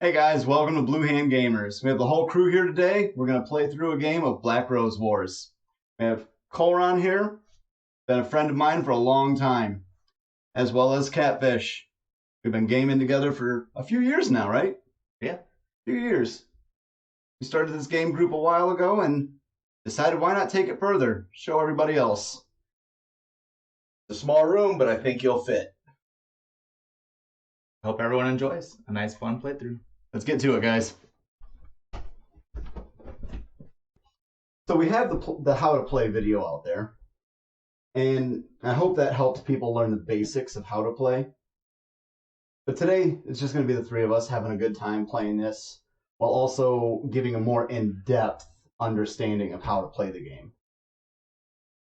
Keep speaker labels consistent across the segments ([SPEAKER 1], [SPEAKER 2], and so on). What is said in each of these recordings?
[SPEAKER 1] Hey guys, welcome to Blue Hand Gamers. We have the whole crew here today. We're going to play through a game of Black Rose Wars. We have Colron here, been a friend of mine for a long time, as well as Katfish. We've been gaming together for a few years now, right?
[SPEAKER 2] Yeah.
[SPEAKER 1] A few years. We started this game group a while ago and decided why not take it further, show everybody else.
[SPEAKER 2] It's a small room, but I think you'll fit.
[SPEAKER 3] Hope everyone enjoys a nice, fun playthrough.
[SPEAKER 1] Let's get to it, guys. So we have the how to play video out there, and I hope that helps people learn the basics of how to play. But today, it's just going to be the three of us having a good time playing this, while also giving a more in-depth understanding of how to play the game.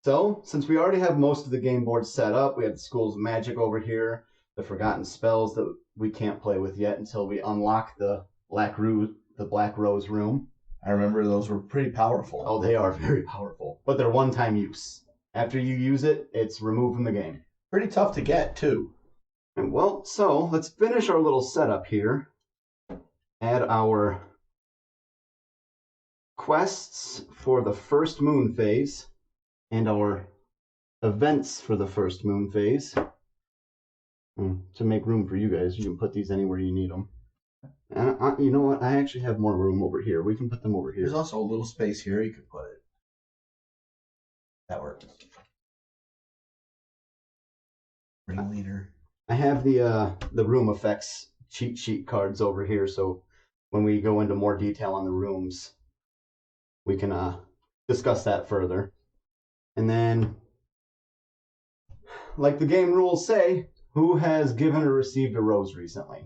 [SPEAKER 1] So, since we already have most of the game board set up, we have the Schools of Magic over here, the forgotten spells that we can't play with yet until we unlock the Black Rose room.
[SPEAKER 2] I remember those were pretty powerful.
[SPEAKER 1] Oh, they are very powerful, but they're one-time use. After you use it, it's removed from the game.
[SPEAKER 2] Pretty tough to get, too.
[SPEAKER 1] Well, so let's finish our little setup here. Add our quests for the first moon phase and our events for the first moon phase. To make room for you guys, you can put these anywhere you need them. You know what? I actually have more room over here. We can put them over here.
[SPEAKER 2] There's also a little space here you could put it. That works. Ringleader.
[SPEAKER 1] I have the room effects cheat sheet cards over here, so when we go into more detail on the rooms, we can discuss that further. And then, like the game rules say, who has given or received a rose recently?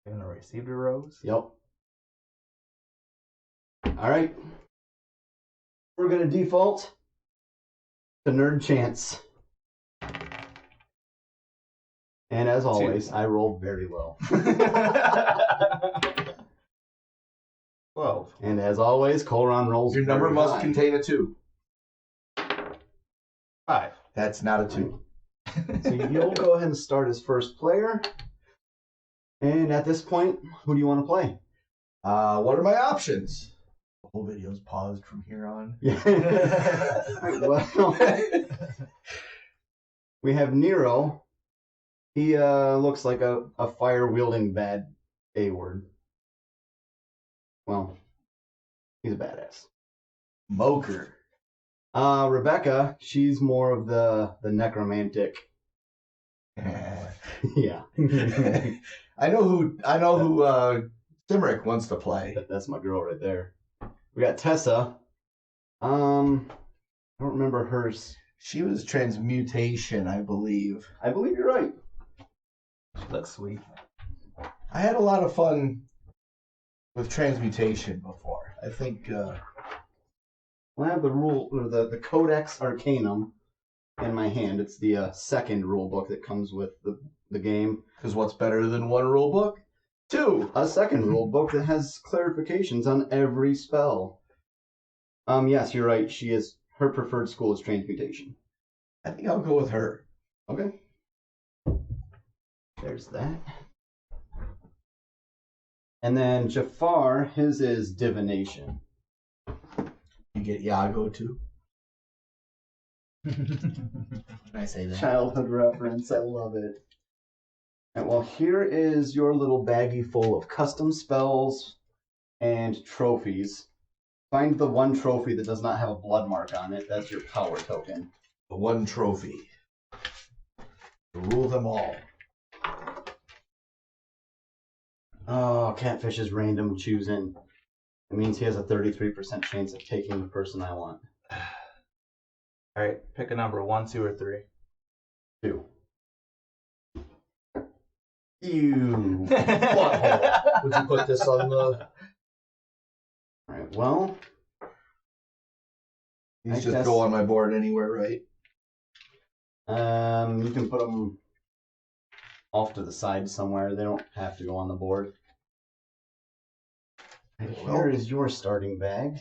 [SPEAKER 3] Given or received a rose?
[SPEAKER 1] Yep. All right. We're going to default to Nerd Chance. And as always, I rolled very low.
[SPEAKER 2] 12.
[SPEAKER 1] And as always, Colron rolls
[SPEAKER 2] Your number
[SPEAKER 1] very
[SPEAKER 2] must
[SPEAKER 1] high.
[SPEAKER 2] contain a 2.
[SPEAKER 3] 5.
[SPEAKER 2] That's not a 2.
[SPEAKER 1] So you'll go ahead and start as first player. And at this point, who do you want to play?
[SPEAKER 2] What are my options? The whole video's paused from here on.
[SPEAKER 1] Yeah. Well, we have Nero. He looks like a fire-wielding bad A-word. Well, he's a badass.
[SPEAKER 2] Moker.
[SPEAKER 1] Rebecca, she's more of the necromantic. Yeah.
[SPEAKER 2] I know who Cymrych wants to play.
[SPEAKER 1] That's my girl right there. We got Tessa. I don't remember hers.
[SPEAKER 2] She was transmutation, I believe.
[SPEAKER 1] I believe you're right.
[SPEAKER 3] She looks sweet.
[SPEAKER 2] I had a lot of fun with transmutation before. I think
[SPEAKER 1] I have the rule or the Codex Arcanum in my hand. It's the second rule book that comes with the game.
[SPEAKER 2] because what's better than one rule book? 2.
[SPEAKER 1] A second rule book that has clarifications on every spell. Yes, you're right. Her preferred school is transmutation.
[SPEAKER 2] I think I'll go with her.
[SPEAKER 1] Okay. There's that. And then Jafar, his is divination.
[SPEAKER 2] You get Iago too. Can I say that?
[SPEAKER 1] Childhood reference. I love it. And well, here is your little baggie full of custom spells and trophies. Find the one trophy that does not have a blood mark on it. That's your power token.
[SPEAKER 2] The one trophy. To rule them all.
[SPEAKER 1] Oh, Katfish is random choosing. It means he has a 33% chance of taking the person I want.
[SPEAKER 3] Alright, pick a number, 1, 2, or 3.
[SPEAKER 1] 2. You
[SPEAKER 2] Butthole. Would you put this on the...
[SPEAKER 1] Alright, well...
[SPEAKER 2] These
[SPEAKER 1] I
[SPEAKER 2] just
[SPEAKER 1] guess-
[SPEAKER 2] go on my board anywhere, right?
[SPEAKER 1] You can put them off to the side somewhere. They don't have to go on the board. And here is your starting bag.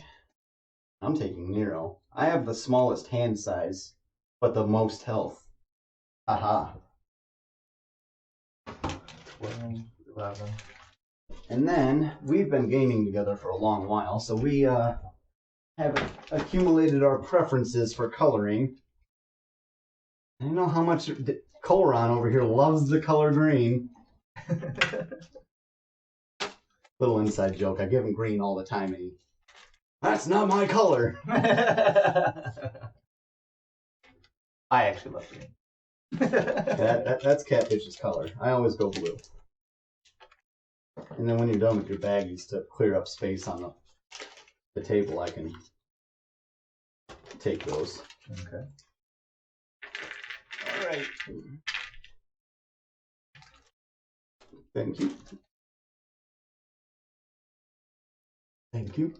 [SPEAKER 1] I'm taking Nero. I have the smallest hand size, but the most health. Aha.
[SPEAKER 3] 12, 11,
[SPEAKER 1] And then we've been gaming together for a long while, so we have accumulated our preferences for coloring. I know how much Colron over here loves the color green. Little inside joke. I give him green all the time, and that's not my color.
[SPEAKER 3] I actually love green.
[SPEAKER 1] That's Katfish's color. I always go blue. And then when you're done with your baggies to clear up space on the table, I can take those.
[SPEAKER 3] Okay.
[SPEAKER 1] All right. Thank you. Thank you.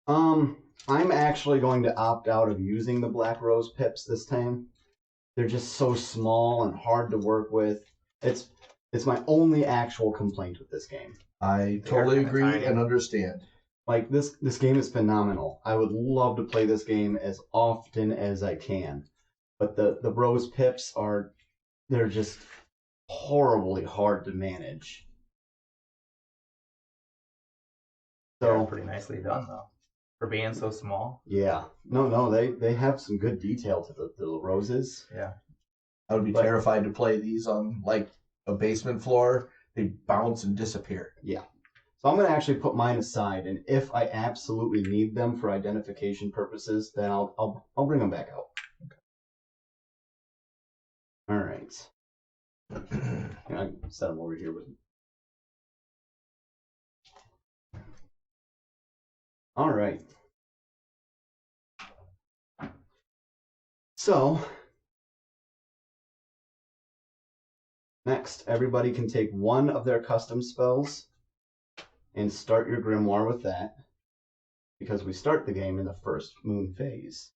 [SPEAKER 1] I'm actually going to opt out of using the black rose pips this time. They're just so small and hard to work with. It's my only actual complaint with this game.
[SPEAKER 2] I totally agree and understand.
[SPEAKER 1] Like, this game is phenomenal. I would love to play this game as often as I can. But the rose pips they're just horribly hard to manage.
[SPEAKER 3] They're
[SPEAKER 1] So
[SPEAKER 3] pretty nicely done, though. For being so small.
[SPEAKER 1] yeah. No, they have some good detail to the roses.
[SPEAKER 3] Yeah.
[SPEAKER 2] I would be terrified to play these on, like, a basement floor. They bounce and disappear.
[SPEAKER 1] Yeah. So I'm going to actually put mine aside, and if I absolutely need them for identification purposes, then I'll bring them back out.
[SPEAKER 3] Okay.
[SPEAKER 1] All right. I set them over here with me. All right. So next, everybody can take one of their custom spells and start your grimoire with that, because we start the game in the first moon phase.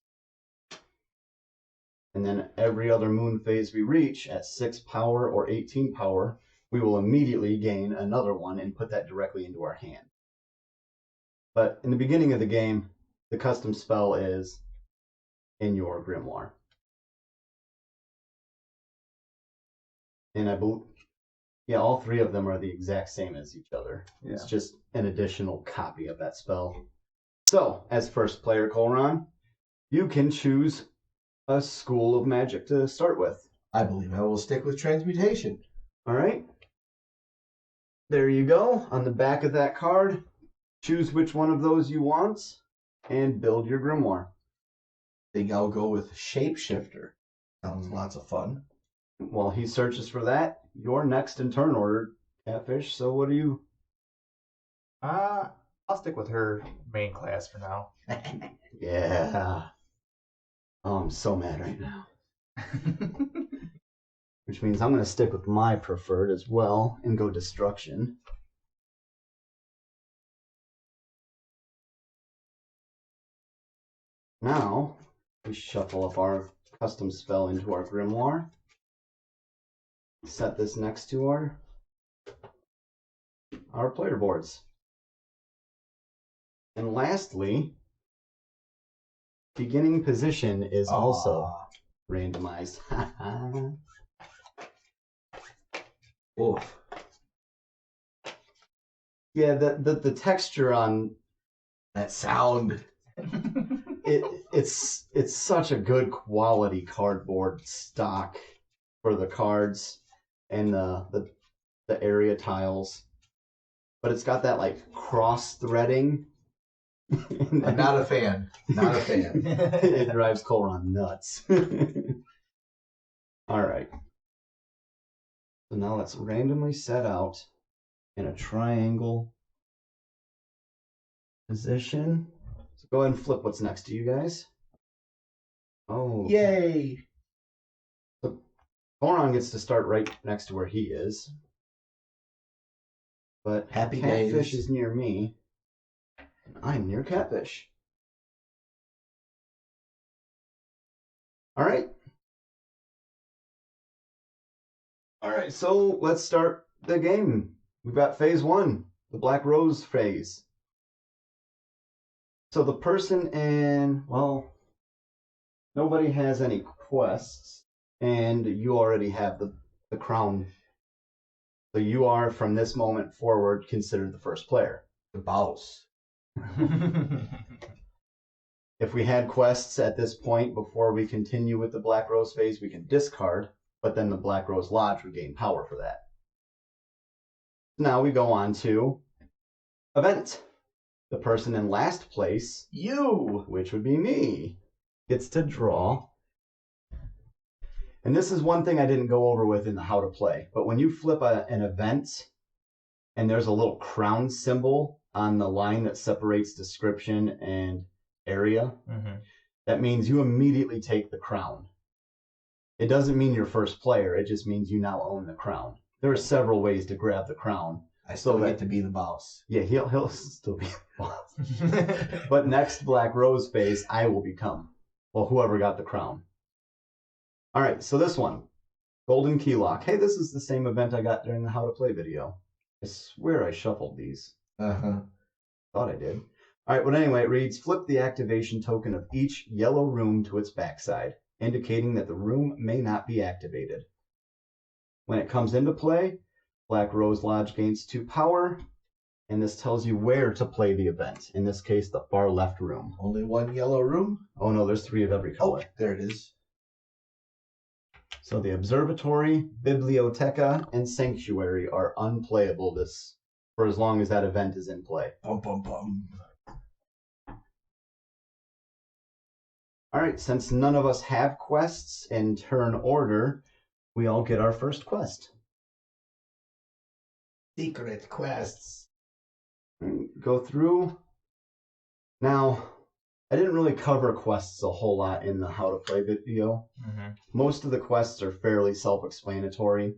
[SPEAKER 1] And then every other moon phase we reach at 6 power or 18 power, we will immediately gain another one and put that directly into our hand. But in the beginning of the game, the custom spell is in your grimoire. And I believe, yeah, all three of them are the exact same as each other. Yeah. It's just an additional copy of that spell. So, as first player, Colron, you can choose a school of magic to start with.
[SPEAKER 2] I believe I will stick with transmutation.
[SPEAKER 1] All right. There you go. On the back of that card, choose which one of those you want and build your grimoire.
[SPEAKER 2] I think I'll go with shapeshifter. Sounds lots of fun.
[SPEAKER 1] While he searches for that, you're next in turn order, Katfish. So what do you?
[SPEAKER 3] I'll stick with her main class for now.
[SPEAKER 1] Yeah. Oh, I'm so mad right now. Which means I'm going to stick with my preferred as well and go destruction. Now, we shuffle up our custom spell into our grimoire. Set this next to our player boards. And lastly, beginning position is also randomized.
[SPEAKER 2] Oof.
[SPEAKER 1] Yeah, the texture on
[SPEAKER 2] that sound.
[SPEAKER 1] It's such a good quality cardboard stock for the cards and the area tiles, but it's got that like cross threading.
[SPEAKER 2] I'm not a fan. Not a fan.
[SPEAKER 1] It drives Colron nuts. All right. So now let's randomly set out in a triangle position. So go ahead and flip what's next to you guys. Oh.
[SPEAKER 2] Yay!
[SPEAKER 1] So Colron gets to start right next to where he is. But
[SPEAKER 2] Happy
[SPEAKER 1] Katfish
[SPEAKER 2] days.
[SPEAKER 1] is near me. And I'm near Katfish. All right. All right, so let's start the game. We've got phase 1, the Black Rose phase. So the person nobody has any quests, and you already have the crown So you are, from this moment forward, considered the first player.
[SPEAKER 2] The boss.
[SPEAKER 1] If we had quests at this point before we continue with the Black Rose phase, we can discard, but then the Black Rose Lodge would gain power for that. Now we go on to event. The person in last place, you, which would be me, gets to draw. And this is one thing I didn't go over with in the how to play, but when you flip an event and there's a little crown symbol on the line that separates description and area, that means you immediately take the crown. It doesn't mean you're first player, it just means you now own the crown. There are several ways to grab the crown.
[SPEAKER 2] I still get to be the boss.
[SPEAKER 1] Yeah, he'll still be the boss. But next Black Rose phase, I will become, well, whoever got the crown. All right, so this one, Golden Key Lock. Hey, this is the same event I got during the how to play video. I swear I shuffled these. Thought I did. All right, but anyway, it reads, flip the activation token of each yellow room to its backside, indicating that the room may not be activated. When it comes into play, Black Rose Lodge gains 2 power, and this tells you where to play the event. In this case, the far left room.
[SPEAKER 2] Only one yellow room?
[SPEAKER 1] Oh no, there's 3 of every color.
[SPEAKER 2] Oh, there it is.
[SPEAKER 1] So the Observatory, Biblioteca, and Sanctuary are unplayable for as long as that event is in play.
[SPEAKER 2] Bum, bum, bum.
[SPEAKER 1] All right, since none of us have quests in turn order, we all get our first quest.
[SPEAKER 2] Secret quests.
[SPEAKER 1] Go through. Now, I didn't really cover quests a whole lot in the how to play video. Most of the quests are fairly self-explanatory.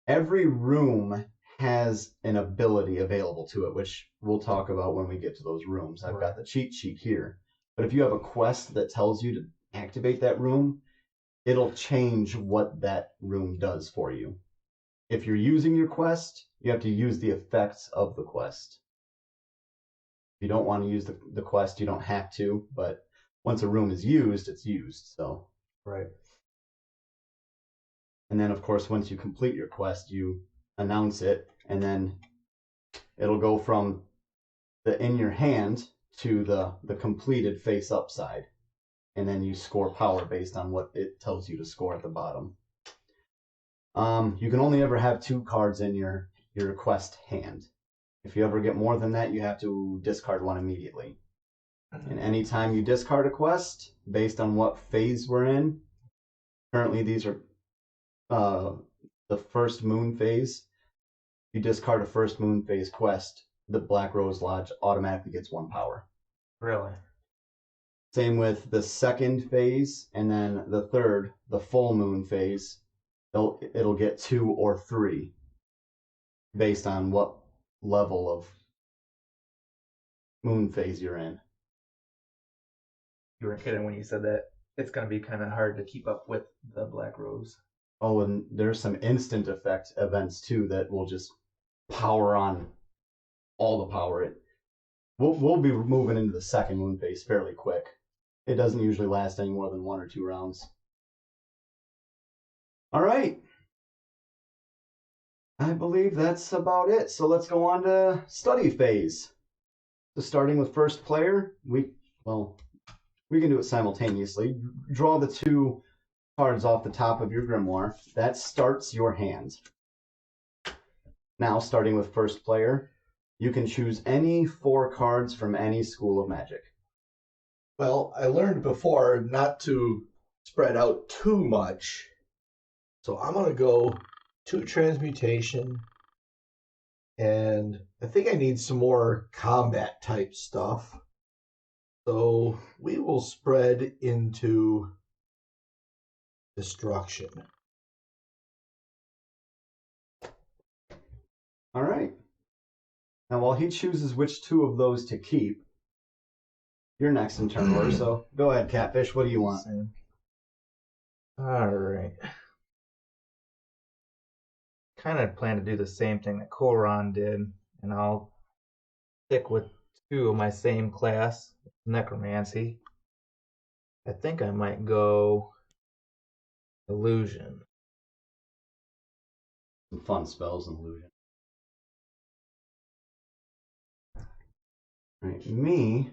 [SPEAKER 1] Every room has an ability available to it, which we'll talk about when we get to those rooms. I've got the cheat sheet here. But if you have a quest that tells you to activate that room, it'll change what that room does for you. If you're using your quest, you have to use the effects of the quest. If you don't want to use the quest, you don't have to, but once a room is used, it's used. So
[SPEAKER 3] Right.
[SPEAKER 1] And then, of course, once you complete your quest, you announce it, and then it'll go from the in your hand to the completed face up side. And then you score power based on what it tells you to score at the bottom. You can only ever have 2 cards in your quest hand. If you ever get more than that, you have to discard one immediately. And anytime you discard a quest, based on what phase we're in, currently these are the first moon phase. You discard a first moon phase quest, the Black Rose Lodge automatically gets 1 power.
[SPEAKER 3] Really?
[SPEAKER 1] Same with the second phase, and then the third, the full moon phase, it'll get 2 or 3 based on what level of moon phase you're in.
[SPEAKER 3] You weren't kidding when you said that. It's going to be kind of hard to keep up with the Black Rose.
[SPEAKER 1] Oh, and there's some instant effect events too that will just power on all the power. We'll be moving into the second moon phase fairly quick. It doesn't usually last any more than 1 or 2 rounds. All right. I believe that's about it. So let's go on to study phase. So starting with first player, we can do it simultaneously. Draw the 2 cards off the top of your grimoire. That starts your hand. Now, starting with first player, you can choose any 4 cards from any school of magic.
[SPEAKER 2] Well, I learned before not to spread out too much. So I'm going to go 2 transmutation. And I think I need some more combat type stuff. So we will spread into destruction.
[SPEAKER 1] All right. Now, while he chooses which 2 of those to keep, you're next in turn order, so go ahead, Katfish. What do you want?
[SPEAKER 3] All right. Kind of plan to do the same thing that Colron did, and I'll stick with 2 of my same class, necromancy. I think I might go illusion.
[SPEAKER 1] Some fun spells and illusion. Right, me,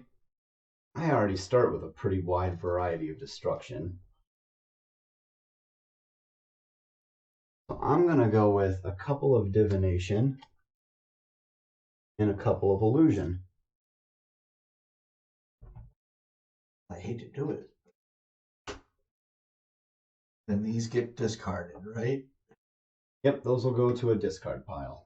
[SPEAKER 1] I already start with a pretty wide variety of destruction. So I'm going to go with a couple of divination and a couple of illusion.
[SPEAKER 2] I hate to do it. Then these get discarded, right?
[SPEAKER 1] Yep, those will go to a discard pile.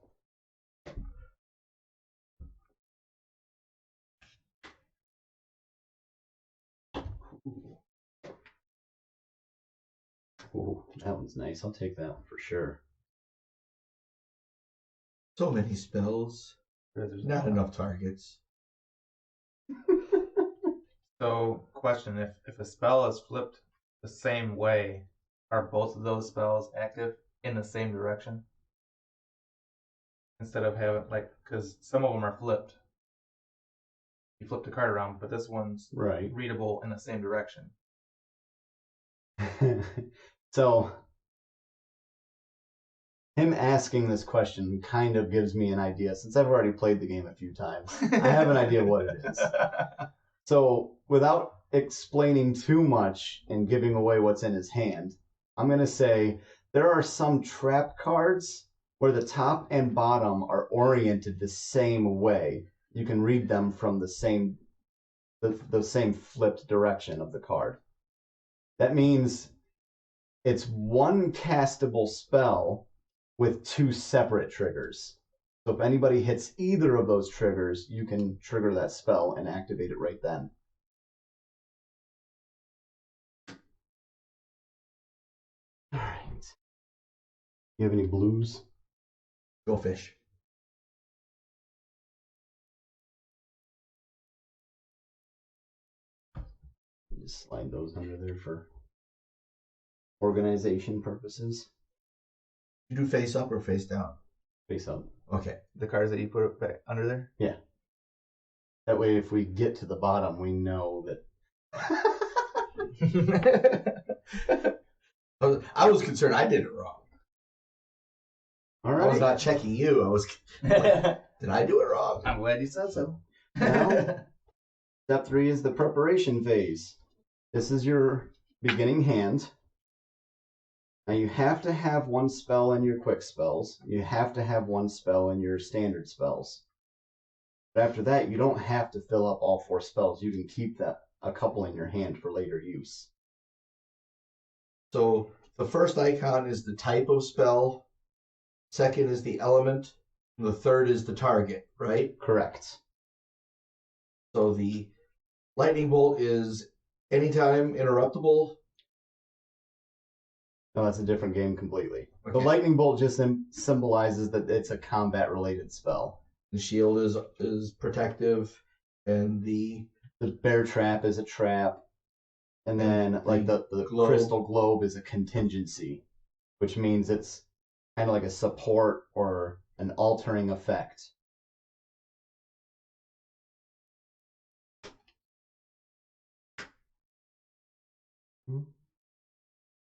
[SPEAKER 1] Ooh, that one's nice. I'll take that one for sure.
[SPEAKER 2] So many spells.
[SPEAKER 3] There's
[SPEAKER 2] Not enough targets.
[SPEAKER 3] So, question: if a spell is flipped the same way, are both of those spells active in the same direction? Instead of having because some of them are flipped. You flip the card around, but this one's
[SPEAKER 1] Right.
[SPEAKER 3] readable in the same direction.
[SPEAKER 1] So, him asking this question kind of gives me an idea, since I've already played the game a few times. I have an idea what it is. So, without explaining too much and giving away what's in his hand, I'm going to say there are some trap cards where the top and bottom are oriented the same way. You can read them from the same flipped direction of the card. That means it's one castable spell with two separate triggers. So if anybody hits either of those triggers, you can trigger that spell and activate it right then. All right. You have any blues?
[SPEAKER 2] Go fish.
[SPEAKER 1] Just slide those under there for organization purposes.
[SPEAKER 2] You do face up or face down?
[SPEAKER 1] Face up.
[SPEAKER 2] Okay.
[SPEAKER 3] The cards that you put back under there?
[SPEAKER 1] Yeah. That way, if we get to the bottom, we know that.
[SPEAKER 2] I was concerned I did it wrong.
[SPEAKER 1] All right.
[SPEAKER 2] I was not checking you. I was like, did I do it wrong?
[SPEAKER 3] I'm glad you said so.
[SPEAKER 1] Now, step 3 is the preparation phase. This is your beginning hand. Now you have to have one spell in your quick spells. You have to have one spell in your standard spells. But after that, you don't have to fill up all 4 spells. You can keep a couple in your hand for later use.
[SPEAKER 2] So the first icon is the type of spell. Second is the element. And the third is the target, right?
[SPEAKER 1] Correct.
[SPEAKER 2] So the lightning bolt is anytime interruptible.
[SPEAKER 1] No, that's a different game completely.
[SPEAKER 2] Okay.
[SPEAKER 1] The lightning bolt just symbolizes that it's a combat-related spell.
[SPEAKER 2] The shield is protective, and the
[SPEAKER 1] bear trap is a trap, and then like the
[SPEAKER 2] globe.
[SPEAKER 1] crystal globe is a contingency, which means it's kind of like a support or an altering effect.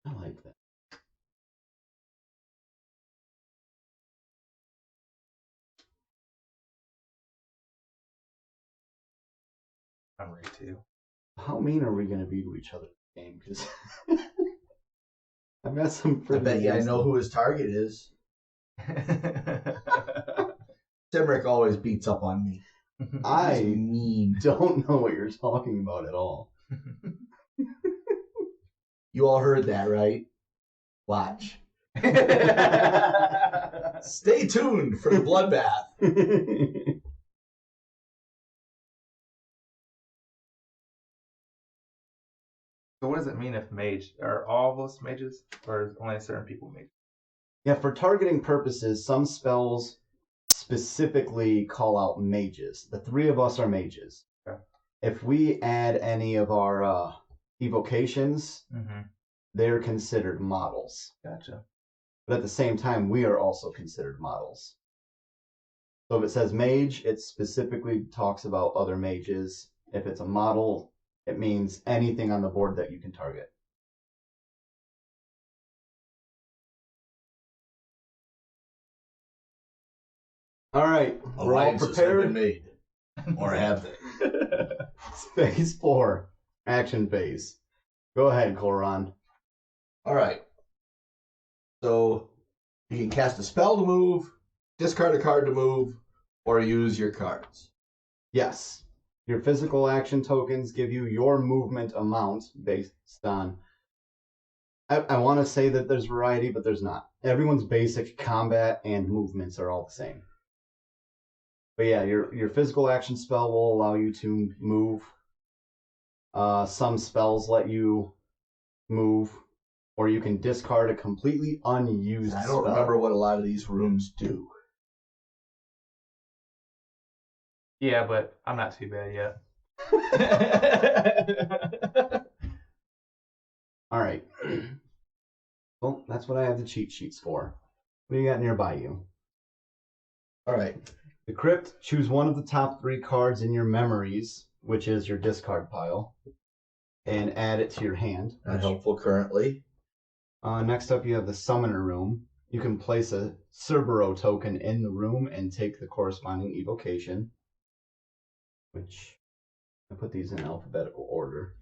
[SPEAKER 1] I like that.
[SPEAKER 3] I'm ready too.
[SPEAKER 1] How mean are we going to be to each other in the game? Because I've got some.
[SPEAKER 2] I bet you I know who his target is. Cymrych always beats up on me.
[SPEAKER 1] I
[SPEAKER 2] He's mean.
[SPEAKER 1] don't know what you're talking about at all.
[SPEAKER 2] You all heard that, right? Watch. Stay tuned for the bloodbath.
[SPEAKER 3] So what does it mean if mage? Are all of us mages, or is only certain people mages?
[SPEAKER 1] Yeah, for targeting purposes, some spells specifically call out mages. The 3 of us are mages.
[SPEAKER 3] Okay.
[SPEAKER 1] If we add any of our evocations, they're considered models.
[SPEAKER 3] Gotcha.
[SPEAKER 1] But at the same time, we are also considered models. So if it says mage, it specifically talks about other mages. If it's a model, it means anything on the board that you can target. All right, we're all
[SPEAKER 2] Alliances have been
[SPEAKER 1] prepared.
[SPEAKER 2] made. Or have they?
[SPEAKER 1] Phase 4, action phase. Go ahead, Colron.
[SPEAKER 2] All right. So you can cast a spell to move, discard a card to move, or use your cards.
[SPEAKER 1] Yes, your physical action tokens give you your movement amount based on. I want to say that there's variety, but there's not. Everyone's basic combat and movements are all the same. But yeah, your physical action spell will allow you to move. Some spells let you move, or you can discard a completely unused
[SPEAKER 2] I don't
[SPEAKER 1] spell.
[SPEAKER 2] remember what a lot of these rooms do.
[SPEAKER 3] Yeah, but I'm not too bad yet.
[SPEAKER 1] All right. Well, that's what I have the cheat sheets for. What do you got nearby you?
[SPEAKER 2] All right.
[SPEAKER 1] The crypt, choose one of the top 3 cards in your memories, which is your discard pile, and add it to your hand.
[SPEAKER 2] Not helpful currently.
[SPEAKER 1] Next up, you have the summoner room. You can place a serboro token in the room and take the corresponding evocation, which I put these in alphabetical order.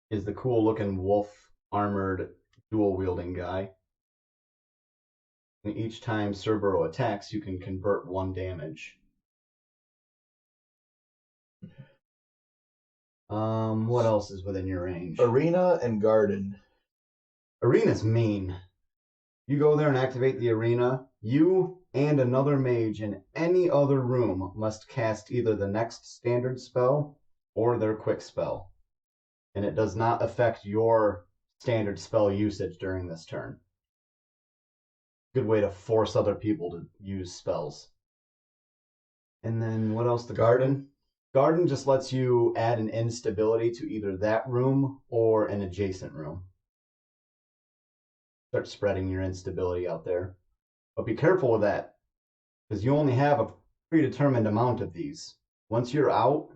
[SPEAKER 1] Is the cool looking wolf armored dual wielding guy. And each time serboro attacks, you can convert 1 damage. What else is within your range?
[SPEAKER 2] Arena and garden.
[SPEAKER 1] Arena's mean. You go there and activate the arena. You and another mage in any other room must cast either the next standard spell or their quick spell. And it does not affect your standard spell usage during this turn. Good way to force other people to use spells. And then what else? The garden? Garden just lets you add an instability to either that room or an adjacent room. Start spreading your instability out there. But be careful with that, because you only have a predetermined amount of these. Once you're out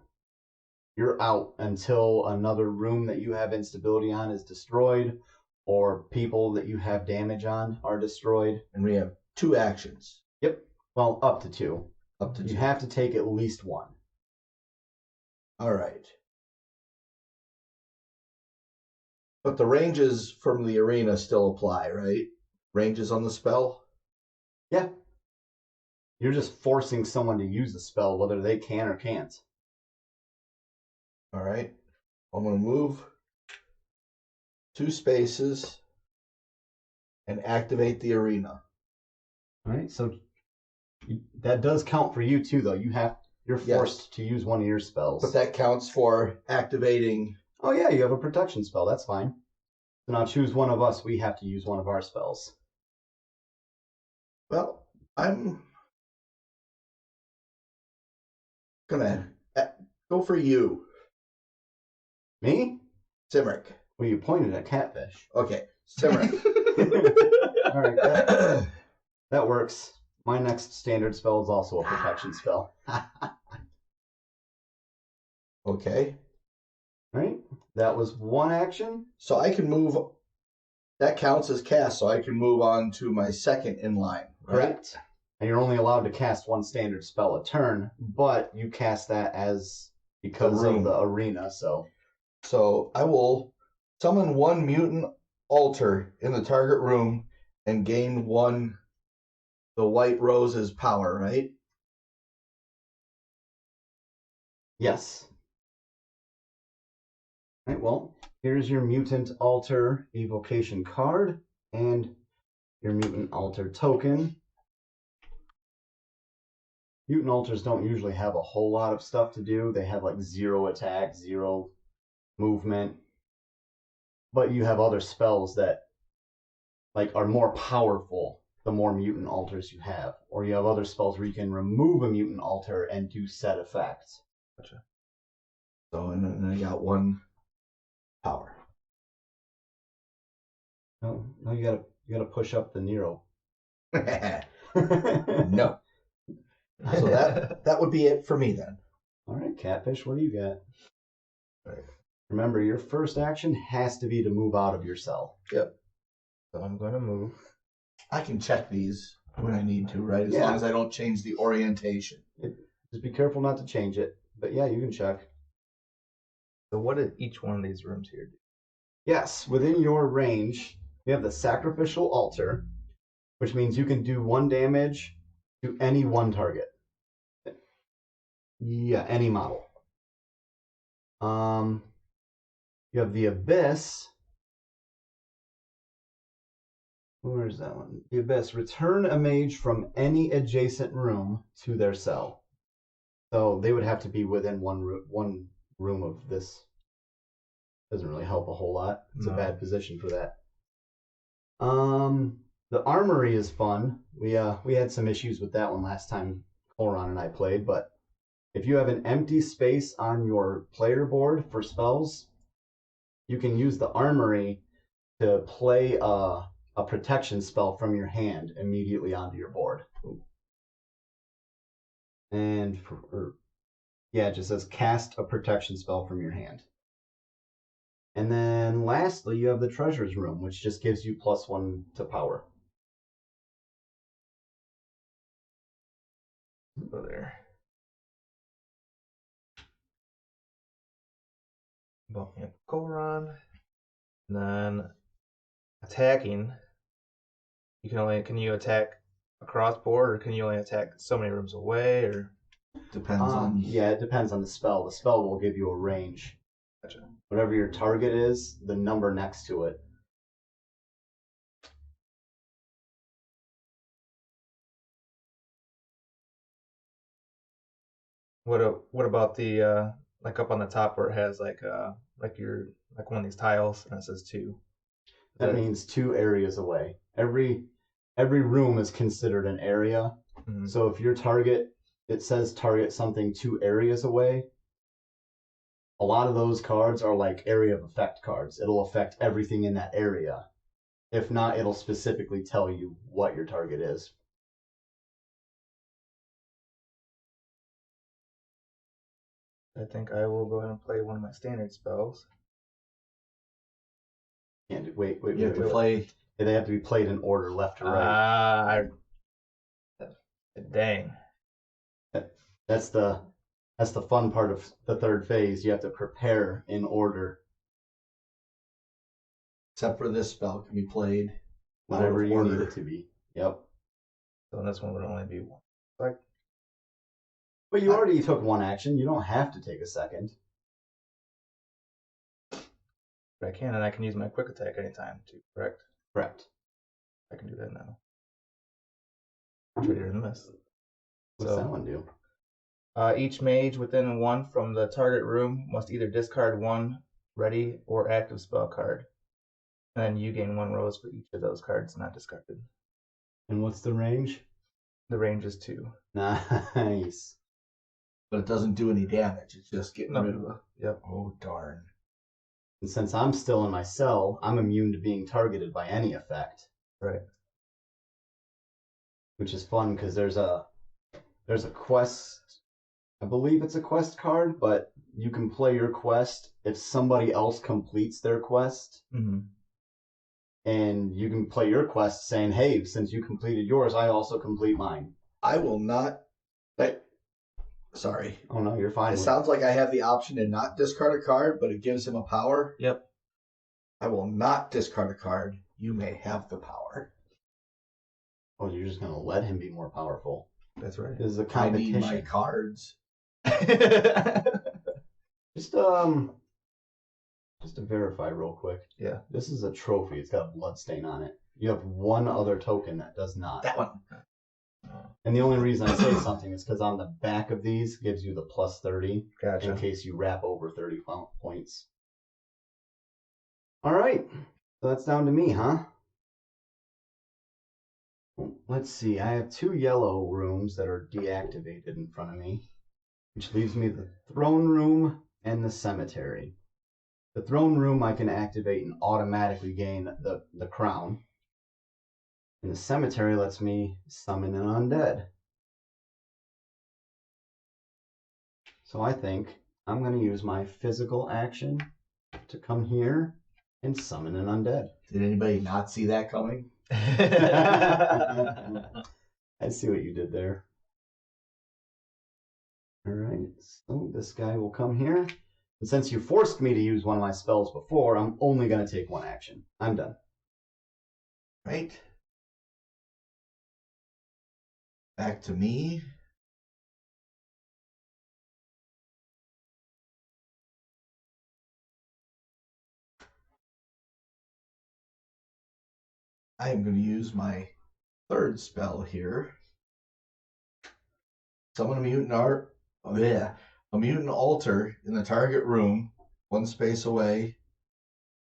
[SPEAKER 1] until another room that you have instability on is destroyed, or people that you have damage on are destroyed.
[SPEAKER 2] And we have 2 actions.
[SPEAKER 1] Yep. Well, up to 2.
[SPEAKER 2] Up to 2.
[SPEAKER 1] You have to take at least 1.
[SPEAKER 2] All right. But the ranges from the arena still apply, right? Ranges on the spell?
[SPEAKER 1] Yeah. You're just forcing someone to use the spell, whether they can or can't.
[SPEAKER 2] All right. I'm going to move 2 spaces and activate the arena.
[SPEAKER 1] All right. So that does count for you too, though. You're forced to use one of your spells.
[SPEAKER 2] But that counts for activating.
[SPEAKER 1] Oh yeah, you have a protection spell. That's fine. So now choose one of us. We have to use one of our spells.
[SPEAKER 2] Well, I'm gonna go for you,
[SPEAKER 1] Me?
[SPEAKER 2] Cymrych.
[SPEAKER 1] Well, you pointed at Katfish.
[SPEAKER 2] Okay, Cymrych.
[SPEAKER 1] All right, that works. My next standard spell is also a protection spell.
[SPEAKER 2] Okay.
[SPEAKER 1] All right, that was 1 action.
[SPEAKER 2] So I can move. That counts as cast, so I can move on to my second in line, right?
[SPEAKER 1] Correct. And you're only allowed to cast 1 standard spell a turn, but you cast that because of the arena, so.
[SPEAKER 2] So I will summon 1 mutant altar in the target room and gain 1 the white rose's power, right?
[SPEAKER 1] Yes. All right, well, here's your mutant altar evocation card and your mutant altar token. Mutant altars don't usually have a whole lot of stuff to do. They have like 0 attack, 0 movement. But you have other spells that like are more powerful the more mutant altars you have. Or you have other spells where you can remove a mutant altar and do set effects.
[SPEAKER 2] Gotcha. So and then I got 1 power.
[SPEAKER 1] No, you gotta push up the Nero.
[SPEAKER 2] No. So that would be it for me then.
[SPEAKER 1] All right, Katfish, what do you got?
[SPEAKER 2] All right.
[SPEAKER 1] Remember, your first action has to be to move out of your cell.
[SPEAKER 2] Yep.
[SPEAKER 3] So I'm going to move.
[SPEAKER 2] I can check these. when I need to, right? As
[SPEAKER 1] Yeah.
[SPEAKER 2] long as I don't change the orientation.
[SPEAKER 1] Just be careful not to change it. But yeah, you can check.
[SPEAKER 3] So what did each one of these rooms here do?
[SPEAKER 1] Yes, within your range, you have the sacrificial altar, which means you can do 1 damage to any one target. Yeah, any model. You have the abyss. Where's that one? The abyss. Return a mage from any adjacent room to their cell. So they would have to be within one room of this. Doesn't really help a whole lot. It's a bad position for that. The armory is fun. We had some issues with that one last time Colron and I played, but if you have an empty space on your player board for spells, you can use the armory to play a protection spell from your hand immediately onto your board. And it just says cast a protection spell from your hand. And then lastly, you have the treasures room, which just gives you +1 to power.
[SPEAKER 3] Go there. Bump me up Colron. And then attacking. Can you attack across board, or can you only attack so many rooms away, or
[SPEAKER 2] Depends on.
[SPEAKER 1] Yeah, it depends on the spell. The spell will give you a range.
[SPEAKER 3] Gotcha.
[SPEAKER 1] Whatever your target is, the number next to it.
[SPEAKER 3] What about the like up on the top where it has like one of these tiles and it says 2?
[SPEAKER 1] That means 2 areas away. Every room is considered an area.
[SPEAKER 3] Mm-hmm.
[SPEAKER 1] So if your target, it says target something 2 areas away, a lot of those cards are like area of effect cards. It'll affect everything in that area. If not, it'll specifically tell you what your target is.
[SPEAKER 3] I think I will go ahead and play one of my standard spells.
[SPEAKER 1] And wait.
[SPEAKER 2] You have to play.
[SPEAKER 1] They have to be played in order, left to right.
[SPEAKER 3] Dang.
[SPEAKER 1] That's the fun part of the 3rd phase. You have to prepare in order.
[SPEAKER 2] Except for this spell can be played
[SPEAKER 1] Whatever you need it to be. Yep.
[SPEAKER 3] So this one would only be 1. Like,
[SPEAKER 1] but you already took 1 action. You don't have to take a second.
[SPEAKER 3] but I can, and I can use my quick attack anytime too, correct?
[SPEAKER 1] Correct.
[SPEAKER 3] I can do that now. Traitor in this.
[SPEAKER 1] What's that one do?
[SPEAKER 3] Each mage within 1 from the target room must either discard 1 ready or active spell card. And then you gain 1 rose for each of those cards not discarded.
[SPEAKER 1] And what's the range?
[SPEAKER 3] The range is 2.
[SPEAKER 1] Nice.
[SPEAKER 2] But it doesn't do any damage. It's just getting rid of it.
[SPEAKER 3] Yep.
[SPEAKER 2] Oh, darn.
[SPEAKER 1] And since I'm still in my cell, I'm immune to being targeted by any effect.
[SPEAKER 3] Right.
[SPEAKER 1] Which is fun because there's a quest. I believe it's a quest card, but you can play your quest if somebody else completes their quest.
[SPEAKER 3] Mm-hmm.
[SPEAKER 1] And you can play your quest saying, hey, since you completed yours, I also complete mine.
[SPEAKER 2] I will not. Sorry.
[SPEAKER 1] Oh, no, you're fine.
[SPEAKER 2] It sounds like I have the option to not discard a card, but it gives him a power.
[SPEAKER 3] Yep.
[SPEAKER 2] I will not discard a card. You may have the power.
[SPEAKER 1] Oh, you're just going to let him be more powerful.
[SPEAKER 3] That's right.
[SPEAKER 1] This is a
[SPEAKER 2] I
[SPEAKER 1] competition.
[SPEAKER 2] need my cards.
[SPEAKER 1] Just to verify real quick.
[SPEAKER 3] Yeah.
[SPEAKER 1] This is a trophy. It's got a blood stain on it. You have 1 other token that does not.
[SPEAKER 2] That one.
[SPEAKER 1] And the only reason I say something is because on the back of these gives you the +30
[SPEAKER 3] Gotcha.
[SPEAKER 1] in case you wrap over 30 points. All right. So that's down to me, huh? Let's see. I have 2 yellow rooms that are deactivated in front of me, which leaves me the throne room and the cemetery. The throne room I can activate and automatically gain the crown. And the cemetery lets me summon an undead. So I think I'm going to use my physical action to come here and summon an undead.
[SPEAKER 2] Did anybody not see that coming?
[SPEAKER 1] I see what you did there. All right, so this guy will come here. And since you forced me to use one of my spells before, I'm only going to take one action. I'm done.
[SPEAKER 2] Right. Back to me. I am going to use my third spell here. Summon a mutant a mutant altar in the target room, one space away,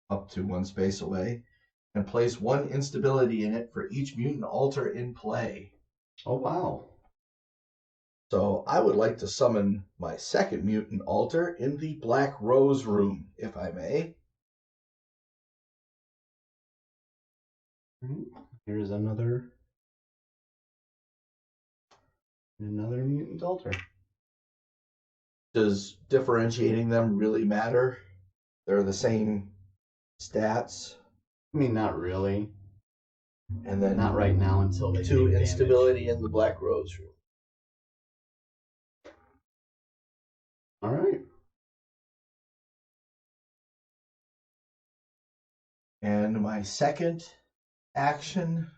[SPEAKER 2] up to one space away, and place one instability in it for each mutant altar in play.
[SPEAKER 1] Oh, wow.
[SPEAKER 2] So I would like to summon my second mutant altar in the Black Rose room, if I may.
[SPEAKER 1] Here's another mutant altar.
[SPEAKER 2] Does differentiating them really matter? They're the same stats.
[SPEAKER 1] I mean, not really.
[SPEAKER 2] And then
[SPEAKER 1] Not right now until they
[SPEAKER 2] two
[SPEAKER 1] take
[SPEAKER 2] instability
[SPEAKER 1] damage.
[SPEAKER 2] in the Black Rose room.
[SPEAKER 1] All right.
[SPEAKER 2] And my second action.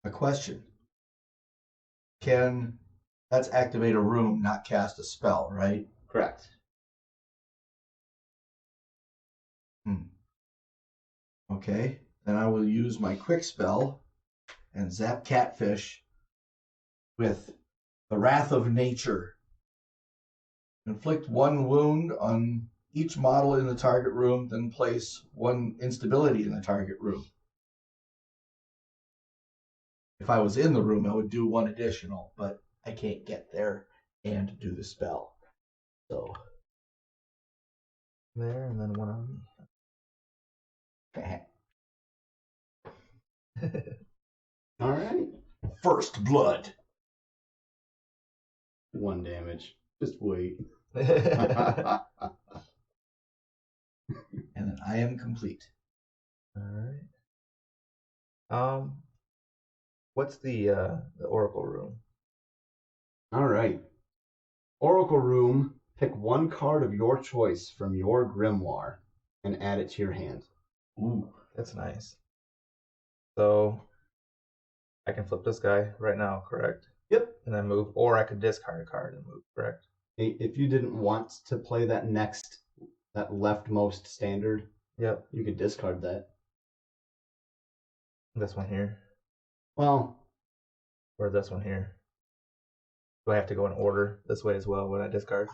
[SPEAKER 2] A question. That's activate a room, not cast a spell, right?
[SPEAKER 1] Correct.
[SPEAKER 2] Okay. Then I will use my quick spell and zap Katfish with the Wrath of Nature. Inflict one wound on each model in the target room, then place one instability in the target room. If I was in the room, I would do one additional, but I can't get there and do the spell. So
[SPEAKER 3] There, and then one on me.
[SPEAKER 1] All right.
[SPEAKER 2] First blood.
[SPEAKER 1] 1 damage. Just wait.
[SPEAKER 2] And then I am complete.
[SPEAKER 3] All right. What's the Oracle room?
[SPEAKER 1] All right. Oracle room. Pick one card of your choice from your grimoire and add it to your hand.
[SPEAKER 3] Ooh, that's nice. So I can flip this guy right now, correct?
[SPEAKER 1] Yep.
[SPEAKER 3] And then move, or I could discard a card and move, correct?
[SPEAKER 1] If you didn't want to play that leftmost standard,
[SPEAKER 3] Yep.
[SPEAKER 1] you could discard that.
[SPEAKER 3] This one here.
[SPEAKER 1] Well,
[SPEAKER 3] or this one here. Do I have to go in order this way as well when I discard?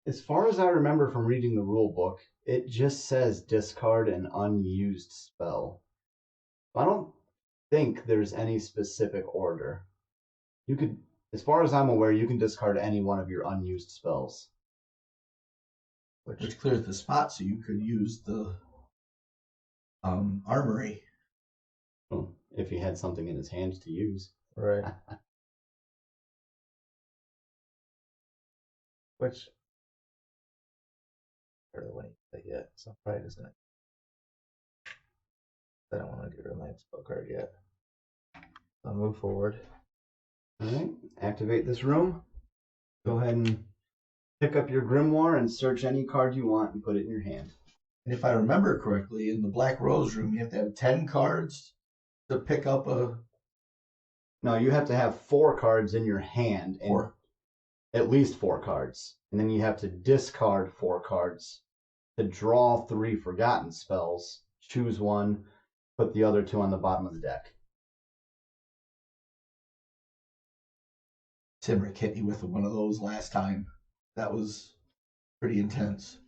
[SPEAKER 1] As far as I remember from reading the rule book, it just says discard an unused spell. I don't think there's any specific order. You could, as far as I'm aware, you can discard any one of your unused spells.
[SPEAKER 2] Which clears the spot so you could use the armory.
[SPEAKER 1] Well, if he had something in his hand to use.
[SPEAKER 3] Right. Which I don't really want to use that yet, so I'm probably just gonna. I don't want to get rid of my spell card yet. I'll move forward.
[SPEAKER 1] Alright, activate this room. Go ahead and pick up your grimoire and search any card you want and put it in your hand.
[SPEAKER 2] And if I remember correctly, in the Black Rose room, you have to have 10 cards to pick up a...
[SPEAKER 1] No, you have to have 4 cards in your hand. And
[SPEAKER 2] 4.
[SPEAKER 1] At least 4 cards. And then you have to discard 4 cards to draw 3 forgotten spells. Choose one, put the other 2 on the bottom of the deck.
[SPEAKER 2] Cymrych hit you with one of those last time. That was pretty intense.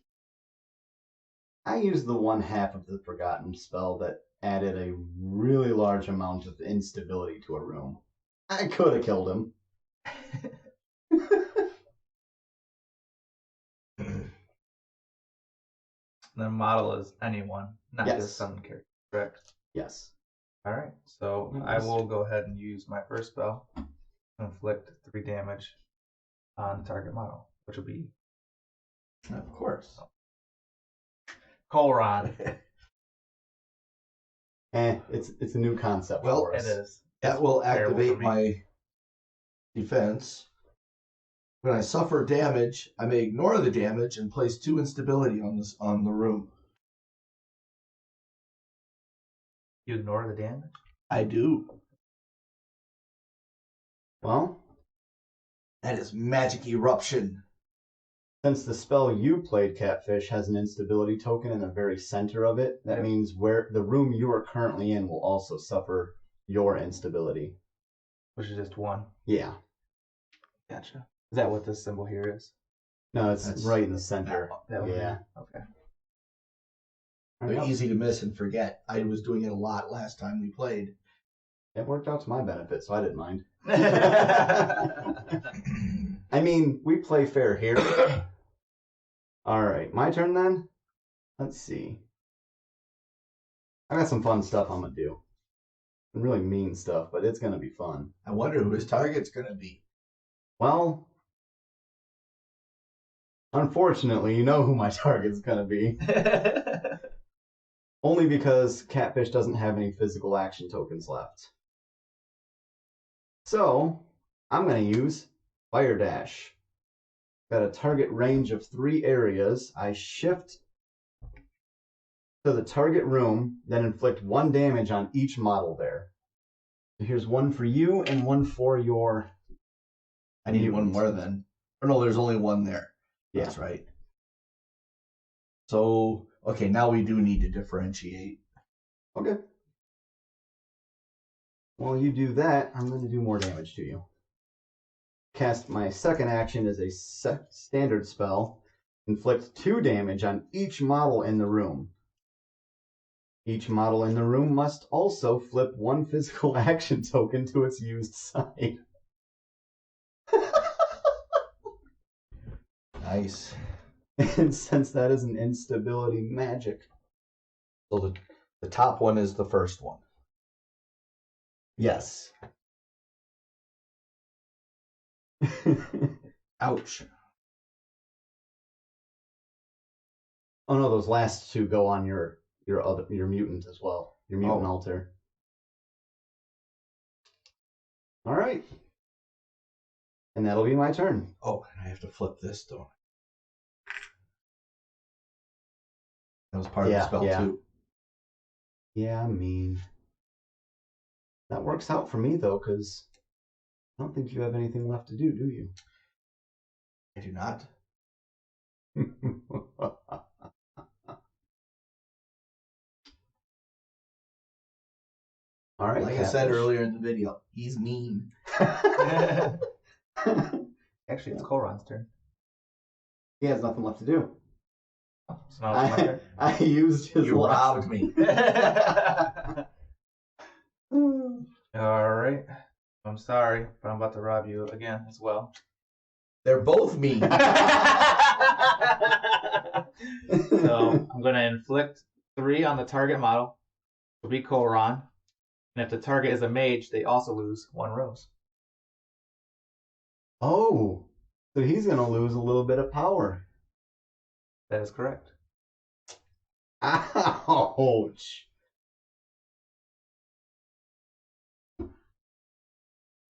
[SPEAKER 1] I used the 1/2 of the forgotten spell that added a really large amount of instability to a room. I could have killed him.
[SPEAKER 3] the model is anyone, not
[SPEAKER 1] Yes.
[SPEAKER 3] just some character, correct?
[SPEAKER 1] Yes.
[SPEAKER 3] All right, so I will go ahead and use my first spell to inflict 3 damage on the target model, which will be
[SPEAKER 2] Of course.
[SPEAKER 3] Colron.
[SPEAKER 1] It's a new concept
[SPEAKER 2] Well,
[SPEAKER 1] for us.
[SPEAKER 3] It is.
[SPEAKER 2] That will
[SPEAKER 3] terrible for
[SPEAKER 2] activate
[SPEAKER 3] me.
[SPEAKER 2] my defense. When I suffer damage, I may ignore the damage and place 2 instability on the room.
[SPEAKER 3] You ignore the damage?
[SPEAKER 2] I do.
[SPEAKER 1] Well,
[SPEAKER 2] That is magic eruption.
[SPEAKER 1] since the spell you played, Katfish, has an instability token in the very center of it, that means where the room you are currently in will also suffer your instability.
[SPEAKER 3] Which is just 1.
[SPEAKER 1] Yeah.
[SPEAKER 3] Gotcha. Is that what this symbol here is?
[SPEAKER 1] No, it's
[SPEAKER 2] That's
[SPEAKER 1] right in the center.
[SPEAKER 3] That would be-
[SPEAKER 1] Yeah.
[SPEAKER 3] Okay.
[SPEAKER 2] They're easy to miss and forget. I was doing it a lot last time we played.
[SPEAKER 1] It worked out to my benefit, so I didn't mind. I mean, we play fair here. All right, my turn then. Let's see. I got some fun stuff I'm gonna do. Some really mean stuff, but it's gonna be fun.
[SPEAKER 2] I wonder who his target's going to be.
[SPEAKER 1] Well, unfortunately, you know who my target's gonna be. Only because Katfish doesn't have any physical action tokens left. So, I'm gonna use Fire Dash. Got a target range of 3 areas. I shift to the target room, then inflict 1 damage on each model there. So here's 1 for you and 1 for your...
[SPEAKER 2] I need one more then. Or no, there's only 1 there.
[SPEAKER 1] Yeah.
[SPEAKER 2] That's right. So, okay, now we do need to differentiate.
[SPEAKER 1] Okay. While you do that, I'm going to do more damage to you. Cast my second action as a standard spell. Inflict 2 damage on each model in the room. Each model in the room must also flip 1 physical action token to its used side.
[SPEAKER 2] Nice.
[SPEAKER 1] And since that is an instability magic.
[SPEAKER 2] So the top one is the first one.
[SPEAKER 1] Yes.
[SPEAKER 2] Ouch.
[SPEAKER 1] Oh no, those last 2 go on your mutant as well. Your mutant
[SPEAKER 2] Oh.
[SPEAKER 1] altar. All right. And that'll be my turn.
[SPEAKER 2] Oh, and I have to flip this, don't I? That was part of the spell too.
[SPEAKER 1] Yeah, I mean, that works out for me though, because I don't think you have anything left to do you?
[SPEAKER 2] I do not.
[SPEAKER 1] All right.
[SPEAKER 2] Like I said earlier in the video, he's mean.
[SPEAKER 3] Actually, it's Colron's turn.
[SPEAKER 1] He has nothing left to do.
[SPEAKER 3] Oh, so now it's my turn.
[SPEAKER 1] I used his
[SPEAKER 2] You
[SPEAKER 1] last-
[SPEAKER 2] robbed me.
[SPEAKER 3] All right. I'm sorry, but I'm about to rob you again as well.
[SPEAKER 2] They're both mean.
[SPEAKER 3] So I'm going to inflict 3 on the target model. Will be Colron. And if the target is a mage, they also lose 1 rose.
[SPEAKER 1] Oh, so he's going to lose a little bit of power.
[SPEAKER 3] That is correct.
[SPEAKER 1] Ouch.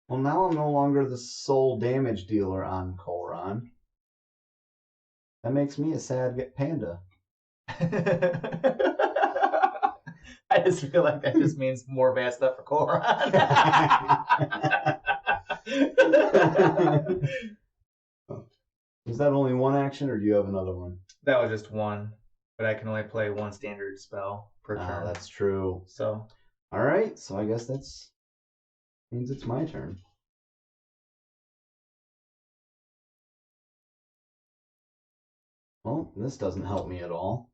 [SPEAKER 1] Well, now I'm no longer the sole damage dealer on Colron. That makes me a sad panda.
[SPEAKER 3] I just feel like that just means more bad stuff for Colron.
[SPEAKER 1] Is that only 1 action, or do you have another one?
[SPEAKER 3] That was just 1, but I can only play 1 standard spell per turn.
[SPEAKER 1] That's true.
[SPEAKER 3] So,
[SPEAKER 1] All right, so I guess that's means it's my turn. Well, this doesn't help me at all.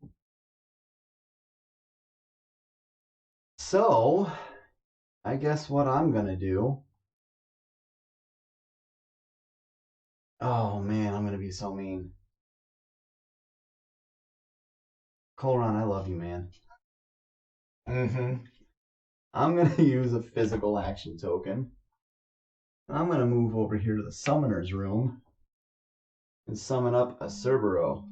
[SPEAKER 1] So, I guess what I'm gonna do. Oh man, I'm gonna be so mean. Colron, I love you, man.
[SPEAKER 2] Mm-hmm.
[SPEAKER 1] I'm going to use a physical action token. I'm going to move over here to the summoner's room and summon up a serboro.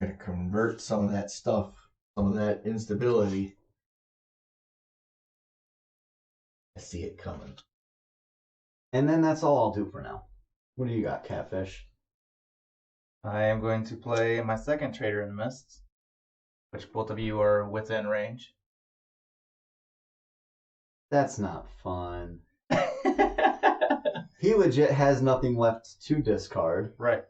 [SPEAKER 2] Gonna convert some of that stuff, some of that instability. I see it coming.
[SPEAKER 1] And then that's all I'll do for now. What do you got, Katfish?
[SPEAKER 3] I am going to play my second Trader in the Mists, which both of you are within range.
[SPEAKER 1] That's not fun. He legit has nothing left to discard.
[SPEAKER 3] Right.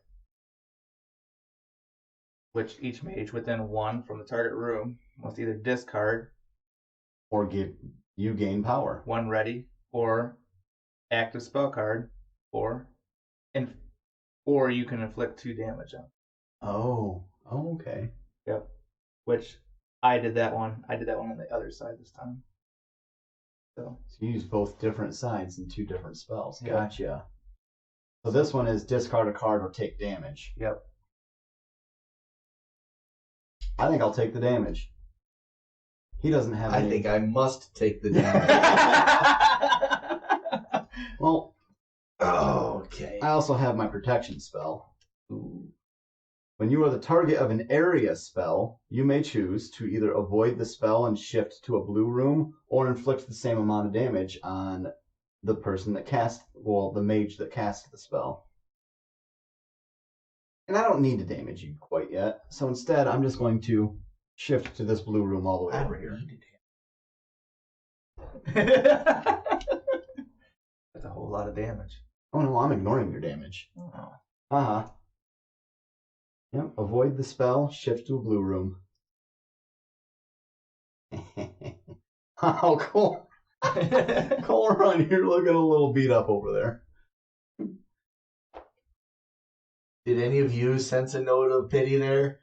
[SPEAKER 3] Which each mage within 1 from the target room must either discard
[SPEAKER 1] Or you gain power.
[SPEAKER 3] 1 ready or active spell card, or you can inflict 2 damage on.
[SPEAKER 1] Oh, okay.
[SPEAKER 3] Yep. Which I did that one. I did that one on the other side this time. So
[SPEAKER 1] you use both different sides and 2 different spells.
[SPEAKER 3] Yeah.
[SPEAKER 1] Gotcha. So this one is discard a card or take damage.
[SPEAKER 3] yep.
[SPEAKER 1] I think I'll take the damage. He doesn't have any...
[SPEAKER 2] I think I must take the damage.
[SPEAKER 1] Well,
[SPEAKER 2] Okay.
[SPEAKER 1] I also have my protection spell. Ooh. When you are the target of an area spell, you may choose to either avoid the spell and shift to a blue room, or inflict the same amount of damage on the person that the mage that cast the spell. And I don't need to damage you quite yet, so instead I'm just going to shift to this blue room all the way over here.
[SPEAKER 3] That's a whole lot of damage.
[SPEAKER 1] Oh no, I'm ignoring your damage.
[SPEAKER 3] Oh.
[SPEAKER 1] Uh-huh. Yep, avoid the spell, shift to a blue room. Oh, cool. Colron, you're looking a little beat up over there.
[SPEAKER 2] Did any of you sense a note of pity there?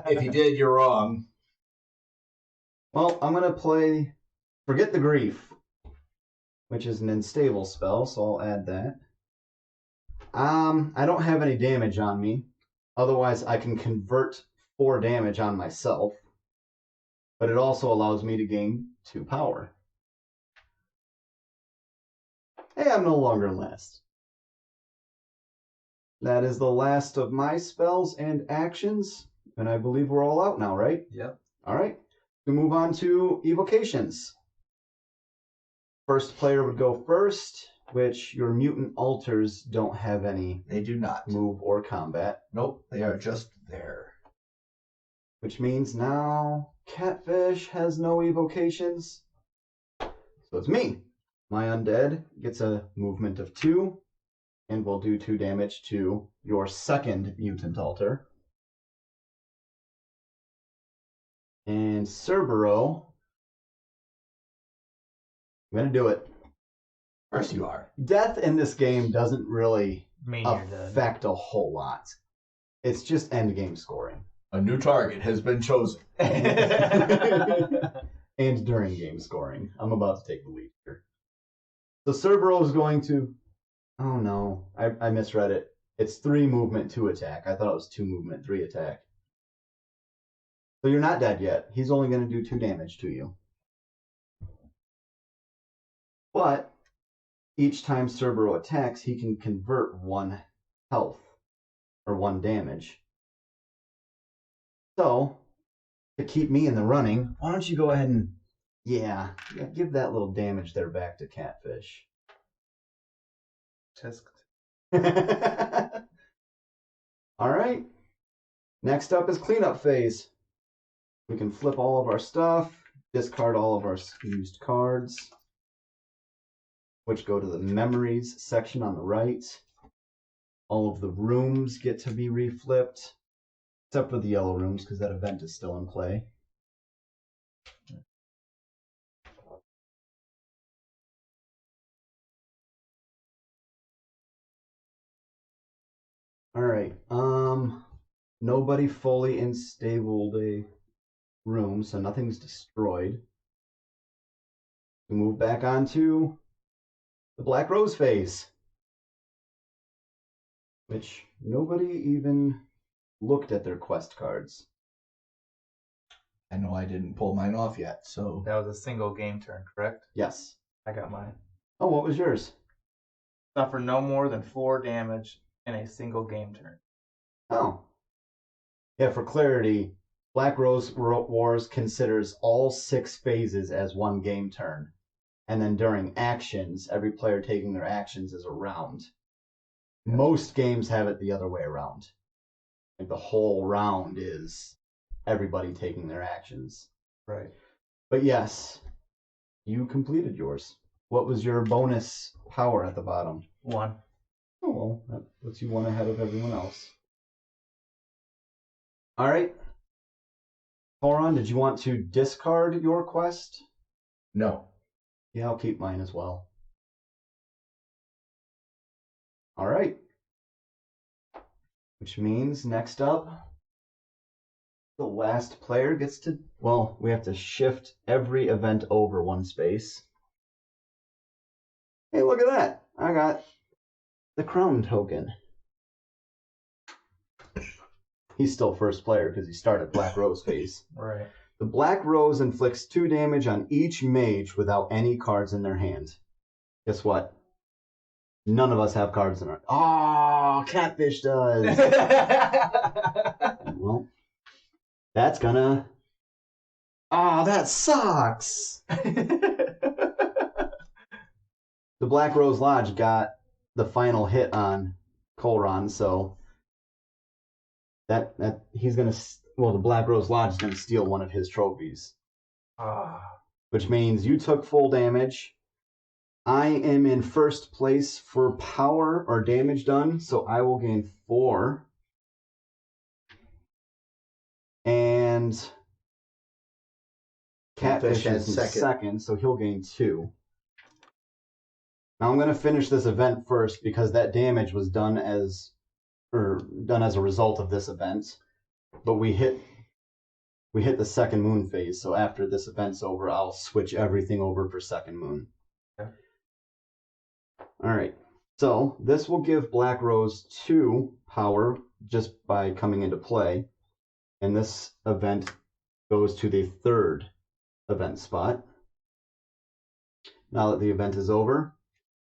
[SPEAKER 2] If you did, you're wrong.
[SPEAKER 1] Well, I'm going to play Forget the Grief, which is an unstable spell, so I'll add that. I don't have any damage on me. Otherwise, I can convert 4 damage on myself. But it also allows me to gain 2 power. Hey, I'm no longer last. That is the last of my spells and actions. And I believe we're all out now, right?
[SPEAKER 3] Yep.
[SPEAKER 1] All right. We move on to evocations. First player would go first, which your mutant altars don't have any
[SPEAKER 2] They do not.
[SPEAKER 1] move or combat.
[SPEAKER 2] Nope, they are just there.
[SPEAKER 1] Which means now Katfish has no evocations. So it's me. My undead gets a movement of 2, and will do 2 damage to your second mutant altar. And Serboro, I'm going to do it.
[SPEAKER 2] Of course you are.
[SPEAKER 1] Death in this game doesn't really
[SPEAKER 3] Me, you're dead.
[SPEAKER 1] affect a whole lot. It's just end game scoring.
[SPEAKER 2] A new target has been chosen.
[SPEAKER 1] And during game scoring. I'm about to take the lead here. So Serboro is going to... Oh no, I misread it. It's 3 movement, 2 attack. I thought it was 2 movement, 3 attack. So you're not dead yet. He's only going to do 2 damage to you. But each time Serboro attacks, he can convert 1 health or 1 damage. So, to keep me in the running, why don't you go ahead and, yeah, give that little damage there back to Katfish.
[SPEAKER 3] Tisk.
[SPEAKER 1] All right. Next up is cleanup phase. We can flip all of our stuff, discard all of our used cards, which go to the memories section on the right. All of the rooms get to be reflipped, except for the yellow rooms, because that event is still in play. All right. Nobody fully instabled a room, so nothing's destroyed. We move back onto the Black Rose phase, which nobody even looked at their quest cards.
[SPEAKER 2] I know I didn't pull mine off yet, so...
[SPEAKER 3] That was a single game turn, correct?
[SPEAKER 1] Yes.
[SPEAKER 3] I got mine.
[SPEAKER 1] Oh, what was yours?
[SPEAKER 3] Suffer no more than 4 damage in a single game turn.
[SPEAKER 1] Oh. Yeah, for clarity, Black Rose Wars considers all 6 phases as one game turn. And then during actions, every player taking their actions is a round. Most games have it the other way around. Like the whole round is everybody taking their actions.
[SPEAKER 3] Right.
[SPEAKER 1] But yes, you completed yours. What was your bonus power at the bottom?
[SPEAKER 3] 1.
[SPEAKER 1] Oh, well, that puts you 1 ahead of everyone else. All right. Colron, did you want to discard your quest?
[SPEAKER 2] No.
[SPEAKER 1] Yeah, I'll keep mine as well. All right. Which means next up, the last player gets to, well, we have to shift every event over 1 space. Hey, look at that. I got the crown token. He's still first player because he started Black Rose phase.
[SPEAKER 3] Right.
[SPEAKER 1] The Black Rose inflicts 2 damage on each mage without any cards in their hand. Guess what? None of us have cards in our... Oh, Katfish does. Well, that's gonna... Oh, that sucks. The Black Rose Lodge got the final hit on Colron, so that he's gonna... Well, the Black Rose Lodge is gonna steal one of his trophies. Which means you took full damage. I am in first place for power or damage done, so I will gain 4. And Katfish is in second, so he'll gain 2. Now I'm going to finish this event first because that damage was done as a result of this event. But we hit the second moon phase, so after this event's over, I'll switch everything over for second moon.
[SPEAKER 3] Okay.
[SPEAKER 1] All right, so this will give Black Rose 2 power just by coming into play, and this event goes to the 3rd event spot. Now that the event is over,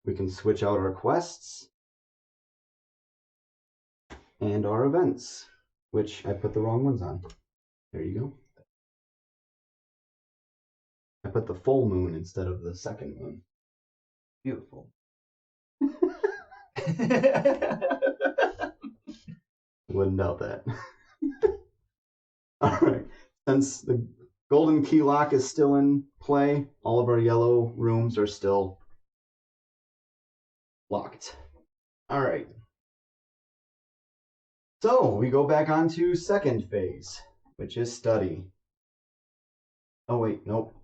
[SPEAKER 1] we can switch out our quests and our events, which I put the wrong ones on. There you go. I put the full moon instead of the second moon.
[SPEAKER 3] Beautiful.
[SPEAKER 1] Wouldn't doubt that. All right. Since the golden key lock is still in play, all of our yellow rooms are still locked. All right. So we go back on to second phase, which is study. Oh, wait, nope.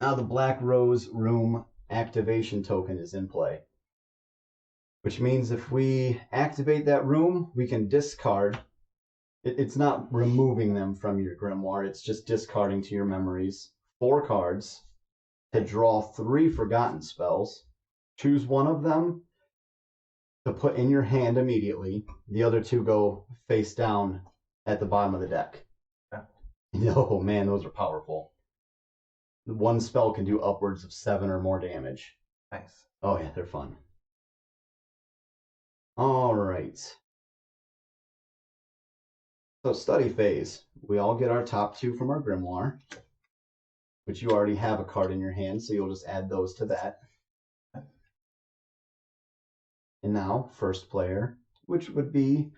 [SPEAKER 1] Now the Black Rose room activation token is in play, which means if we activate that room, we can discard. It's not removing them from your grimoire, it's just discarding to your memories 4 cards to draw 3 forgotten spells. Choose one of them to put in your hand immediately. The other 2 go face down at the bottom of the deck. Oh man, those are powerful. One spell can do upwards of 7 or more damage.
[SPEAKER 3] Nice.
[SPEAKER 1] Oh yeah, they're fun. All right. So study phase. We all get our top 2 from our grimoire, which you already have a card in your hand, so you'll just add those to that. And now, first player, which would be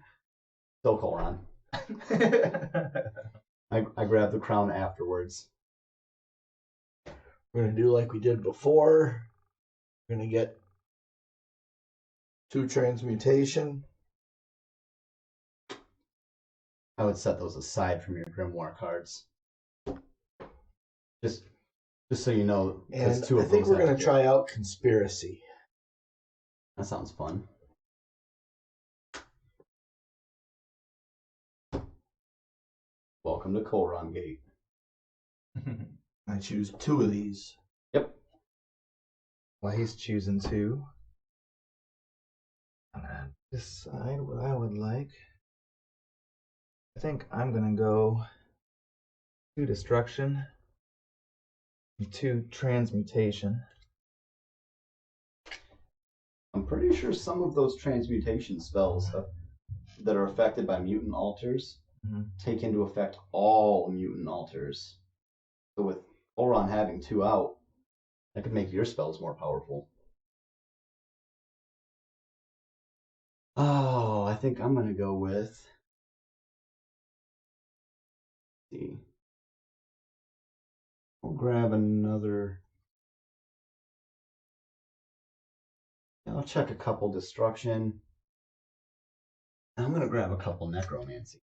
[SPEAKER 1] still Colron. I grabbed the crown afterwards.
[SPEAKER 2] We're going to do like we did before. We're going to get 2 transmutation.
[SPEAKER 1] I would set those aside from your grimoire cards. Just so you know.
[SPEAKER 2] And 2 of I think we're going to try out conspiracy.
[SPEAKER 1] That sounds fun. Welcome to Colron Gate.
[SPEAKER 2] I choose 2 of these.
[SPEAKER 1] Yep.
[SPEAKER 3] While he's choosing two. And then decide what I would like. I think I'm gonna go 2 destruction and 2 transmutation.
[SPEAKER 1] I'm pretty sure some of those transmutation spells that are affected by mutant altars take into effect all mutant altars. So with Colron having 2 out, that could make your spells more powerful. Oh, I think I'm gonna go with. Let's see. I'll grab another. I'll check a couple destruction. I'm gonna grab a couple necromancy.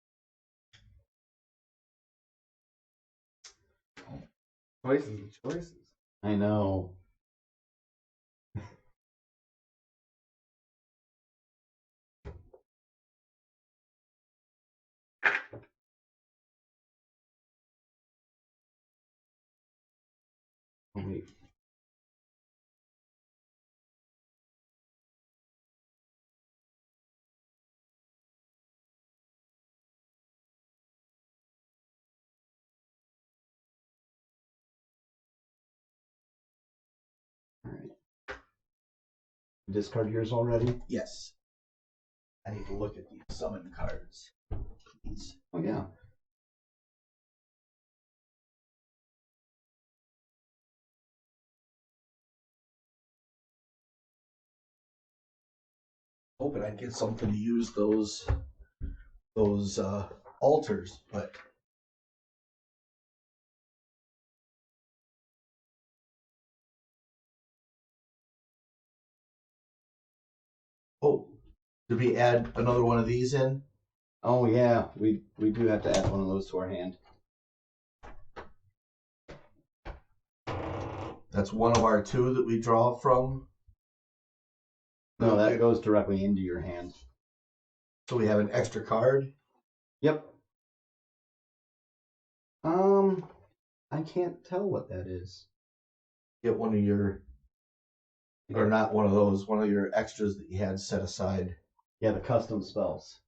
[SPEAKER 3] Choices.
[SPEAKER 1] I know. Oh, wait. All right. Discard yours already?
[SPEAKER 2] Yes. I need to look at these summon cards, please.
[SPEAKER 1] Oh yeah.
[SPEAKER 2] Hoping I'd get something to use those altars, but oh, did we add another one of these in?
[SPEAKER 1] Oh yeah, we do have to add one of those to our hand.
[SPEAKER 2] That's one of our 2 that we draw from.
[SPEAKER 1] No, that goes directly into your hand.
[SPEAKER 2] So we have an extra card.
[SPEAKER 1] Yep. I can't tell what that is.
[SPEAKER 2] Get one of your, or not one of those, one of your extras that you had set aside.
[SPEAKER 1] Yeah, the custom spells.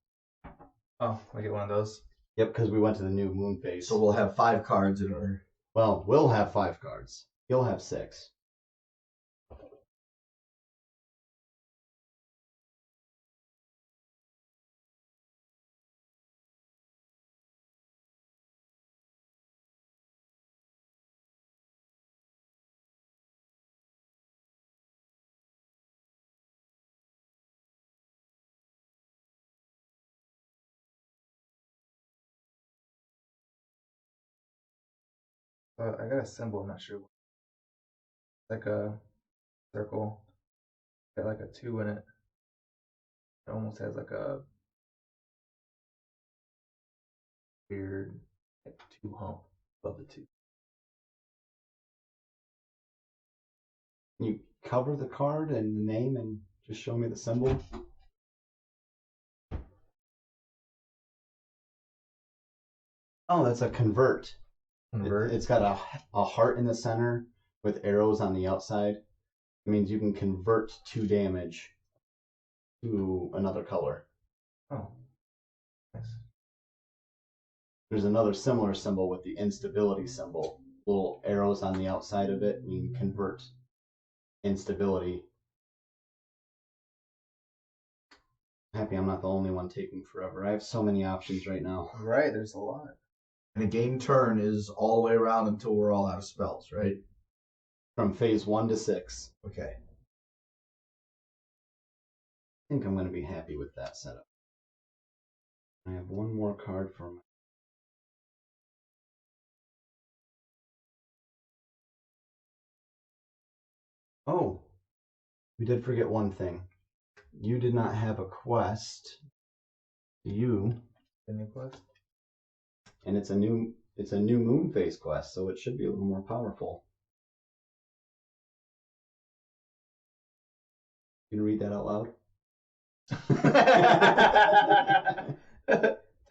[SPEAKER 3] Oh, I get one of those.
[SPEAKER 1] Yep, because we went to the new moon phase.
[SPEAKER 2] So we'll have 5 cards in our.
[SPEAKER 1] Well, we'll have 5 cards. You'll have 6.
[SPEAKER 3] I got a symbol, I'm not sure. Like a circle. Got like a 2 in it. It almost has like a weird like 2 hump above the 2.
[SPEAKER 1] Can you cover the card and the name and just show me the symbol? Oh, that's a convert.
[SPEAKER 3] Convert?
[SPEAKER 1] It's got a heart in the center with arrows on the outside. It means you can convert 2 damage to another color.
[SPEAKER 3] Oh. Nice.
[SPEAKER 1] There's another similar symbol with the instability symbol. Little arrows on the outside of it mean convert instability. Happy I'm not the only one taking forever. I have so many options right now.
[SPEAKER 3] Right, there's a lot.
[SPEAKER 2] And a game turn is all the way around until we're all out of spells, right?
[SPEAKER 1] From phase 1 to 6.
[SPEAKER 2] Okay.
[SPEAKER 1] I think I'm going to be happy with that setup. I have one more card for my... Oh, we did forget one thing. You did not have a quest. You.
[SPEAKER 3] The new quest?
[SPEAKER 1] And it's a new moon phase quest, so it should be a little more powerful. You can read that out loud?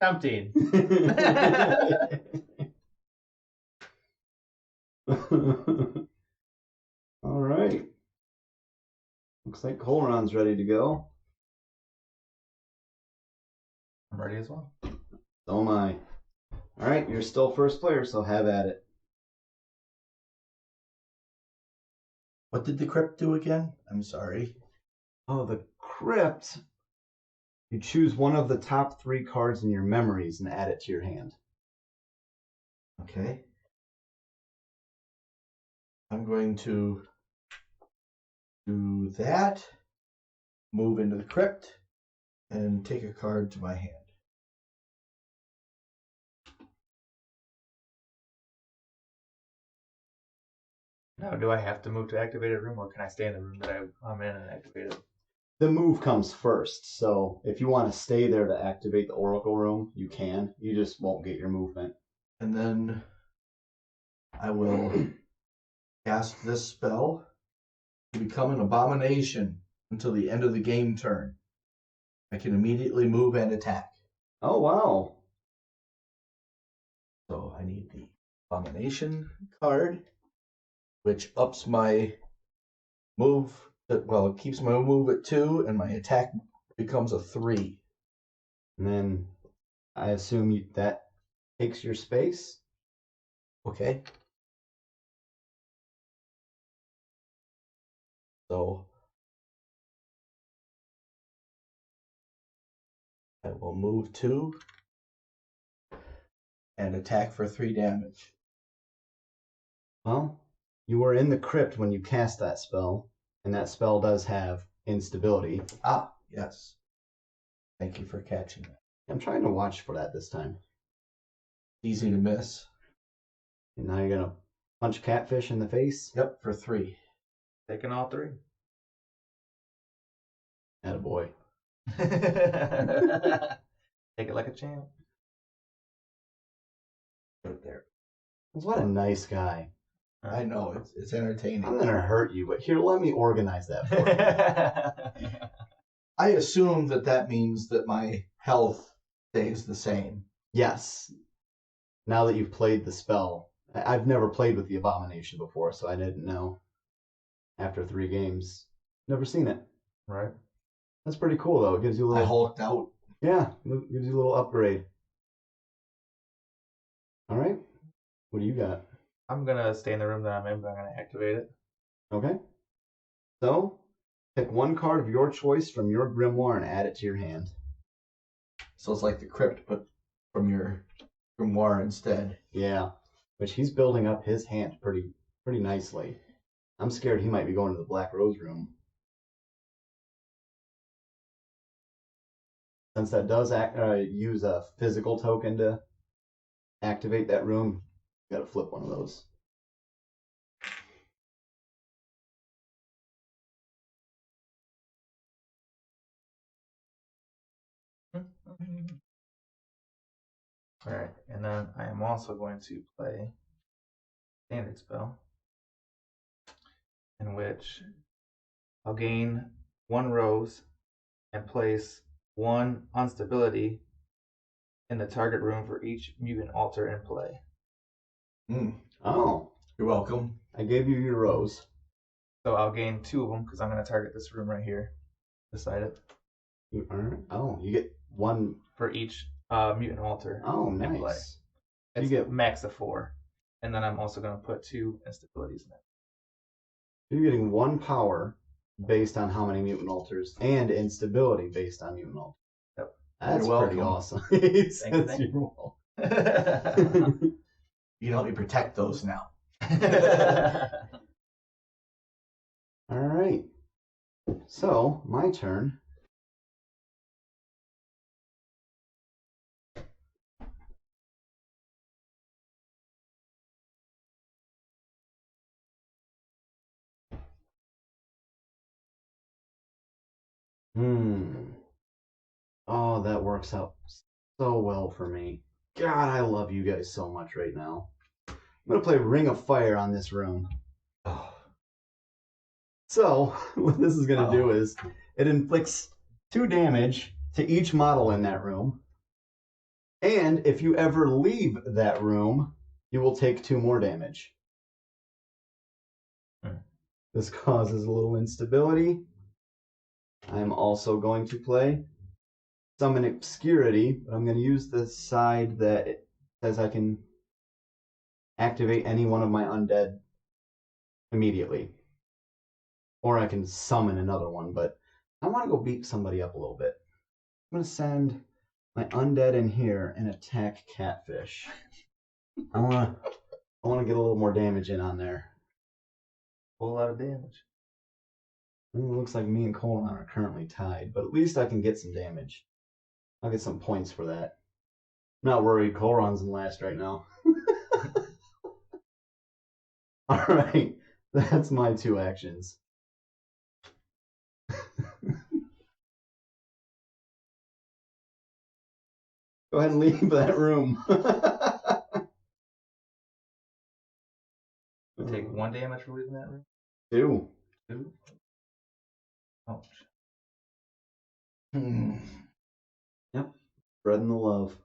[SPEAKER 3] Tempting.
[SPEAKER 1] All right. Looks like Colron's ready to go.
[SPEAKER 3] I'm ready as well.
[SPEAKER 1] So am I. All right, you're still first player, so have at it.
[SPEAKER 2] What did the crypt do again? I'm sorry.
[SPEAKER 1] Oh, the crypt. You choose one of the top 3 cards in your memories and add it to your hand.
[SPEAKER 2] Okay. I'm going to do that, move into the crypt, and take a card to my hand.
[SPEAKER 3] Now, do I have to move to activate a room, or can I stay in the room that I'm in and activate it?
[SPEAKER 1] The move comes first, so if you want to stay there to activate the Oracle room, you can. You just won't get your movement.
[SPEAKER 2] And then I will cast this spell to become an abomination until the end of the game turn. I can immediately move and attack.
[SPEAKER 1] Oh, wow.
[SPEAKER 2] So I need the abomination card, which ups my move. Well, it keeps my move at 2, and my attack becomes a 3.
[SPEAKER 1] And then I assume that takes your space?
[SPEAKER 2] Okay. So I will move 2 and attack for 3 damage.
[SPEAKER 1] Well, you were in the crypt when you cast that spell, and that spell does have instability.
[SPEAKER 2] Ah, yes. Thank you for catching that.
[SPEAKER 1] I'm trying to watch for that this time.
[SPEAKER 2] Easy to miss.
[SPEAKER 1] And now you're going to punch Katfish in the face?
[SPEAKER 2] Yep, for 3.
[SPEAKER 3] Taking all 3.
[SPEAKER 1] Attaboy.
[SPEAKER 3] Take it like a champ.
[SPEAKER 2] Right there.
[SPEAKER 1] What a nice guy.
[SPEAKER 2] I know, it's entertaining.
[SPEAKER 1] I'm going to hurt you, but here, let me organize that for you.
[SPEAKER 2] I assume that means that my health stays the same.
[SPEAKER 1] Yes. Now that you've played the spell. I've never played with the Abomination before, so I didn't know. After 3 games. Never seen it.
[SPEAKER 3] Right.
[SPEAKER 1] That's pretty cool, though. It gives you a
[SPEAKER 2] I
[SPEAKER 1] little...
[SPEAKER 2] hulked out.
[SPEAKER 1] Yeah, it gives you a little upgrade. All right. What do you got?
[SPEAKER 3] I'm going to stay in the room that I'm in, but I'm going to activate it.
[SPEAKER 1] Okay. So, pick one card of your choice from your grimoire and add it to your hand.
[SPEAKER 2] So it's like the crypt, but from your grimoire instead.
[SPEAKER 1] Yeah, which he's building up his hand pretty nicely. I'm scared he might be going to the Black Rose room. Since that does use a physical token to activate that room, you gotta flip one of those.
[SPEAKER 3] Alright, and then I am also going to play standard spell, in which I'll gain 1 rose and place 1 instability in the target room for each mutant altar in play.
[SPEAKER 1] Oh,
[SPEAKER 2] You're welcome.
[SPEAKER 1] I gave you your rose.
[SPEAKER 3] So I'll gain 2 of them because I'm going to target this room right here, beside it,
[SPEAKER 1] You get 1
[SPEAKER 3] for each mutant altar.
[SPEAKER 1] Oh,
[SPEAKER 3] in play.
[SPEAKER 1] nice.
[SPEAKER 3] It's
[SPEAKER 1] You get
[SPEAKER 3] max of 4, and then I'm also going to put 2 instabilities in it.
[SPEAKER 1] You're getting 1 power based on how many mutant altars, and instability based on mutant altars.
[SPEAKER 3] Yep.
[SPEAKER 1] That's
[SPEAKER 2] You're
[SPEAKER 1] pretty
[SPEAKER 2] welcome.
[SPEAKER 1] awesome. He
[SPEAKER 3] Thank
[SPEAKER 1] says
[SPEAKER 3] you.
[SPEAKER 1] you're welcome.
[SPEAKER 2] You can help me protect those now.
[SPEAKER 1] All right. So, my turn. Oh, that works out so well for me. God, I love you guys so much right now. I'm going to play Ring of Fire on this room.
[SPEAKER 2] Oh.
[SPEAKER 1] So, what this is going to do is, it inflicts 2 damage to each model in that room. And if you ever leave that room, you will take 2 more damage. This causes a little instability. I'm also going to play Summon Obscurity, but I'm going to use the side that it says I can activate any one of my undead immediately. Or I can summon another one, but I want to go beat somebody up a little bit. I'm going to send my undead in here and attack Katfish. I want to get a little more damage in on there.
[SPEAKER 3] A whole lot of damage.
[SPEAKER 1] It looks like me and Colron are currently tied, but at least I can get some damage. I'll get some points for that. I'm not worried, Colron's in last right now. Alright, that's my 2 actions. Go ahead and leave that room.
[SPEAKER 3] Take 1 damage for leaving that room?
[SPEAKER 1] 2.
[SPEAKER 3] 2? Ouch.
[SPEAKER 1] Yep, spreading the love.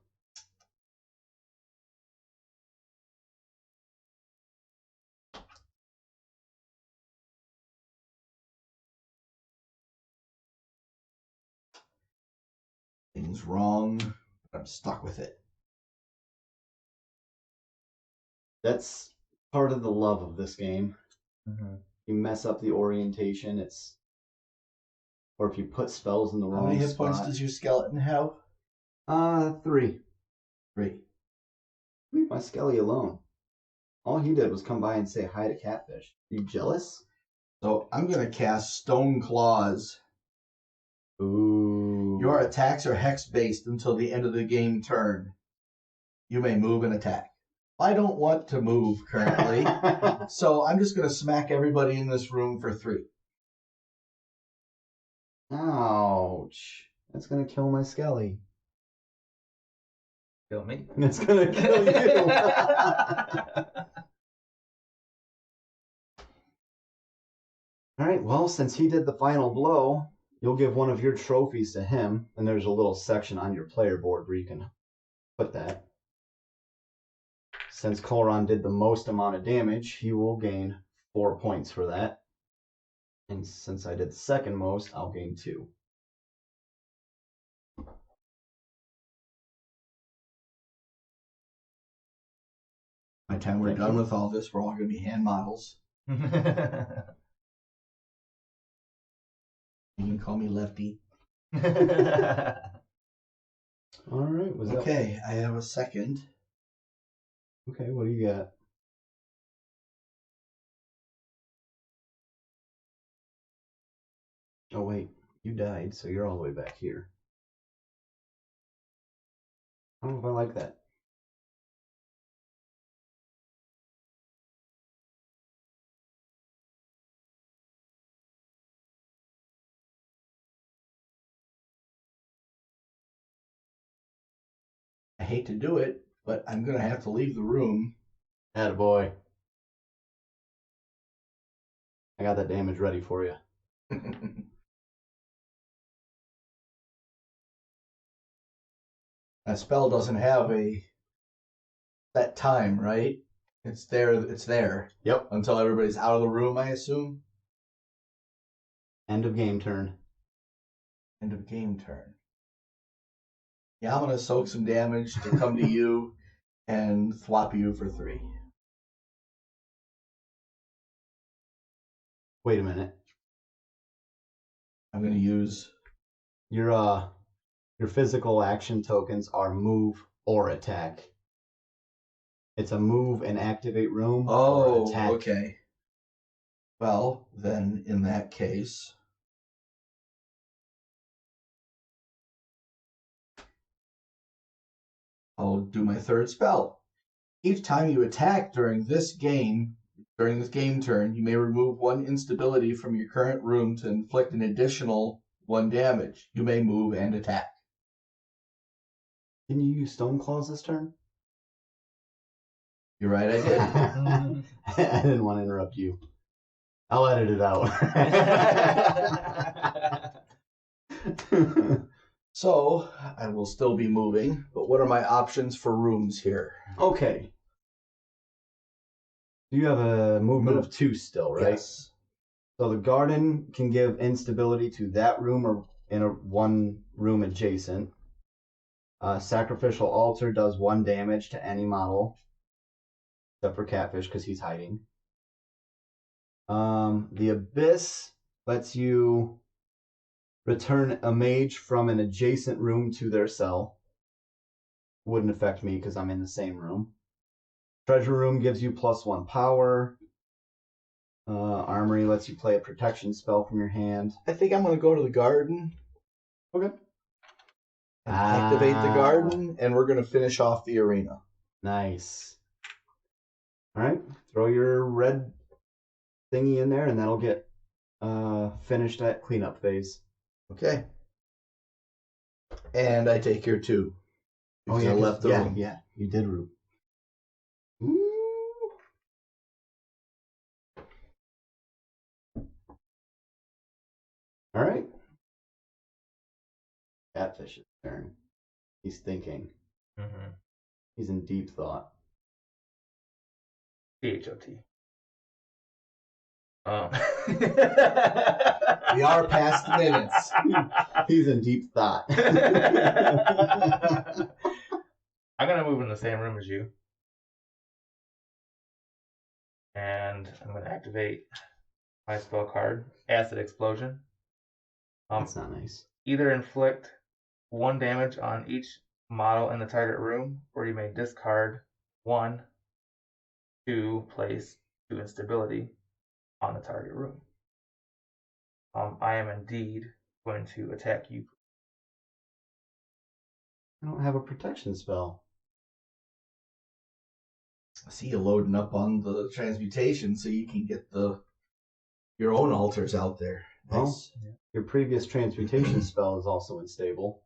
[SPEAKER 2] Things wrong, but I'm stuck with it.
[SPEAKER 1] That's part of the love of this game.
[SPEAKER 3] Mm-hmm.
[SPEAKER 1] You mess up the orientation, or if you put spells in the wrong spot.
[SPEAKER 2] How many hit points does your skeleton have?
[SPEAKER 1] 3.
[SPEAKER 2] 3.
[SPEAKER 1] Leave my Skelly alone. All he did was come by and say hi to Katfish. You jealous?
[SPEAKER 2] So I'm going to cast Stone Claws.
[SPEAKER 1] Ooh.
[SPEAKER 2] Your attacks are hex-based until the end of the game turn. You may move and attack. I don't want to move currently, so I'm just going to smack everybody in this room for 3.
[SPEAKER 1] Ouch. That's going to kill my Skelly.
[SPEAKER 3] Kill me.
[SPEAKER 1] It's going to kill you. Alright, well, since he did the final blow, you'll give one of your trophies to him, and there's a little section on your player board where you can put that. Since Colron did the most amount of damage, he will gain 4 points for that. And since I did the second most, I'll gain 2.
[SPEAKER 2] By the time we're done with all this, we're all going to be hand models. You can call me Lefty.
[SPEAKER 1] Alright, was that...
[SPEAKER 2] Okay, I have a second.
[SPEAKER 1] Okay, what do you got? Oh wait, you died, so you're all the way back here. I don't know if I like that.
[SPEAKER 2] I hate to do it, but I'm going to have to leave the room.
[SPEAKER 1] Attaboy. I got that damage ready for you.
[SPEAKER 2] That spell doesn't have a set time, right? It's there. It's there.
[SPEAKER 1] Yep.
[SPEAKER 2] Until everybody's out of the room, I assume.
[SPEAKER 1] End of game turn.
[SPEAKER 2] End of game turn. Yeah, I'm going to soak some damage to come to you and thwop you for 3.
[SPEAKER 1] Wait a minute.
[SPEAKER 2] I'm going to use...
[SPEAKER 1] Your physical action tokens are move or attack. It's a move and activate room or attack.
[SPEAKER 2] Okay. Well, then, in that case... I'll do my 3rd spell. Each time you attack during this game turn, you may remove 1 instability from your current room to inflict an additional 1 damage. You may move and attack.
[SPEAKER 1] Can you use Stone Claws this turn?
[SPEAKER 2] You're right, I did.
[SPEAKER 1] I didn't want to interrupt you. I'll edit it out.
[SPEAKER 2] So, I will still be moving, but what are my options for rooms here?
[SPEAKER 1] Okay. You have a movement of 2 still, right?
[SPEAKER 2] Yes.
[SPEAKER 1] So the garden can give instability to that room or in one room adjacent. Sacrificial altar does 1 damage to any model, except for Katfish because he's hiding. The abyss lets you return a mage from an adjacent room to their cell. Wouldn't affect me because I'm in the same room. Treasure room gives you +1 power. Armory lets you play a protection spell from your hand.
[SPEAKER 2] I think I'm going to go to the garden.
[SPEAKER 1] Okay.
[SPEAKER 2] And activate the garden, and we're going to finish off the arena.
[SPEAKER 1] Nice. All right. Throw your red thingy in there, and that'll get finished at cleanup phase.
[SPEAKER 2] Okay. And I take your 2.
[SPEAKER 1] Oh, yeah.
[SPEAKER 2] I left the room.
[SPEAKER 1] Yeah, you did root. Ooh. All right. Catfish's turn. He's thinking.
[SPEAKER 3] Mm-hmm.
[SPEAKER 1] He's in deep thought.
[SPEAKER 3] THOT.
[SPEAKER 2] We are past the minutes.
[SPEAKER 1] He's in deep thought.
[SPEAKER 3] I'm going to move in the same room as you. And I'm going to activate my spell card, Acid Explosion.
[SPEAKER 1] That's not nice.
[SPEAKER 3] Either inflict 1 damage on each model in the target room, or you may discard 1 to place 2 instability on the target room. I am indeed going to attack you.
[SPEAKER 1] I don't have a protection spell.
[SPEAKER 2] I see you loading up on the transmutation so you can get your own altars out there.
[SPEAKER 1] Well,
[SPEAKER 2] Nice.
[SPEAKER 1] your previous transmutation spell is also unstable.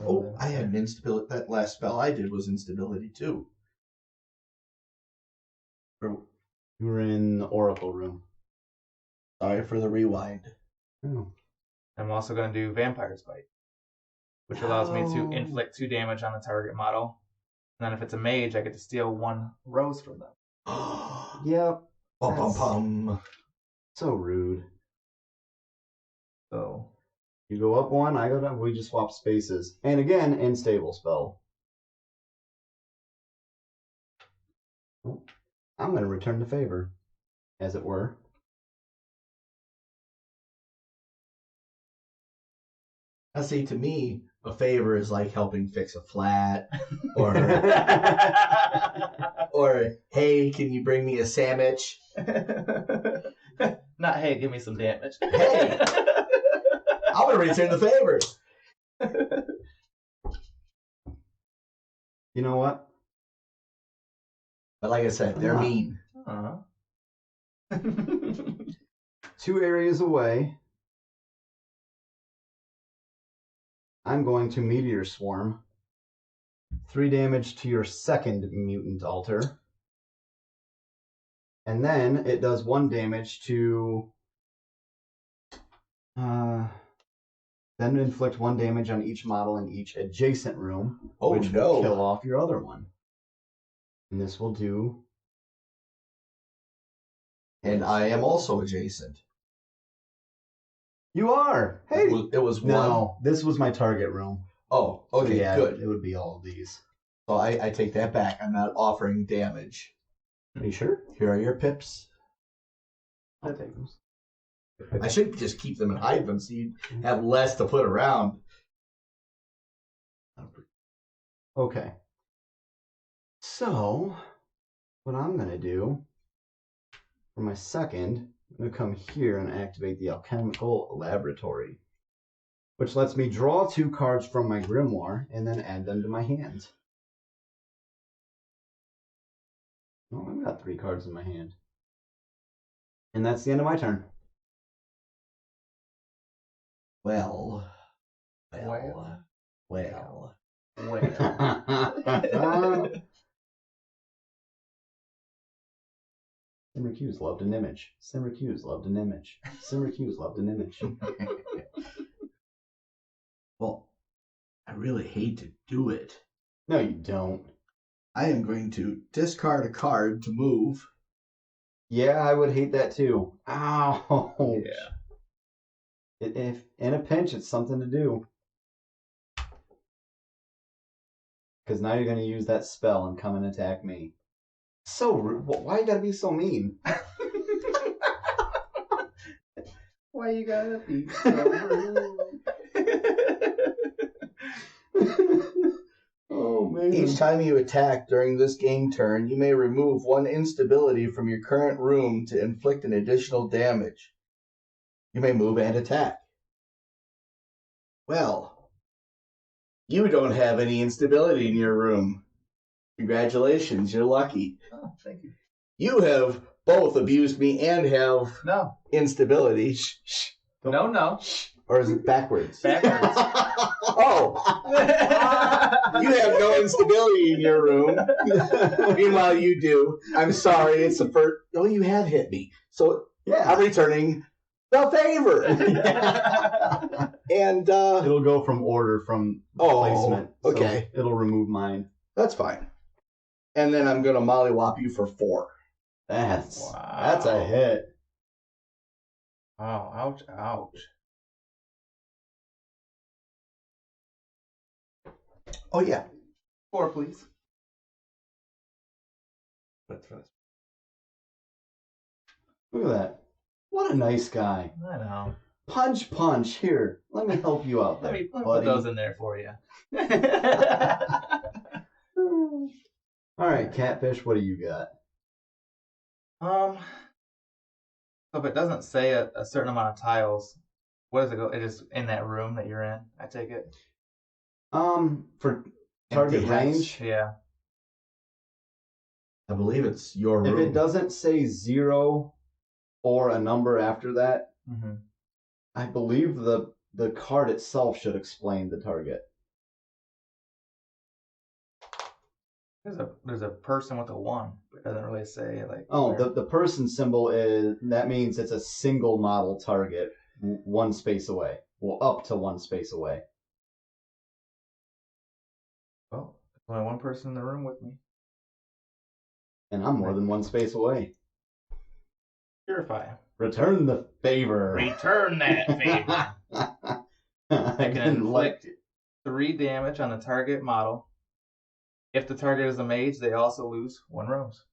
[SPEAKER 2] Oh, I had an instability. That last spell I did was instability too.
[SPEAKER 1] You were in the Oracle room.
[SPEAKER 2] Sorry for the rewind.
[SPEAKER 1] Oh.
[SPEAKER 3] I'm also going to do Vampire's Bite, which allows me to
[SPEAKER 1] No.
[SPEAKER 3] inflict 2 damage on the target model. And then if it's a mage, I get to steal 1 rose from them.
[SPEAKER 1] Yep.
[SPEAKER 2] Bum, bum,
[SPEAKER 1] That's
[SPEAKER 2] bum.
[SPEAKER 1] so rude.
[SPEAKER 3] So
[SPEAKER 1] You go up 1, I go down. We just swap spaces. And again, unstable spell. Oh, I'm going to return the favor, as it were.
[SPEAKER 2] I see, to me, a favor is like helping fix a flat, or or hey, can you bring me a sandwich?
[SPEAKER 3] not hey, give me some damage.
[SPEAKER 2] Hey, I'm gonna return the favor.
[SPEAKER 1] You know what?
[SPEAKER 2] But like I said, they're mean.
[SPEAKER 3] Uh-huh.
[SPEAKER 1] 2 areas away. I'm going to Meteor Swarm. 3 damage to your second mutant altar. And then it does 1 damage to... then inflict 1 damage on each model in each adjacent room,
[SPEAKER 2] Oh,
[SPEAKER 1] which
[SPEAKER 2] no.
[SPEAKER 1] will kill off your other one. And this will do...
[SPEAKER 2] And I am also adjacent.
[SPEAKER 1] You are! Hey!
[SPEAKER 2] It was 1.
[SPEAKER 1] No, this was my target room.
[SPEAKER 2] Oh, okay,
[SPEAKER 1] Yeah,
[SPEAKER 2] good.
[SPEAKER 1] It would be all of these.
[SPEAKER 2] So I take that back. I'm not offering damage.
[SPEAKER 1] Are you sure?
[SPEAKER 2] Here are your pips.
[SPEAKER 1] I'll take them.
[SPEAKER 2] I should just keep them and hide them so you have less to put around.
[SPEAKER 1] Okay. So, what I'm going to do for my second, I'm going to come here and activate the alchemical laboratory, which lets me draw 2 cards from my grimoire and then add them to my hand. Oh, I've got 3 cards in my hand. And that's the end of my turn.
[SPEAKER 2] Well.
[SPEAKER 1] Cymrych loved an image. Cymrych loved an image. Cymrych loved an image.
[SPEAKER 2] Well, I really hate to do it.
[SPEAKER 1] No, you don't.
[SPEAKER 2] I am going to discard a card to move.
[SPEAKER 1] Yeah, I would hate that too. Ouch.
[SPEAKER 3] Yeah.
[SPEAKER 1] If in a pinch, it's something to do. Because now you're going to use that spell and come and attack me. So rude. Why you gotta be so mean?
[SPEAKER 3] Why you gotta be so rude?
[SPEAKER 1] Oh man.
[SPEAKER 2] Each time you attack during this game turn, you may remove one instability from your current room to inflict an additional damage. You may move and attack. Well, you don't have any instability in your room. Congratulations, you're lucky.
[SPEAKER 3] Oh, thank you.
[SPEAKER 2] You have both abused me and have
[SPEAKER 3] No.
[SPEAKER 2] instability. Shh, shh.
[SPEAKER 3] No.
[SPEAKER 2] Or is it backwards?
[SPEAKER 3] Backwards.
[SPEAKER 2] Oh! You have no instability in your room. Meanwhile, you do. I'm sorry, it's the first. Oh, you have hit me. So,
[SPEAKER 1] Yeah.
[SPEAKER 2] I'm returning the favor. And,
[SPEAKER 1] It'll go from order from placement. So
[SPEAKER 2] okay.
[SPEAKER 1] it'll remove mine.
[SPEAKER 2] That's fine. And then I'm going to mollywop you for 4.
[SPEAKER 1] That's
[SPEAKER 3] Wow.
[SPEAKER 1] a hit.
[SPEAKER 3] Oh, ouch, ouch.
[SPEAKER 2] Oh, yeah.
[SPEAKER 3] 4, please.
[SPEAKER 1] Look at that. What a nice guy.
[SPEAKER 3] I know.
[SPEAKER 1] Punch. Here, let me help you out there,
[SPEAKER 3] Let me put
[SPEAKER 1] buddy.
[SPEAKER 3] those in there for you.
[SPEAKER 1] All right, Catfish, what do you got?
[SPEAKER 3] So if it doesn't say a certain amount of tiles, what does it go? It is in that room that you're in, I take it?
[SPEAKER 1] For target
[SPEAKER 2] Empty hex.
[SPEAKER 1] range,
[SPEAKER 3] Yeah.
[SPEAKER 2] I believe it's your
[SPEAKER 1] if
[SPEAKER 2] room.
[SPEAKER 1] it doesn't say 0 or a number after that,
[SPEAKER 3] Mm-hmm.
[SPEAKER 1] I believe the card itself should explain the target.
[SPEAKER 3] There's a person with a 1, but it doesn't really say like.
[SPEAKER 1] Oh,
[SPEAKER 3] where.
[SPEAKER 1] the person symbol that means it's a single model target, one space away. Well, up to one space away.
[SPEAKER 3] Well, there's only one person in the room with me.
[SPEAKER 1] And I'm more than one space away.
[SPEAKER 3] Purify.
[SPEAKER 1] Return the favor.
[SPEAKER 3] Return that favor. I can inflict 3 damage on the target model. If the target is a mage, they also lose 1 rose.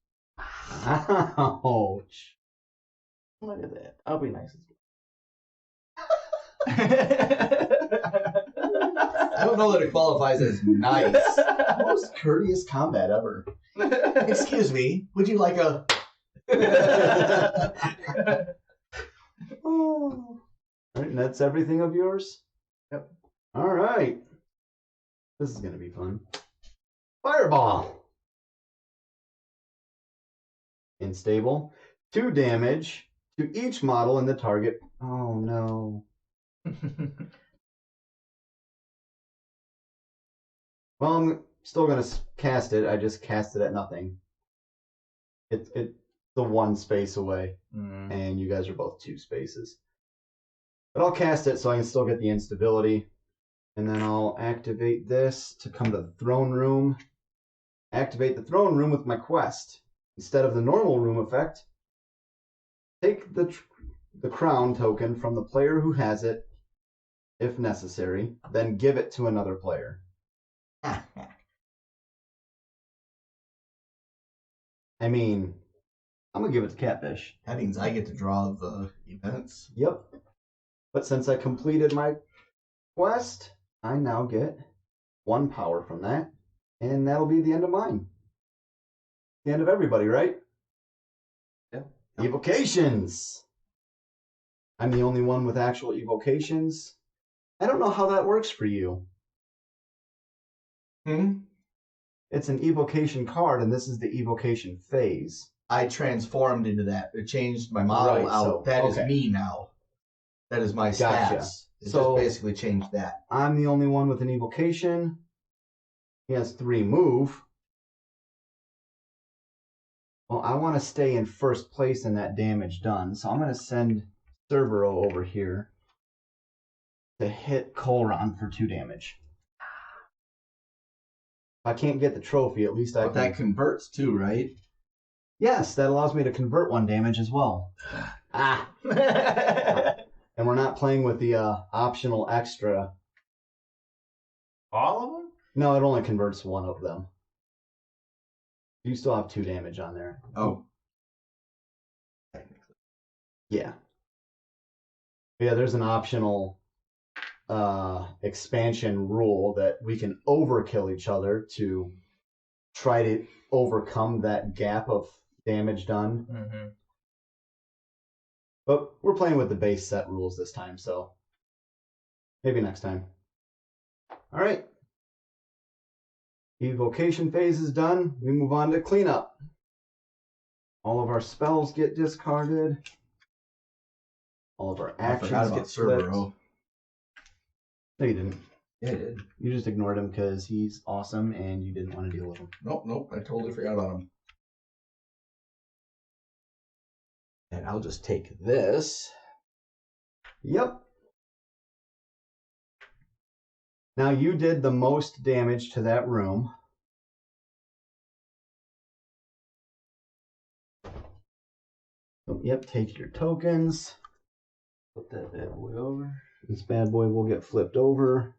[SPEAKER 1] Ouch.
[SPEAKER 3] Look at that. I'll be nice
[SPEAKER 2] I don't know that it qualifies as nice.
[SPEAKER 1] Most courteous combat ever.
[SPEAKER 2] Excuse me, would you like a...
[SPEAKER 1] Oh. All right, and that's everything of yours?
[SPEAKER 3] Yep.
[SPEAKER 1] All right. This is going to be fun. Fireball. Unstable. 2 damage to each model in the target. Oh, no. Well, I'm still going to cast it. I just cast it at nothing. It's the 1 space away, and you guys are both 2 spaces. But I'll cast it so I can still get the instability, and then I'll activate this to come to the throne room. Activate the throne room with my quest. Instead of the normal room effect, take the crown token from the player who has it, if necessary, then give it to another player. I mean, I'm going to give it to Catfish.
[SPEAKER 2] That means I get to draw the events.
[SPEAKER 1] Yep. But since I completed my quest, I now get 1 power from that, and that'll be the end of mine. The end of everybody, right?
[SPEAKER 3] Yeah.
[SPEAKER 1] Evocations! I'm the only one with actual evocations. I don't know how that works for you. It's an evocation card, and this is the evocation phase.
[SPEAKER 2] I transformed into that. It changed my model
[SPEAKER 1] Right,
[SPEAKER 2] out.
[SPEAKER 1] so,
[SPEAKER 2] That is
[SPEAKER 1] okay.
[SPEAKER 2] me now. That is my
[SPEAKER 1] Gotcha.
[SPEAKER 2] stats. It
[SPEAKER 1] So-
[SPEAKER 2] just basically changed that.
[SPEAKER 1] I'm the only one with an evocation. He has 3 move. Well, I want to stay in first place in that damage done, so I'm going to send Serboro over here to hit Colron for 2 damage. If I can't get the trophy, at least I
[SPEAKER 2] But
[SPEAKER 1] can...
[SPEAKER 2] that converts too, right?
[SPEAKER 1] Yes, that allows me to convert 1 damage as well. Ah! And we're not playing with the optional extra.
[SPEAKER 3] All of them?
[SPEAKER 1] No, it only converts 1 of them. You still have 2 damage on there.
[SPEAKER 2] Oh.
[SPEAKER 1] Yeah. Yeah, there's an optional expansion rule that we can overkill each other to try to overcome that gap of damage done.
[SPEAKER 3] Mm-hmm.
[SPEAKER 1] But we're playing with the base set rules this time, so maybe next time. All right. Evocation phase is done. We move on to cleanup. All of our spells get discarded. All of our actions get flipped.
[SPEAKER 2] Serboro.
[SPEAKER 1] No, you didn't.
[SPEAKER 2] Yeah, I did.
[SPEAKER 1] You just ignored him because he's awesome and you didn't want to deal with him.
[SPEAKER 2] Nope. I totally forgot about him. And I'll just take this.
[SPEAKER 1] Yep. Now you did the most damage to that room. So, yep, take your tokens.
[SPEAKER 3] Flip that bad boy over.
[SPEAKER 1] This bad boy will get flipped over.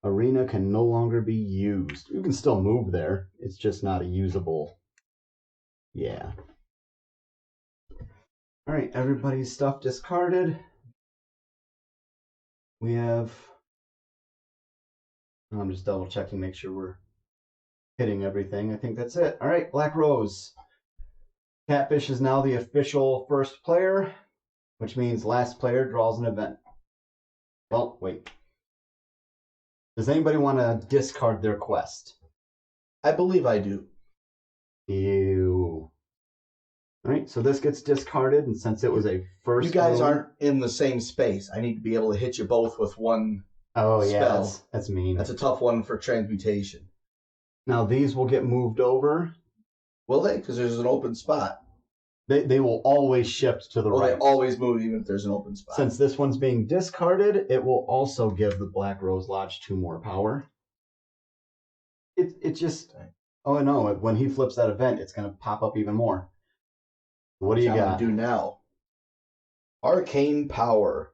[SPEAKER 1] Arena can no longer be used. You can still move there. It's just not a usable. Yeah. All right, everybody's stuff discarded. We have... I'm just double checking, make sure we're hitting everything. I think that's it. All right, Black Rose. Katfish is now the official first player, which means last player draws an event. Well, wait. Does anybody want to discard their quest?
[SPEAKER 2] I believe I do.
[SPEAKER 1] Ew. All right, so this gets discarded, and since it was a first...
[SPEAKER 2] You guys
[SPEAKER 1] room,
[SPEAKER 2] aren't in the same space. I need to be able to hit you both with one
[SPEAKER 1] Oh, yeah,
[SPEAKER 2] spell.
[SPEAKER 1] that's mean.
[SPEAKER 2] That's a tough one for transmutation.
[SPEAKER 1] Now, these will get moved over.
[SPEAKER 2] Will they? Because there's an open spot.
[SPEAKER 1] They will always shift to the
[SPEAKER 2] Well,
[SPEAKER 1] right.
[SPEAKER 2] they always move even if there's an open spot.
[SPEAKER 1] Since this one's being discarded, it will also give the Black Rose Lodge 2 more power. It just... Oh, no, when he flips that event, it's going to pop up even more. What do you got?
[SPEAKER 2] Do now? Arcane power.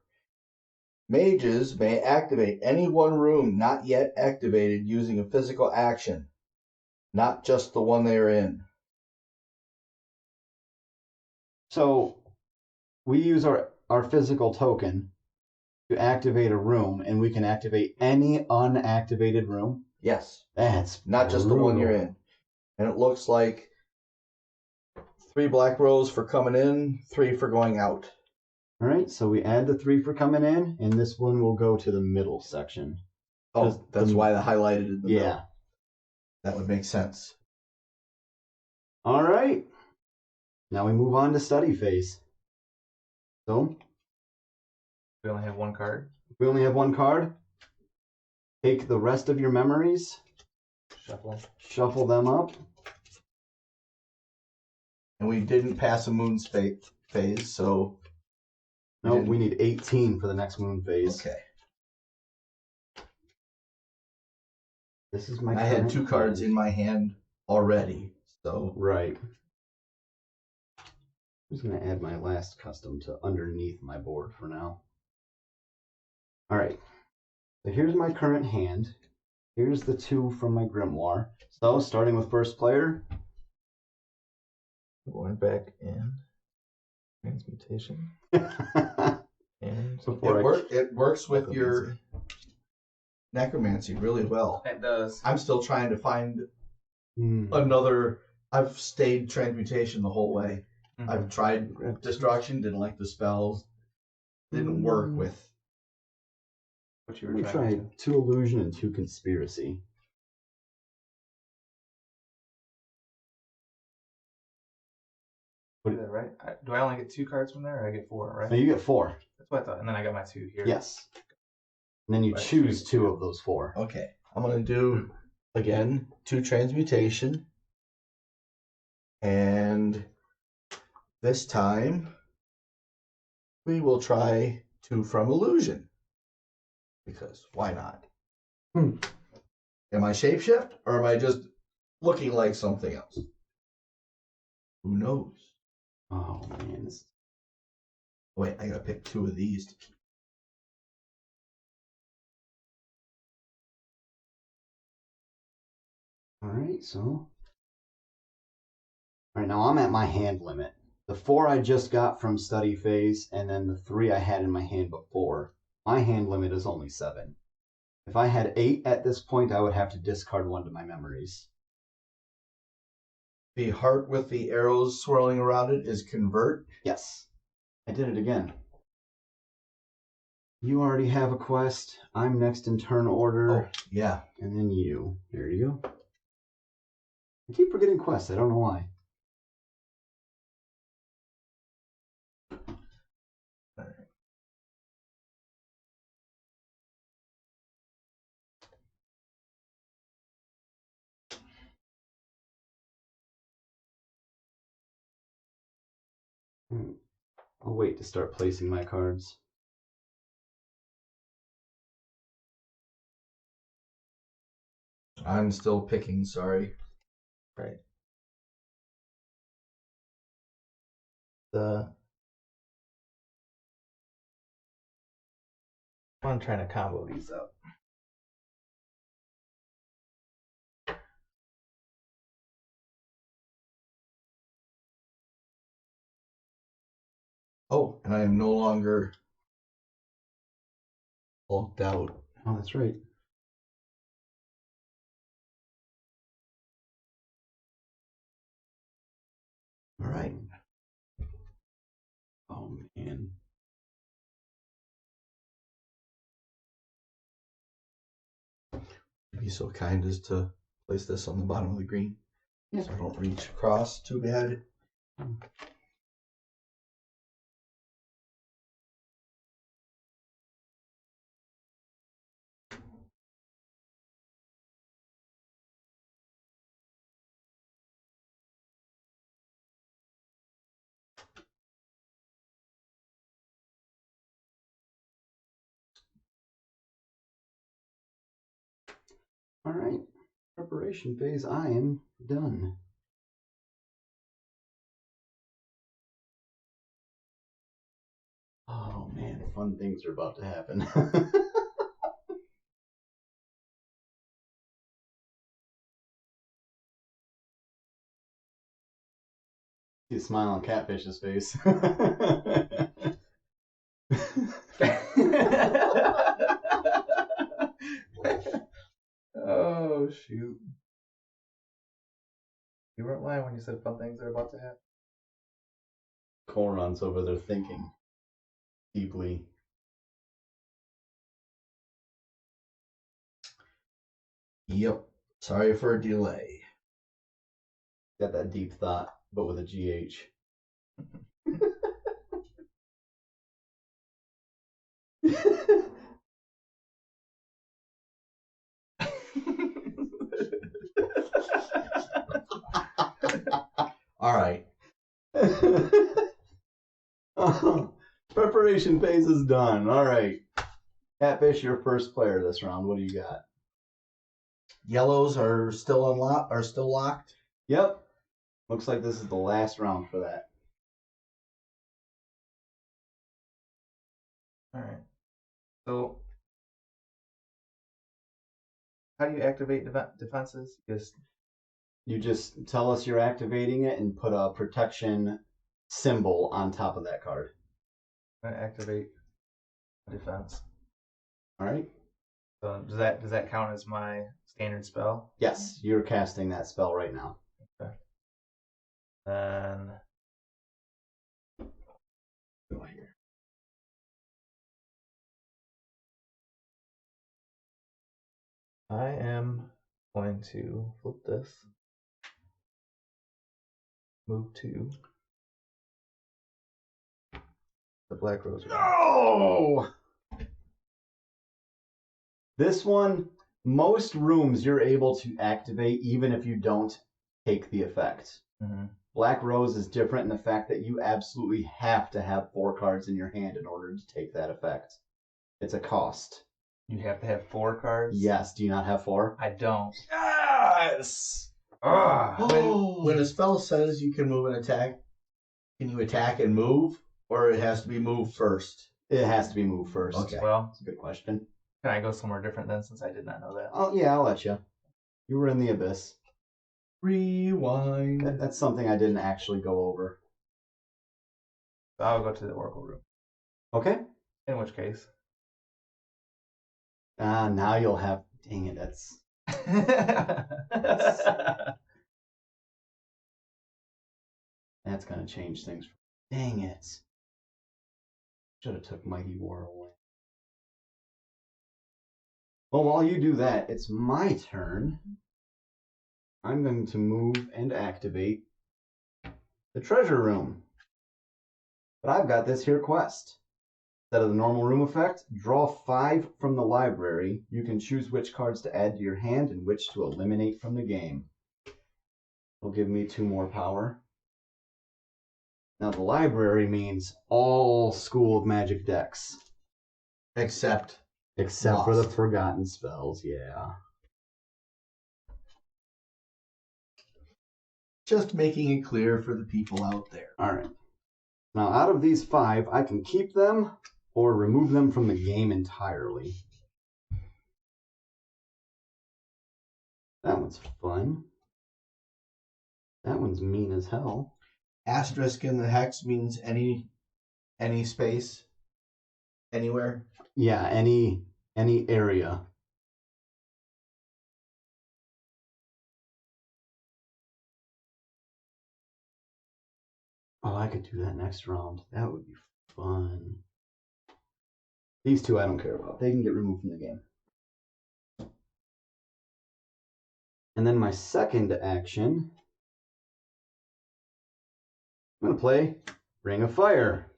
[SPEAKER 2] Mages may activate any one room not yet activated using a physical action, not just the one they are in.
[SPEAKER 1] So we use our physical token to activate a room, and we can activate any unactivated room.
[SPEAKER 2] Yes.
[SPEAKER 1] That's
[SPEAKER 2] not just the one you're in. And it looks like 3 Black Rose for coming in, 3 for going out.
[SPEAKER 1] All right, so we add the 3 for coming in, and this one will go to the middle section.
[SPEAKER 2] Oh, that's why the highlighted in the middle. That would make sense.
[SPEAKER 1] All right. Now we move on to study phase. So
[SPEAKER 3] We only have 1 card.
[SPEAKER 1] we only have 1 card. Take the rest of your memories. Shuffle them up.
[SPEAKER 2] And we didn't pass a moon phase, so...
[SPEAKER 1] No, we need 18 for the next moon phase.
[SPEAKER 2] Okay.
[SPEAKER 1] This is my
[SPEAKER 2] I had 2 cards in my hand already, so...
[SPEAKER 1] Right. I'm just going to add my last custom to underneath my board for now. All right. So here's my current hand. Here's the 2 from my grimoire. So starting with first player.
[SPEAKER 3] Going back in. Transmutation. And
[SPEAKER 2] it works with your necromancy really well.
[SPEAKER 3] It does.
[SPEAKER 2] I'm still trying to find another... I've stayed transmutation the whole way. Mm-hmm. I've tried destruction, didn't like the spells. Didn't work with what you were trying to do.
[SPEAKER 1] We tried 2 illusion and 2 conspiracy.
[SPEAKER 3] Is that right? Do I only get 2 cards from there, or I get 4, right?
[SPEAKER 1] No, you get 4.
[SPEAKER 3] That's what I thought. And then I got my 2 here.
[SPEAKER 1] Yes. And then you choose 2 of those 4.
[SPEAKER 2] Okay. I'm going to do, again, 2 transmutation. And this time, we will try 2 from illusion. Because why not? Am I shapeshift, or am I just looking like something else? Who knows?
[SPEAKER 1] Oh man, this...
[SPEAKER 2] Wait, I gotta pick 2 of these to keep.
[SPEAKER 1] All right, so. All right, now I'm at my hand limit. The 4 I just got from study phase, and then the 3 I had in my hand before. My hand limit is only 7. If I had 8 at this point, I would have to discard 1 to my memories.
[SPEAKER 2] The heart with the arrows swirling around it is convert.
[SPEAKER 1] Yes, I did it again. You already have a quest. I'm next in turn order.
[SPEAKER 2] Oh, yeah.
[SPEAKER 1] And then you. There you go. I keep forgetting quests. I don't know why. I'll wait to start placing my cards.
[SPEAKER 2] I'm still picking, sorry.
[SPEAKER 3] Right. I'm trying to combo these up.
[SPEAKER 2] Oh, and I am no longer bulked out.
[SPEAKER 1] Oh, that's right.
[SPEAKER 2] All right.
[SPEAKER 1] Oh, man.
[SPEAKER 2] Be so kind as to place this on the bottom of the green.
[SPEAKER 1] Yeah.
[SPEAKER 2] So I don't reach across too bad.
[SPEAKER 1] All right. Preparation phase. I am done. Oh, man. Fun things are about to happen. See a smile on Catfish's face.
[SPEAKER 3] Oh, shoot. You weren't lying when you said fun things are about to happen.
[SPEAKER 1] Colron's over there thinking deeply.
[SPEAKER 2] Yep. Sorry for a delay.
[SPEAKER 1] Got that deep thought, but with a GH.
[SPEAKER 2] All right.
[SPEAKER 1] Oh, preparation phase is done. All right. Catfish, you're first player this round. What do you got?
[SPEAKER 2] Yellows are still unlocked. Are still locked.
[SPEAKER 1] Yep. Looks like this is the last round for that.
[SPEAKER 3] All right. So, how do you activate defenses?
[SPEAKER 1] You just tell us you're activating it and put a protection symbol on top of that card.
[SPEAKER 3] I'm gonna activate defense.
[SPEAKER 1] All right.
[SPEAKER 3] So does that count as my standard spell?
[SPEAKER 1] Yes, you're casting that spell right now.
[SPEAKER 3] Okay. Then go here. I am going to flip this. Move to the black rose.
[SPEAKER 1] No! This one, most rooms you're able to activate even if you don't take the effect.
[SPEAKER 3] Mm-hmm.
[SPEAKER 1] Black Rose is different in the fact that you absolutely have to have 4 cards in your hand in order to take that effect. It's a cost.
[SPEAKER 3] You have to have 4 cards?
[SPEAKER 1] Yes. Do you not have 4?
[SPEAKER 3] I don't.
[SPEAKER 1] Yes!
[SPEAKER 2] When a spell says you can move and attack, can you attack and move, or it has to be moved first?
[SPEAKER 1] It has to be moved first.
[SPEAKER 2] Okay.
[SPEAKER 3] Well,
[SPEAKER 1] That's a good question.
[SPEAKER 3] can I go somewhere different then, since I did not know that?
[SPEAKER 1] Oh, yeah, I'll let you. You were in the abyss.
[SPEAKER 2] Rewind.
[SPEAKER 1] That's something I didn't actually go over.
[SPEAKER 3] So I'll go to the Oracle room.
[SPEAKER 1] Okay.
[SPEAKER 3] In which case.
[SPEAKER 1] Now you'll have... Dang it, that's... That's going to change things. Dang it. Should have took Mighty War away. Well, while you do that, it's my turn. I'm going to move and activate the treasure room. But I've got this here quest. Instead of the normal room effect, draw 5 from the library. You can choose which cards to add to your hand and which to eliminate from the game. It'll give me 2 more power. Now the library means all School of Magic decks.
[SPEAKER 2] Except
[SPEAKER 1] For the forgotten spells, yeah.
[SPEAKER 2] Just making it clear for the people out there.
[SPEAKER 1] Alright. Now out of these 5, I can keep them or remove them from the game entirely. That one's fun. That one's mean as hell.
[SPEAKER 2] Asterisk in the hex means any space, anywhere.
[SPEAKER 1] Yeah, any area. Oh, I could do that next round. That would be fun. These 2 I don't care about. They can get removed from the game. And then my second action, I'm going to play Ring of Fire.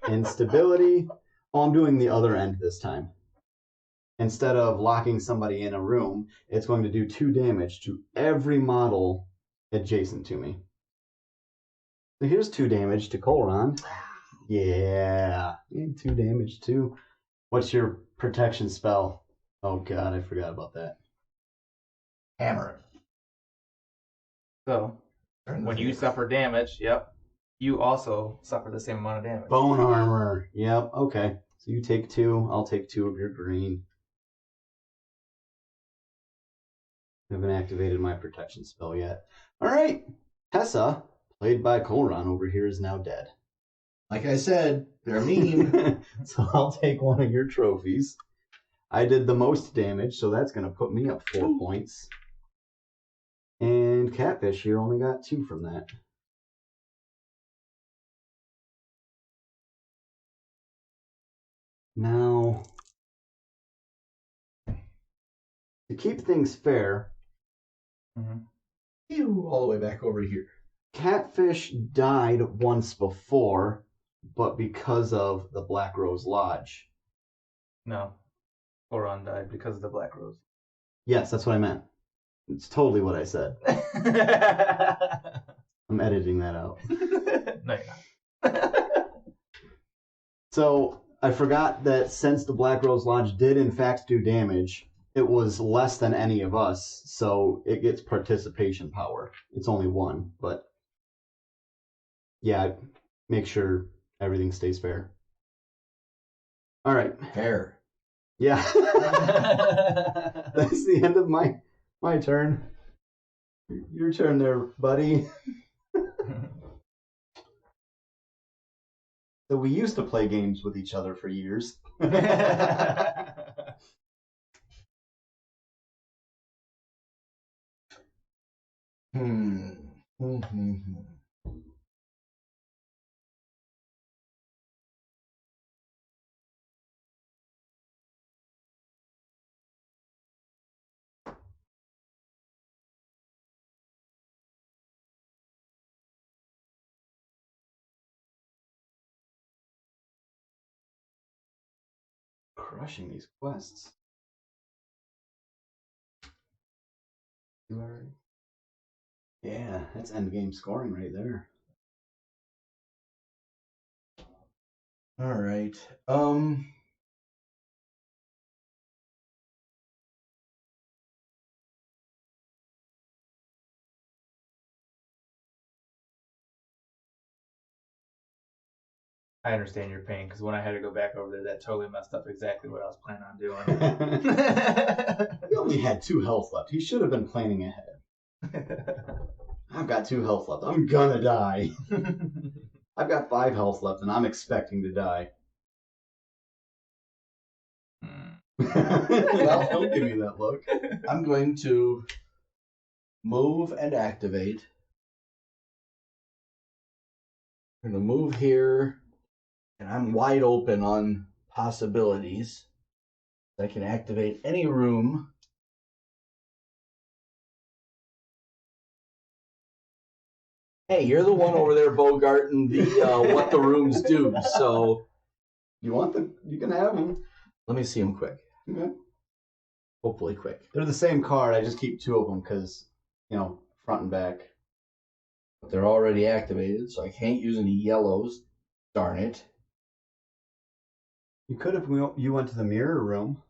[SPEAKER 1] Instability. Oh, I'm doing the other end this time. Instead of locking somebody in a room, it's going to do 2 damage to every model adjacent to me. So here's 2 damage to Colron. Yeah. 2 damage too. What's your protection spell? Oh god, I forgot about that.
[SPEAKER 2] Hammer.
[SPEAKER 3] So, when you suffer damage, you also suffer the same amount of damage.
[SPEAKER 1] Bone armor. Yep, okay. So you take 2, I'll take 2 of your green. I haven't activated my protection spell yet. Alright. Tessa, played by Colron over here, is now dead.
[SPEAKER 2] Like I said, they're mean.
[SPEAKER 1] So I'll take 1 of your trophies. I did the most damage, so that's going to put me up 4 points. And Katfish here only got 2 from that. Now, to keep things fair,
[SPEAKER 2] You all the way back over here.
[SPEAKER 1] Katfish died once before, but because of the Black Rose Lodge.
[SPEAKER 3] No. Colron died because of the Black Rose.
[SPEAKER 1] Yes, that's what I meant. It's totally what I said. I'm editing that out.
[SPEAKER 3] No, you're not.
[SPEAKER 1] So I forgot that since the Black Rose Lodge did in fact do damage, it was less than any of us, so it gets participation power. It's only 1, but yeah, make sure everything stays fair. All right.
[SPEAKER 2] Fair.
[SPEAKER 1] Yeah. That's the end of my turn. Your turn there, buddy. So we used to play games with each other for years. Crushing these quests. Yeah, that's endgame scoring right there.
[SPEAKER 2] All right.
[SPEAKER 3] I understand your pain, because when I had to go back over there, that totally messed up exactly what I was planning on doing.
[SPEAKER 1] He only had 2 health left. He should have been planning ahead. I've got 2 health left. I'm gonna die. I've got 5 health left, and I'm expecting to die. Well, don't give me that look.
[SPEAKER 2] I'm going to move and activate. I'm going to move here, and I'm wide open on possibilities. I can activate any room. Hey, you're the one over there bogarting the what the rooms do. So
[SPEAKER 1] You want them? You can have them.
[SPEAKER 2] let me see them quick.
[SPEAKER 1] Okay.
[SPEAKER 2] Hopefully quick.
[SPEAKER 1] They're the same card. I just keep 2 of them because, front and back.
[SPEAKER 2] But they're already activated, so I can't use any yellows. Darn it.
[SPEAKER 1] You could if you went to the mirror room.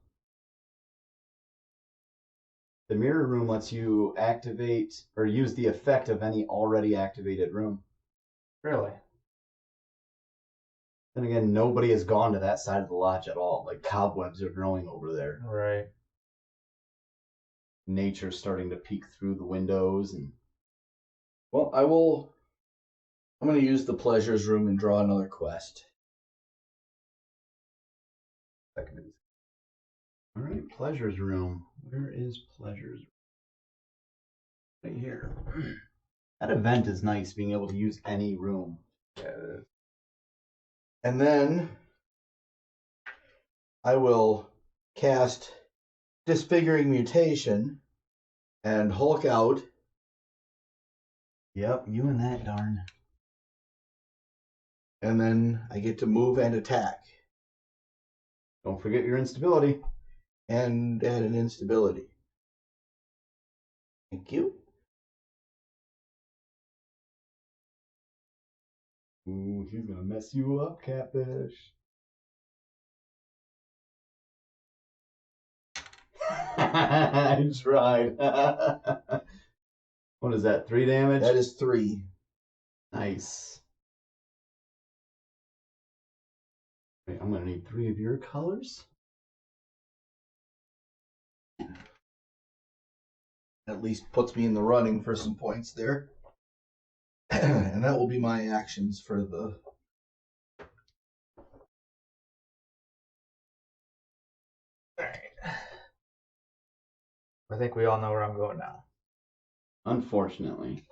[SPEAKER 1] The mirror room lets you activate or use the effect of any already activated room.
[SPEAKER 3] Really?
[SPEAKER 1] Then again, nobody has gone to that side of the lodge at all. Like, cobwebs are growing over there.
[SPEAKER 3] Right.
[SPEAKER 1] Nature's starting to peek through the windows. And
[SPEAKER 2] Well, I'm going to use the pleasures room and draw another quest.
[SPEAKER 1] all right, pleasures room. Where is pleasures? Right here. That event is nice, being able to use any room.
[SPEAKER 3] Yeah.
[SPEAKER 2] And then I will cast Disfiguring Mutation and Hulk out.
[SPEAKER 1] Yep, you and that darn.
[SPEAKER 2] And then I get to move and attack.
[SPEAKER 1] Don't forget your instability.
[SPEAKER 2] And add an instability. Thank you.
[SPEAKER 1] Ooh, he's gonna mess you up, Katfish. I tried. What is that? 3 damage?
[SPEAKER 2] That is 3.
[SPEAKER 1] Nice. Wait, I'm gonna need 3 of your colors.
[SPEAKER 2] At least puts me in the running for some points there. And that will be my actions for the...
[SPEAKER 3] Alright. I think we all know where I'm going now.
[SPEAKER 1] Unfortunately.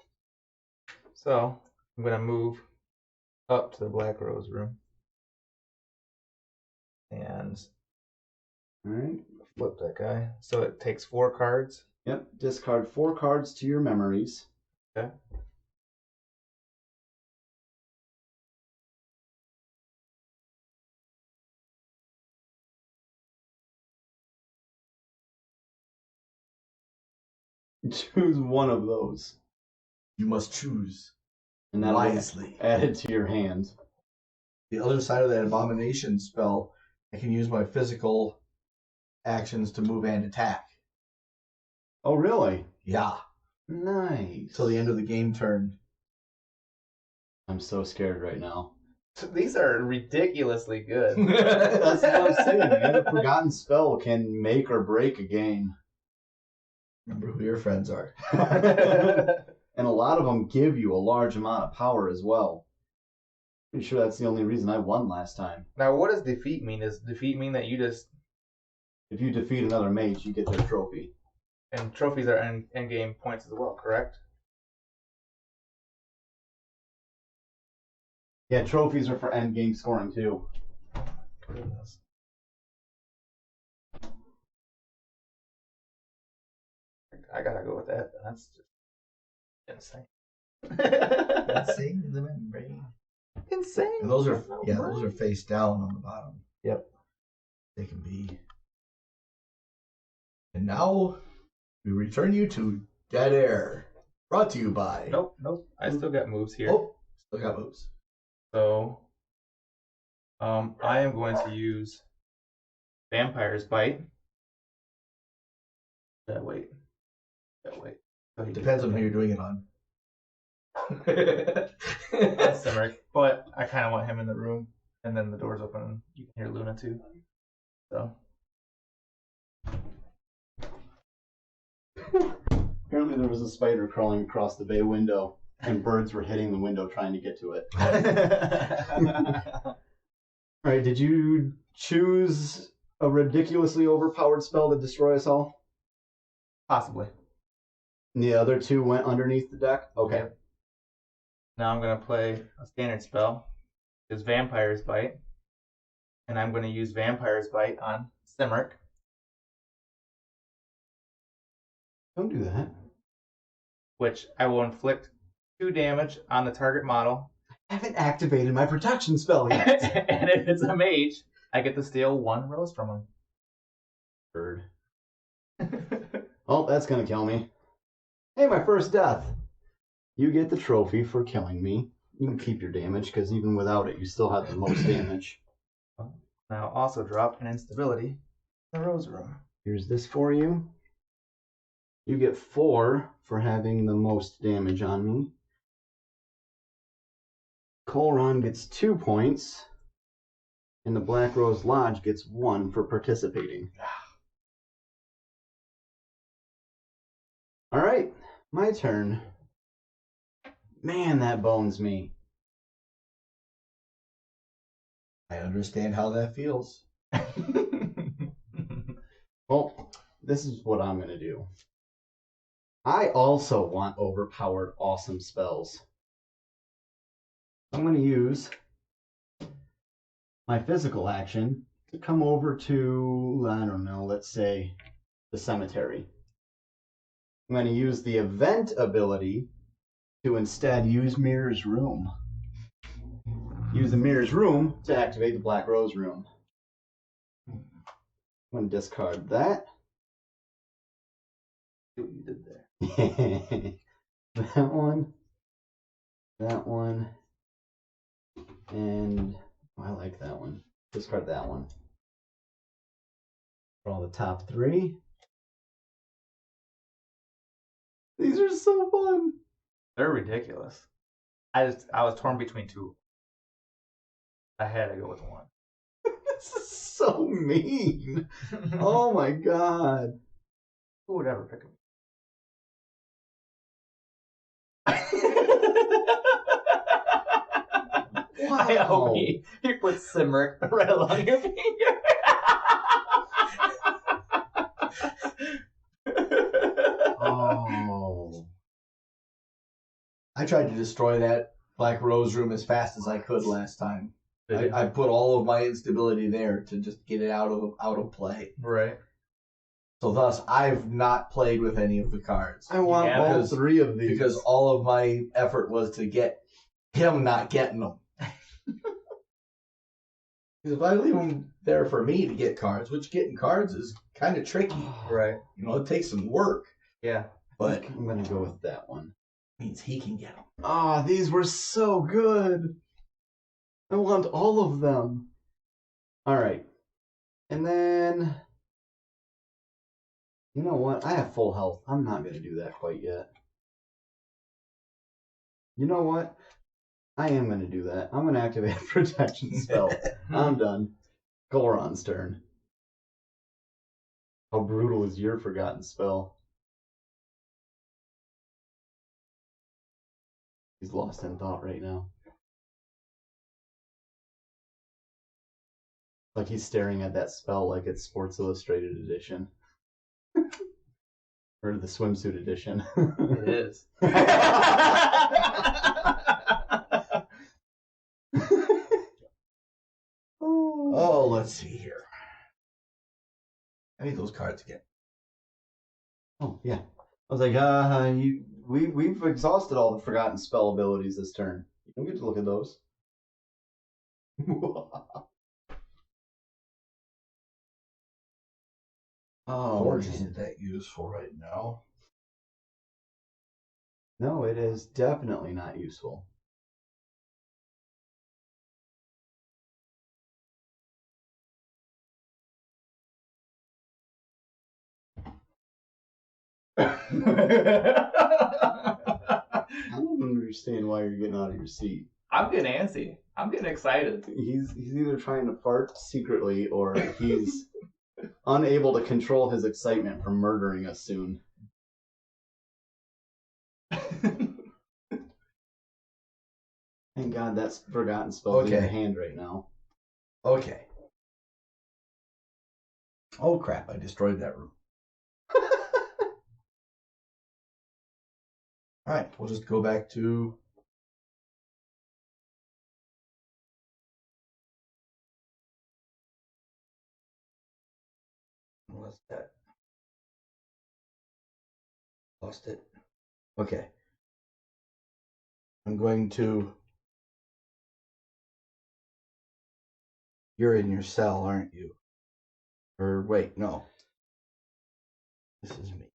[SPEAKER 3] So, I'm going to move up to the Black Rose room. And
[SPEAKER 1] Alright.
[SPEAKER 3] flip that guy. So it takes 4 cards.
[SPEAKER 1] Yep. Discard 4 cards to your memories.
[SPEAKER 3] Okay.
[SPEAKER 1] Choose one of those.
[SPEAKER 2] You must choose
[SPEAKER 1] And that'll be
[SPEAKER 2] wisely.
[SPEAKER 1] added to your hand.
[SPEAKER 2] The other side of that abomination spell, I can use my physical actions to move and attack.
[SPEAKER 1] Oh, really?
[SPEAKER 2] Yeah.
[SPEAKER 1] Nice.
[SPEAKER 2] Till the end of the game turn.
[SPEAKER 1] I'm so scared right now.
[SPEAKER 3] These are ridiculously good.
[SPEAKER 1] That's what I'm saying, man. A forgotten spell can make or break a game.
[SPEAKER 2] Remember who your friends are.
[SPEAKER 1] And a lot of them give you a large amount of power as well. Pretty sure that's the only reason I won last time.
[SPEAKER 3] Now, what does defeat mean? Does defeat mean that you just...
[SPEAKER 1] If you defeat another mage, you get their trophy.
[SPEAKER 3] And trophies are end game points as well, correct?
[SPEAKER 1] Yeah, trophies are for end game scoring too.
[SPEAKER 3] Goodness. I gotta go with that. That's just insane.
[SPEAKER 2] Insane in the membrane.
[SPEAKER 3] Insane.
[SPEAKER 2] And those are face down on the bottom.
[SPEAKER 3] Yep.
[SPEAKER 2] They can be. And now we return you to Dead Air. Brought to you by.
[SPEAKER 3] Nope. I still got moves here.
[SPEAKER 2] Oh, still got moves.
[SPEAKER 3] So, I am going to use Vampire's Bite. Wait. Oh,
[SPEAKER 2] Depends on who you're doing it on.
[SPEAKER 3] That's Cymrych, but I kind of want him in the room. and then the door's open. And you can hear Luna too. So.
[SPEAKER 1] Apparently there was a spider crawling across the bay window, and birds were hitting the window trying to get to it. All right, did you choose a ridiculously overpowered spell to destroy us all?
[SPEAKER 3] Possibly.
[SPEAKER 1] And the other two went underneath the deck? Okay.
[SPEAKER 3] Yep. Now I'm going to play a standard spell. It's Vampire's Bite. And I'm going to use Vampire's Bite on Cymrych.
[SPEAKER 1] Don't do that.
[SPEAKER 3] Which I will inflict 2 damage on the target model.
[SPEAKER 1] I haven't activated my protection spell yet.
[SPEAKER 3] And if it's a mage, I get to steal 1 rose from him.
[SPEAKER 1] Bird. Oh, that's gonna kill me. Hey, my first death. You get the trophy for killing me. You can keep your damage, because even without it, you still have the most damage.
[SPEAKER 3] Now also drop an instability in the rose room.
[SPEAKER 1] Here's this for you. You get 4 for having the most damage on me. Colron gets 2 points. And the Black Rose Lodge gets 1 for participating. Alright, my turn. Man, that bones me.
[SPEAKER 2] I understand how that feels.
[SPEAKER 1] Well, this is what I'm going to do. I also want overpowered awesome spells. I'm going to use my physical action to come over to, I don't know, let's say the cemetery. I'm going to use the event ability to instead use Mirror's Room. Use the Mirror's Room to activate the Black Rose Room. I'm going to discard that.
[SPEAKER 3] See what you did there.
[SPEAKER 1] That one, and I like that one. Discard that one. Draw the top 3. These are so fun.
[SPEAKER 3] They're ridiculous. I was torn between 2. I had to go with 1.
[SPEAKER 1] This is so mean. Oh my god.
[SPEAKER 3] Who would ever pick them?
[SPEAKER 1] Wow.
[SPEAKER 3] I hope he put Cymrych right along your finger.
[SPEAKER 1] Oh.
[SPEAKER 2] I tried to destroy that Black Rose Room as fast as I could last time. I put all of my instability there to just get it out of play.
[SPEAKER 3] Right.
[SPEAKER 2] So thus, I've not played with any of the cards.
[SPEAKER 1] I want all 3 of these.
[SPEAKER 2] Because all of my effort was to get him not getting them. Because if I leave them there for me to get cards, which getting cards is kind of tricky.
[SPEAKER 3] Right.
[SPEAKER 2] You know, it takes some work.
[SPEAKER 3] Yeah.
[SPEAKER 2] But
[SPEAKER 1] I'm going to go with that one.
[SPEAKER 2] Means he can get them.
[SPEAKER 1] Ah, these were so good. I want all of them. All right. And then, you know what? I have full health. I'm not going to do that quite yet. You know what? I am going to do that. I'm going to activate a protection spell. I'm done. Colron's turn. How brutal is your forgotten spell? He's lost in thought right now. Like he's staring at that spell like it's Sports Illustrated edition. Or the swimsuit edition.
[SPEAKER 3] It is.
[SPEAKER 2] Oh, let's see here. I need those cards again.
[SPEAKER 1] Oh, yeah. I was like, we've exhausted all the forgotten spell abilities this turn. You don't get to look at those. Oh,
[SPEAKER 2] Forge
[SPEAKER 1] man.
[SPEAKER 2] isn't that useful right now.
[SPEAKER 1] No, it is definitely not useful. I don't understand why you're getting out of your seat.
[SPEAKER 3] I'm getting antsy. I'm getting excited.
[SPEAKER 1] He's either trying to fart secretly or he's unable to control his excitement from murdering us soon. Thank God that's forgotten spelled in your hand right now.
[SPEAKER 2] Okay. Oh crap, I destroyed that room. Alright, we'll just go back to what's that? Lost it. Okay. I'm going to. You're in your cell, aren't you? Or wait, no. This is me.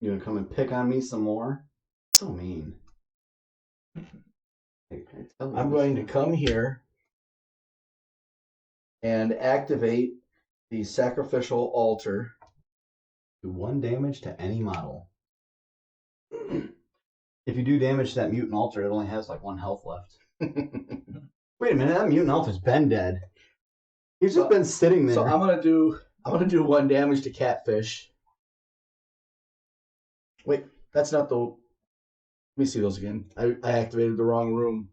[SPEAKER 1] You gonna come and pick on me some more? So mean.
[SPEAKER 2] I'm going to come here and activate the sacrificial altar.
[SPEAKER 1] Do 1 damage to any model. If you do damage to that mutant altar, it only has like 1 health left. Wait a minute, that mutant altar's been dead. He's just been sitting there.
[SPEAKER 2] So I'm gonna do 1 damage to Katfish. Wait, that's not the. Let me see those again. I activated the wrong room.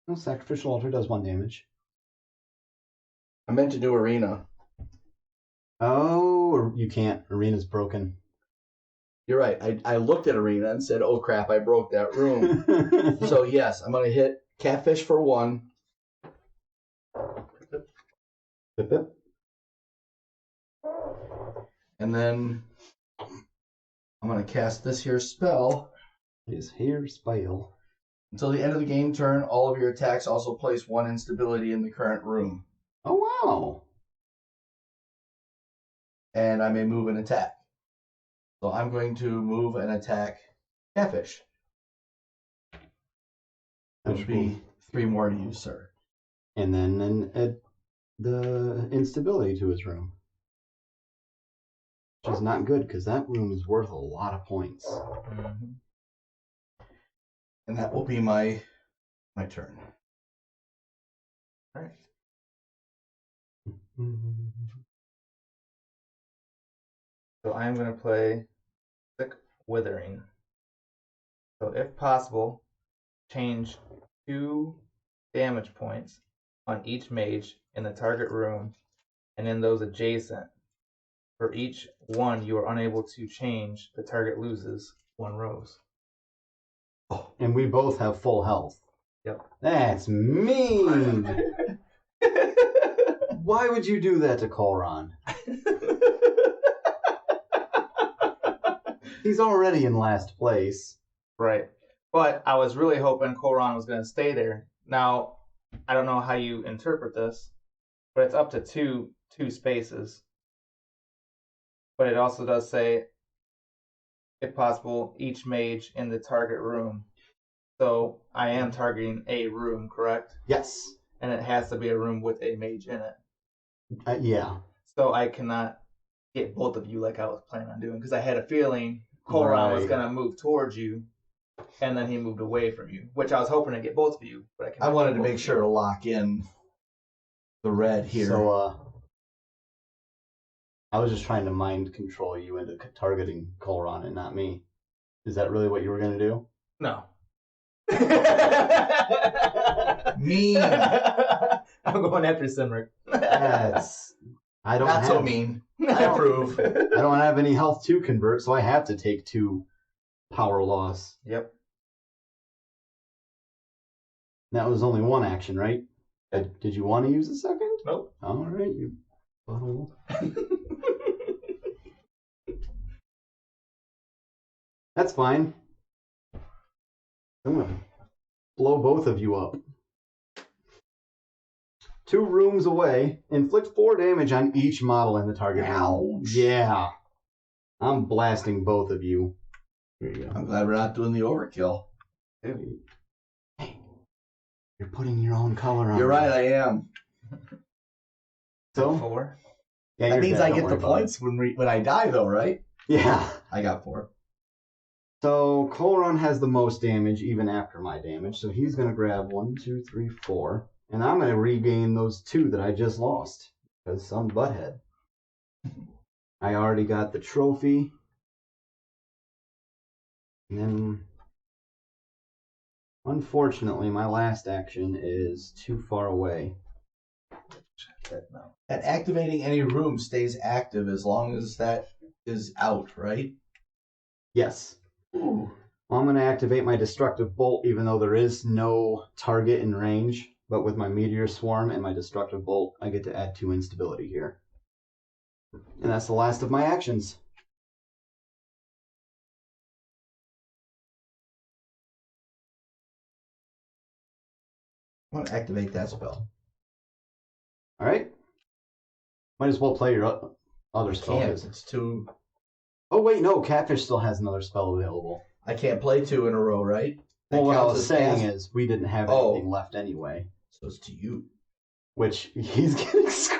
[SPEAKER 1] No, sacrificial altar does 1 damage.
[SPEAKER 2] I meant to do arena.
[SPEAKER 1] Oh, you can't. Arena's broken.
[SPEAKER 2] You're right. I looked at arena and said, "Oh crap, I broke that room." So yes, I'm gonna hit Katfish for 1. And then I'm gonna cast this here spell.
[SPEAKER 1] His hair spell.
[SPEAKER 2] Until the end of the game turn, all of your attacks also place 1 instability in the current room.
[SPEAKER 1] Oh wow.
[SPEAKER 2] And I may move and attack. So I'm going to move and attack Katfish. That would be 3 more to you, sir.
[SPEAKER 1] And then add the instability to his room. Which is not good, because that room is worth a lot of points.
[SPEAKER 2] Mm-hmm. And that will be my turn.
[SPEAKER 3] All right. So I'm going to play Sick Withering. So if possible, change 2 damage points on each mage in the target room and in those adjacent. For each one you are unable to change, the target loses 1 rose.
[SPEAKER 1] Oh, and we both have full health.
[SPEAKER 3] Yep.
[SPEAKER 1] That's mean. Why would you do that to Colron? He's already in last place.
[SPEAKER 3] Right. But I was really hoping Colron was going to stay there. Now, I don't know how you interpret this, but it's up to two spaces. But it also does say, if possible, each mage in the target room. So I am targeting a room, correct?
[SPEAKER 1] Yes.
[SPEAKER 3] And it has to be a room with a mage in it.
[SPEAKER 1] Yeah.
[SPEAKER 3] So I cannot get both of you like I was planning on doing, because I had a feeling Colron was going to move towards you, and then he moved away from you, which I was hoping to get both of you. But
[SPEAKER 2] I wanted to make sure to lock in the red here.
[SPEAKER 1] So, I was just trying to mind control you into targeting Colron and not me. Is that really what you were going to do?
[SPEAKER 3] No.
[SPEAKER 2] Mean.
[SPEAKER 3] I'm going after Cymrych.
[SPEAKER 1] I don't
[SPEAKER 2] Not
[SPEAKER 1] have,
[SPEAKER 2] so mean. I approve.
[SPEAKER 1] I don't have any health to convert, so I have to take 2 power loss.
[SPEAKER 3] Yep.
[SPEAKER 1] That was only 1 action, right? Did you want to use a second?
[SPEAKER 3] Nope.
[SPEAKER 1] All right, you butthole. That's fine. I'm going to blow both of you up. 2 rooms away. Inflict 4 damage on each model in the target room. Yeah. I'm blasting both of you. Here you go.
[SPEAKER 2] I'm glad we're not doing the overkill.
[SPEAKER 1] Hey, you're putting your own color on.
[SPEAKER 2] You're right, I am.
[SPEAKER 1] So
[SPEAKER 3] 4.
[SPEAKER 1] yeah,
[SPEAKER 2] That means
[SPEAKER 1] dead,
[SPEAKER 2] I
[SPEAKER 1] don't
[SPEAKER 2] get the
[SPEAKER 1] worry about
[SPEAKER 2] points when I die, though, right?
[SPEAKER 1] Yeah.
[SPEAKER 2] I got 4.
[SPEAKER 1] So Colron has the most damage even after my damage, so he's going to grab 1, 2, 3, 4, and I'm going to regain those 2 that I just lost because some butthead. I already got the trophy, and then unfortunately my last action is too far away.
[SPEAKER 2] And activating any room stays active as long as that is out, right?
[SPEAKER 1] Yes.
[SPEAKER 2] Ooh.
[SPEAKER 1] Well, I'm going to activate my destructive bolt even though there is no target in range, but with my meteor swarm and my destructive bolt I get to add 2 instability here. And that's the last of my actions.
[SPEAKER 2] I'm going to activate that spell.
[SPEAKER 1] All right. Might as well play your other spell.
[SPEAKER 2] Can't. It's too...
[SPEAKER 1] Oh, wait, no. Katfish still has another spell available.
[SPEAKER 2] I can't play 2 in a row, right?
[SPEAKER 1] Well, what I was saying
[SPEAKER 2] cast...
[SPEAKER 1] is we didn't have anything left anyway.
[SPEAKER 2] So it's to you.
[SPEAKER 1] Which he's getting screwed.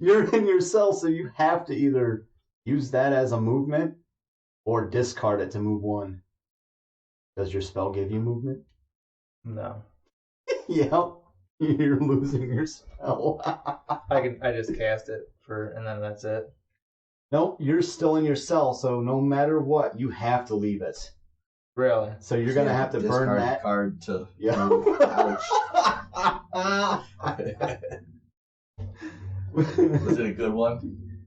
[SPEAKER 1] You're in your cell, so you have to either use that as a movement or discard it to move 1. Does your spell give you movement?
[SPEAKER 3] No.
[SPEAKER 1] Yep. You're losing your spell.
[SPEAKER 3] I just cast it and then that's it.
[SPEAKER 1] Nope, you're still in your cell, so no matter what, you have to leave it.
[SPEAKER 3] Really?
[SPEAKER 1] So you're gonna have to burn that
[SPEAKER 2] card to.
[SPEAKER 1] Yeah.
[SPEAKER 2] Was it a good one?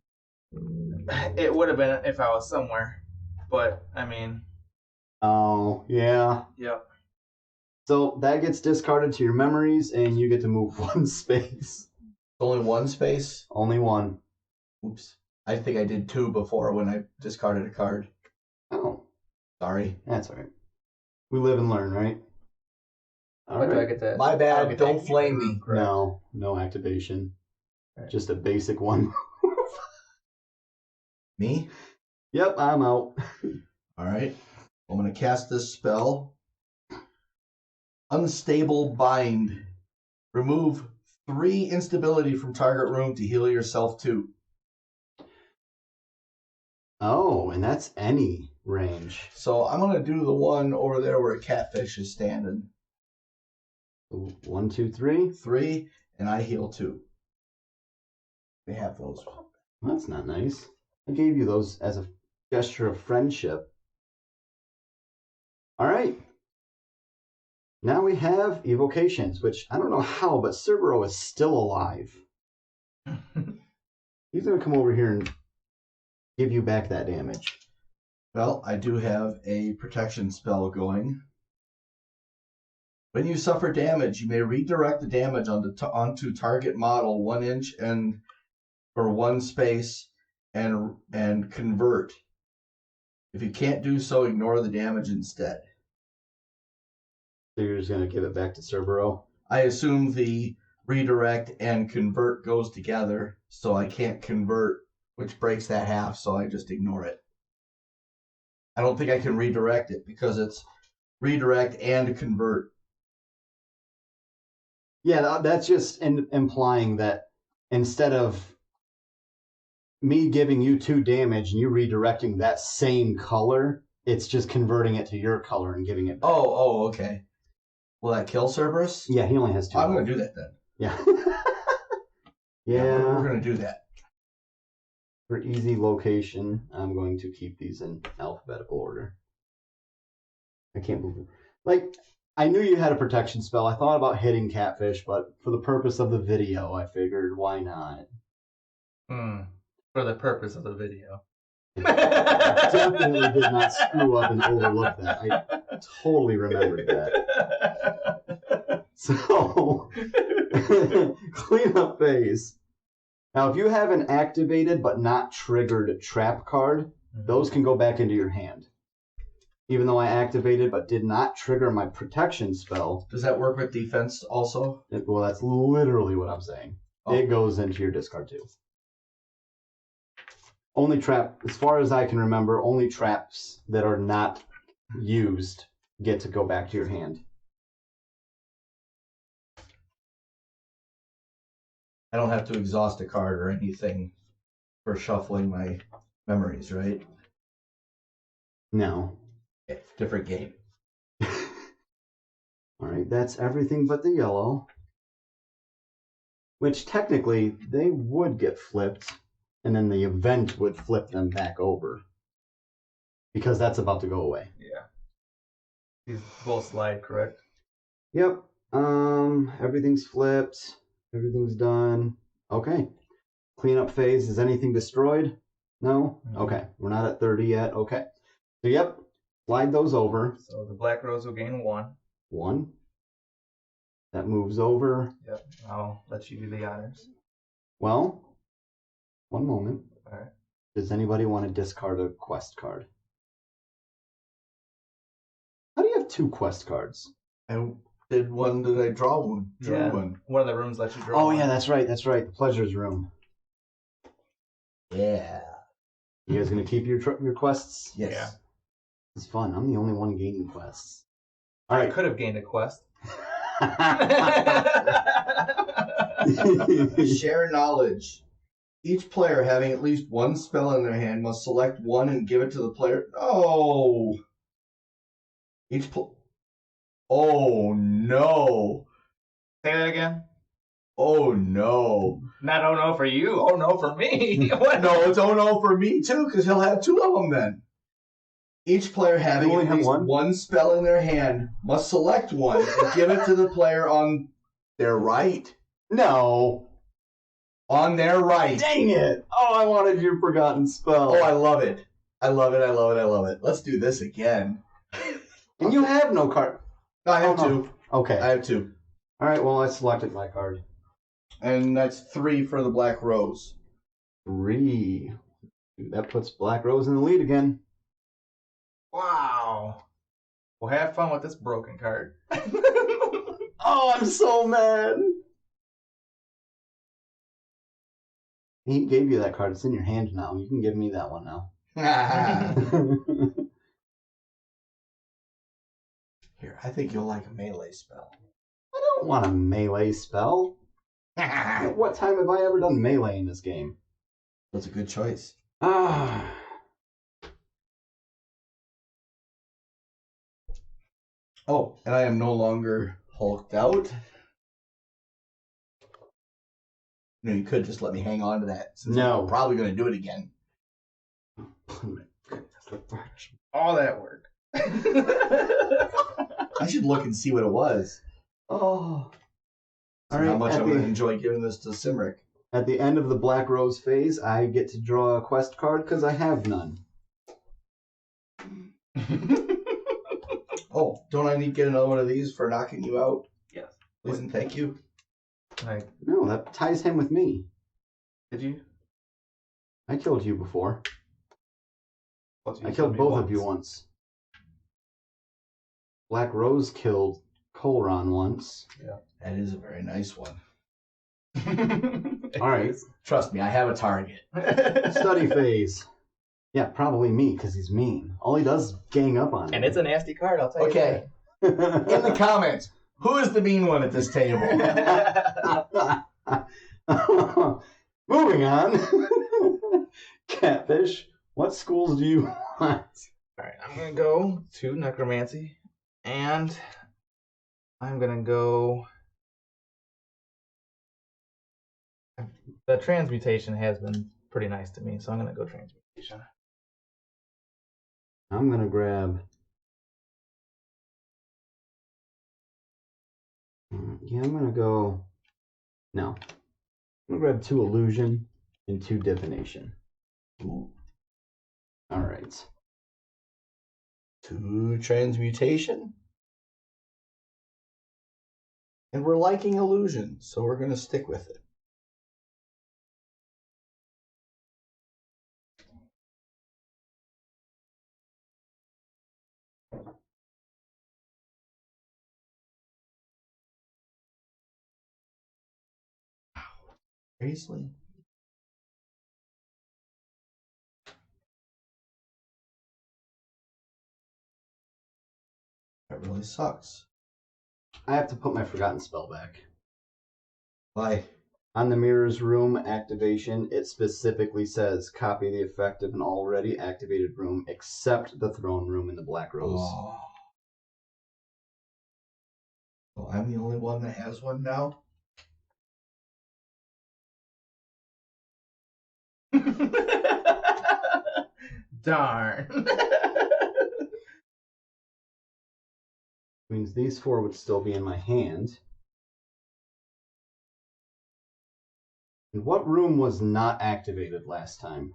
[SPEAKER 3] It would have been if I was somewhere, but I mean.
[SPEAKER 1] Oh yeah.
[SPEAKER 3] Yep.
[SPEAKER 1] So that gets discarded to your memories, and you get to move 1 space.
[SPEAKER 2] Only 1 space?
[SPEAKER 1] Only 1.
[SPEAKER 2] Oops. I think I did 2 before when I discarded a card.
[SPEAKER 1] Oh.
[SPEAKER 2] Sorry.
[SPEAKER 1] That's all right. We live and learn, right?
[SPEAKER 3] All right. Do I get that?
[SPEAKER 2] My bad. Don't flame me.
[SPEAKER 1] No, no activation. Right. Just a basic 1.
[SPEAKER 2] Me?
[SPEAKER 1] Yep, I'm out.
[SPEAKER 2] All right. I'm going to cast this spell. Unstable Bind. Remove 3 instability from target room to heal yourself 2.
[SPEAKER 1] Oh, and that's any range.
[SPEAKER 2] So I'm going to do the one over there where a catfish is standing.
[SPEAKER 1] 1, 2, 3.
[SPEAKER 2] 3, and I heal 2. They have those.
[SPEAKER 1] That's not nice. I gave you those as a gesture of friendship. All right. Now we have evocations, which I don't know how, but Serboro is still alive. He's going to come over here and give you back that damage.
[SPEAKER 2] Well, I do have a protection spell going. When you suffer damage, you may redirect the damage onto target model 1 inch and for 1 space and convert. If you can't do so, ignore the damage instead.
[SPEAKER 1] So you're just going to give it back to Serboro?
[SPEAKER 2] I assume the redirect and convert goes together, so I can't convert, which breaks that half, so I just ignore it. I don't think I can redirect it because it's redirect and convert.
[SPEAKER 1] Yeah, that's just implying that instead of me giving you 2 damage and you redirecting that same color, it's just converting it to your color and giving it back.
[SPEAKER 2] Oh, okay. Will that kill Cerberus?
[SPEAKER 1] Yeah, he only has 2.
[SPEAKER 2] I'm going to do that then.
[SPEAKER 1] Yeah.
[SPEAKER 2] Yeah, we're going to do that.
[SPEAKER 1] For easy location, I'm going to keep these in alphabetical order. I can't believe it. Like, I knew you had a protection spell. I thought about hitting Katfish, but for the purpose of the video, I figured, why not?
[SPEAKER 3] For the purpose of the video.
[SPEAKER 1] I definitely did not screw up and overlook that. I totally remembered that. So, cleanup phase. Now, if you have an activated but not triggered trap card, those can go back into your hand. Even though I activated but did not trigger my protection spell.
[SPEAKER 2] Does that work with defense also?
[SPEAKER 1] Well, that's literally what I'm saying. Oh. It goes into your discard too. Only trap, as far as I can remember, only traps that are not used get to go back to your hand.
[SPEAKER 2] I don't have to exhaust a card or anything for shuffling my memories, right?
[SPEAKER 1] No.
[SPEAKER 2] Okay, different game.
[SPEAKER 1] All right, that's everything but the yellow. Which technically they would get flipped, and then the event would flip them back over. Because that's about to go away.
[SPEAKER 3] Yeah. These both slide, correct?
[SPEAKER 1] Yep. Everything's flipped. Everything's done. Okay. Cleanup phase. Is anything destroyed? No? Okay. We're not at 30 yet. Okay. So, yep. Slide those over.
[SPEAKER 3] So the black rose will gain 1.
[SPEAKER 1] 1. That moves over.
[SPEAKER 3] Yep. I'll let you do the honors.
[SPEAKER 1] Well, one moment.
[SPEAKER 3] All right.
[SPEAKER 1] Does anybody want to discard a quest card? How do you have 2 quest cards?
[SPEAKER 2] I did one. Did I draw one? Drew one.
[SPEAKER 3] One of the rooms lets you draw.
[SPEAKER 1] Oh,
[SPEAKER 3] one.
[SPEAKER 1] yeah, that's right. That's right. The pleasures room.
[SPEAKER 2] Yeah.
[SPEAKER 1] You guys going to keep your quests?
[SPEAKER 2] Yes.
[SPEAKER 3] Yeah.
[SPEAKER 1] It's fun. I'm the only one gaining quests. All
[SPEAKER 3] I
[SPEAKER 1] right.
[SPEAKER 3] could have gained a quest.
[SPEAKER 2] Share knowledge. Each player having at least one spell in their hand must select one and give it to the player. Oh. Oh no.
[SPEAKER 3] Say that again.
[SPEAKER 2] Oh no.
[SPEAKER 3] Not oh no for you. Oh no for me. What?
[SPEAKER 2] No, it's oh no for me too, because he'll have 2 of them then. Each player having
[SPEAKER 1] only
[SPEAKER 2] at
[SPEAKER 1] have
[SPEAKER 2] least
[SPEAKER 1] one?
[SPEAKER 2] one spell in their hand must select one and give it to the player on their right.
[SPEAKER 1] No.
[SPEAKER 2] On their right.
[SPEAKER 1] Dang it. Oh, I wanted your forgotten spell.
[SPEAKER 2] Oh, I love it. I love it. I love it. I love it. Let's do this again.
[SPEAKER 1] And you have no card.
[SPEAKER 2] No, I have
[SPEAKER 1] Oh, no.
[SPEAKER 2] 2.
[SPEAKER 1] Okay.
[SPEAKER 2] I have 2.
[SPEAKER 1] All right, well, I selected my card.
[SPEAKER 2] And that's 3 for the black rose.
[SPEAKER 1] 3. That puts Black Rose in the lead again.
[SPEAKER 3] Wow. Well, have fun with this broken card.
[SPEAKER 1] Oh, I'm so mad. He gave you that card. It's in your hand now. You can give me that one now.
[SPEAKER 2] Here, I think you'll like a melee spell.
[SPEAKER 1] I don't want a melee spell. What time have I ever done melee in this game?
[SPEAKER 2] That's a good choice.
[SPEAKER 1] Ah.
[SPEAKER 2] Oh, and I am no longer hulked out. No, you could just let me hang on to that. Since
[SPEAKER 1] No.
[SPEAKER 2] I'm probably going to do it again.
[SPEAKER 3] All that work.
[SPEAKER 2] I should look and see what it was.
[SPEAKER 1] Oh.
[SPEAKER 2] So
[SPEAKER 1] All right.
[SPEAKER 2] how much
[SPEAKER 1] At
[SPEAKER 2] I'm going to
[SPEAKER 1] the,
[SPEAKER 2] enjoy giving this to Cymrych.
[SPEAKER 1] at the end of the Black Rose phase, I get to draw a quest card because I have none.
[SPEAKER 2] Oh, don't I need to get another one of these for knocking you out?
[SPEAKER 3] Yes.
[SPEAKER 2] Please and thank you.
[SPEAKER 3] Like,
[SPEAKER 1] No, that ties him with me.
[SPEAKER 3] did you?
[SPEAKER 1] I killed you before.
[SPEAKER 3] Well, you
[SPEAKER 1] I killed
[SPEAKER 3] me
[SPEAKER 1] both of you once. Black Rose killed Colron once.
[SPEAKER 2] That is a very nice one.
[SPEAKER 1] All right.
[SPEAKER 2] Trust me, I have a target.
[SPEAKER 1] Study phase. Yeah, probably me, because he's mean. All he does is gang up on me.
[SPEAKER 3] And it's a nasty card, I'll tell you.
[SPEAKER 2] Okay, in the comments, who is the mean one at this table?
[SPEAKER 1] Moving on. Katfish, what schools do you want?
[SPEAKER 3] Alright, I'm going to go to Necromancy. And I'm going to go... The transmutation has been pretty nice to me, so I'm going to go transmutation.
[SPEAKER 1] I'm going to grab... Yeah, I'm going to go... No. I'm going to grab 2 illusion and 2 divination.
[SPEAKER 2] Ooh.
[SPEAKER 1] All right.
[SPEAKER 2] 2 transmutation. And we're liking illusion, so we're going to stick with it. Seriously? That really sucks.
[SPEAKER 1] I have to put my forgotten spell back.
[SPEAKER 2] Why?
[SPEAKER 1] On the mirror's room activation, it specifically says copy the effect of an already activated room except the throne room in the Black Rose.
[SPEAKER 2] Oh. Well, I'm the only one that has one now.
[SPEAKER 3] Darn.
[SPEAKER 1] Means these 4 would still be in my hand. And what room was not activated last time?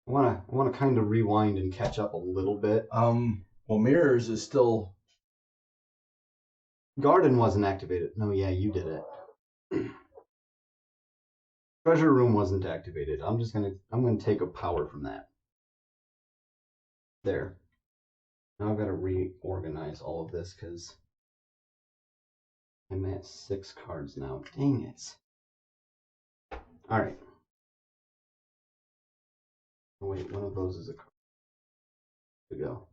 [SPEAKER 1] I wanna kind of rewind and catch up a little bit.
[SPEAKER 2] Well, mirrors is still.
[SPEAKER 1] Garden wasn't activated. No, yeah, you did it. Treasure room wasn't activated. I'm gonna take a power from that. There. Now I've got to reorganize all of this because I'm at 6 cards now. Dang it. All right. Oh, wait, one of those is a card. To go.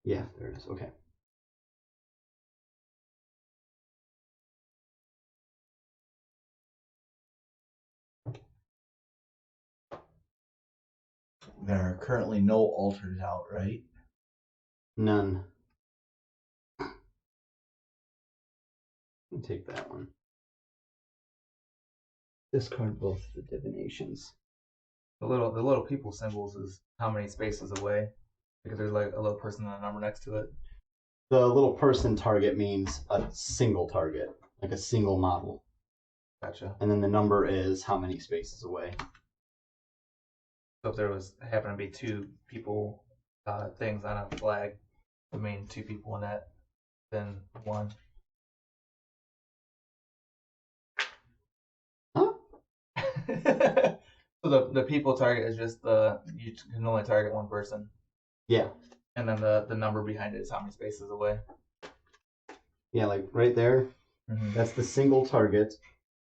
[SPEAKER 1] Yeah, there it is. Okay.
[SPEAKER 2] There are currently no altars out, right?
[SPEAKER 1] None. I'll take that one. Discard both the divinations.
[SPEAKER 3] The little people symbols is how many spaces away, because there's like a little person and a number next to it.
[SPEAKER 1] The little person target means a single target, like a single model.
[SPEAKER 3] Gotcha.
[SPEAKER 1] And then the number is how many spaces away.
[SPEAKER 3] So if there happened to be 2 people things on a flag, I mean 2 people in that, then 1.
[SPEAKER 1] Huh?
[SPEAKER 3] So the people target is just you can only target 1 person.
[SPEAKER 1] Yeah.
[SPEAKER 3] And then the number behind it is how many spaces away.
[SPEAKER 1] Yeah, like right there.
[SPEAKER 3] Mm-hmm.
[SPEAKER 1] That's the single target,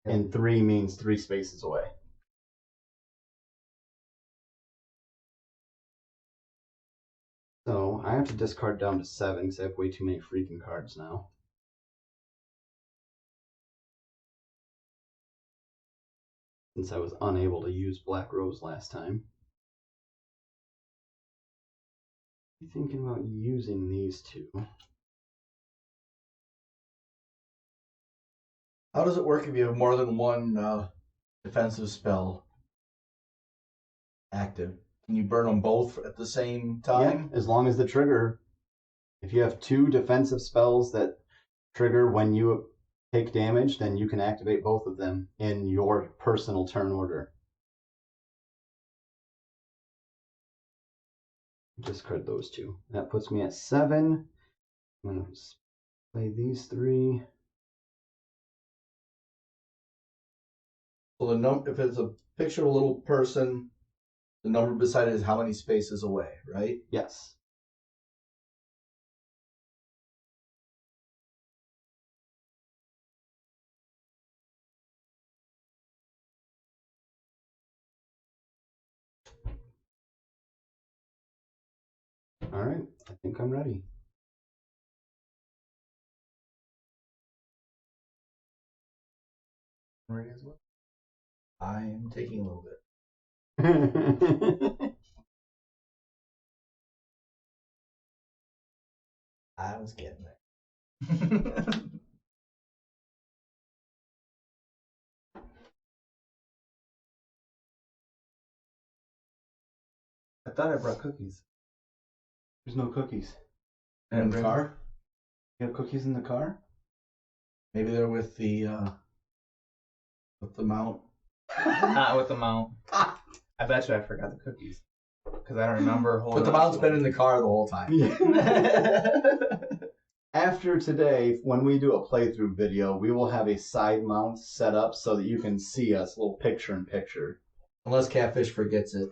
[SPEAKER 3] Yeah.
[SPEAKER 1] and 3 means 3 spaces away. So I have to discard down to 7 because I have way too many freaking cards now. Since I was unable to use Black Rose last time. I'm thinking about using these 2.
[SPEAKER 2] How does it work if you have more than one defensive spell active? Can you burn them both at the same time?
[SPEAKER 1] Yeah, as long as the trigger. If you have 2 defensive spells that trigger when you take damage, then you can activate both of them in your personal turn order. Discard those 2. That puts me at 7. I'm going to play these 3.
[SPEAKER 2] So if it's a picture of a little person, the number beside it is how many spaces away, right?
[SPEAKER 1] Yes. All right, I think I'm ready.
[SPEAKER 3] Ready as well.
[SPEAKER 2] I am taking a little bit. I was getting there.
[SPEAKER 3] I thought I brought cookies.
[SPEAKER 1] There's no cookies.
[SPEAKER 2] In the car?
[SPEAKER 1] You have cookies in the car?
[SPEAKER 2] Maybe they're with the mount.
[SPEAKER 3] Not with the mount. I bet you I forgot the cookies. Because I don't remember holding.
[SPEAKER 2] But the mount's been in the car the whole time.
[SPEAKER 1] After today, when we do a playthrough video, we will have a side mount set up so that you can see us, a little picture-in-picture.
[SPEAKER 2] Unless Katfish forgets it.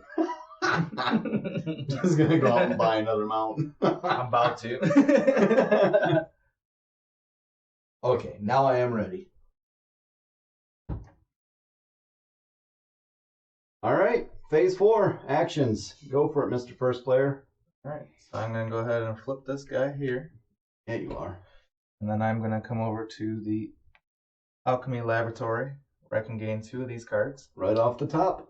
[SPEAKER 1] Just gonna go out and buy another mount.
[SPEAKER 3] I'm about to.
[SPEAKER 2] Okay, now I am ready.
[SPEAKER 1] All right, phase 4, actions. Go for it, Mr. First Player.
[SPEAKER 3] Alright, so I'm going to go ahead and flip this guy here.
[SPEAKER 1] Yeah, you are.
[SPEAKER 3] And then I'm going to come over to the alchemy laboratory where I can gain 2 of these cards.
[SPEAKER 1] Right off the top.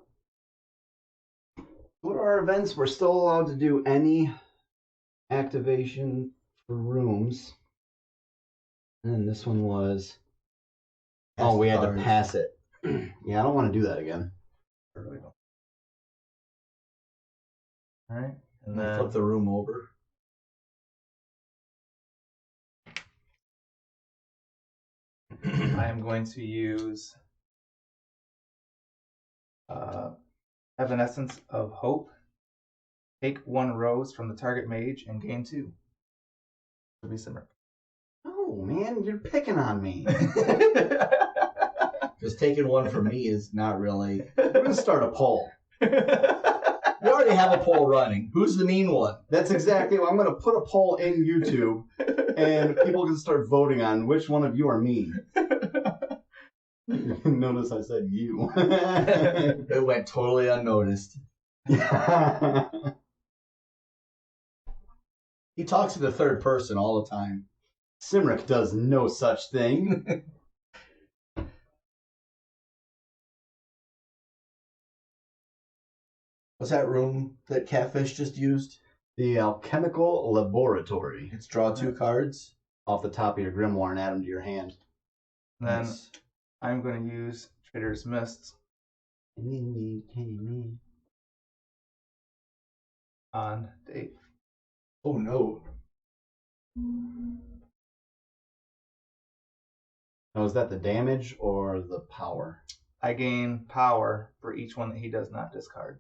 [SPEAKER 1] What are our events? We're still allowed to do any activation for rooms. And this one was...
[SPEAKER 2] Pass
[SPEAKER 1] we
[SPEAKER 2] the
[SPEAKER 1] had to
[SPEAKER 2] cards.
[SPEAKER 1] pass it. Yeah, I don't want to do that again.
[SPEAKER 2] I really don't.
[SPEAKER 3] Alright, and
[SPEAKER 2] Flip
[SPEAKER 3] then
[SPEAKER 2] the room over.
[SPEAKER 3] I am going to use Evanescence of Hope. Take 1 rose from the target mage and gain 2. To be Cymrych.
[SPEAKER 1] Oh, man, you're picking on me.
[SPEAKER 2] Because taking 1 from me is not really.
[SPEAKER 1] We're going to start a poll.
[SPEAKER 2] We already have a poll running. Who's the mean one?
[SPEAKER 1] That's exactly what I'm going to put a poll in YouTube, and people can start voting on which one of you are mean. Notice I said you.
[SPEAKER 2] It went totally unnoticed. He talks in the third person all the time.
[SPEAKER 1] Cymrych does no such thing.
[SPEAKER 2] What's that room that Katfish just used?
[SPEAKER 1] The alchemical laboratory.
[SPEAKER 2] It's draw 2 cards.
[SPEAKER 1] Off the top of your grimoire and add them to your hand.
[SPEAKER 3] Then
[SPEAKER 2] Nice.
[SPEAKER 3] I'm going to use Trader's Mists on Dave.
[SPEAKER 2] Oh no.
[SPEAKER 1] Now, is that the damage or the power?
[SPEAKER 3] I gain power for each one that he does not discard.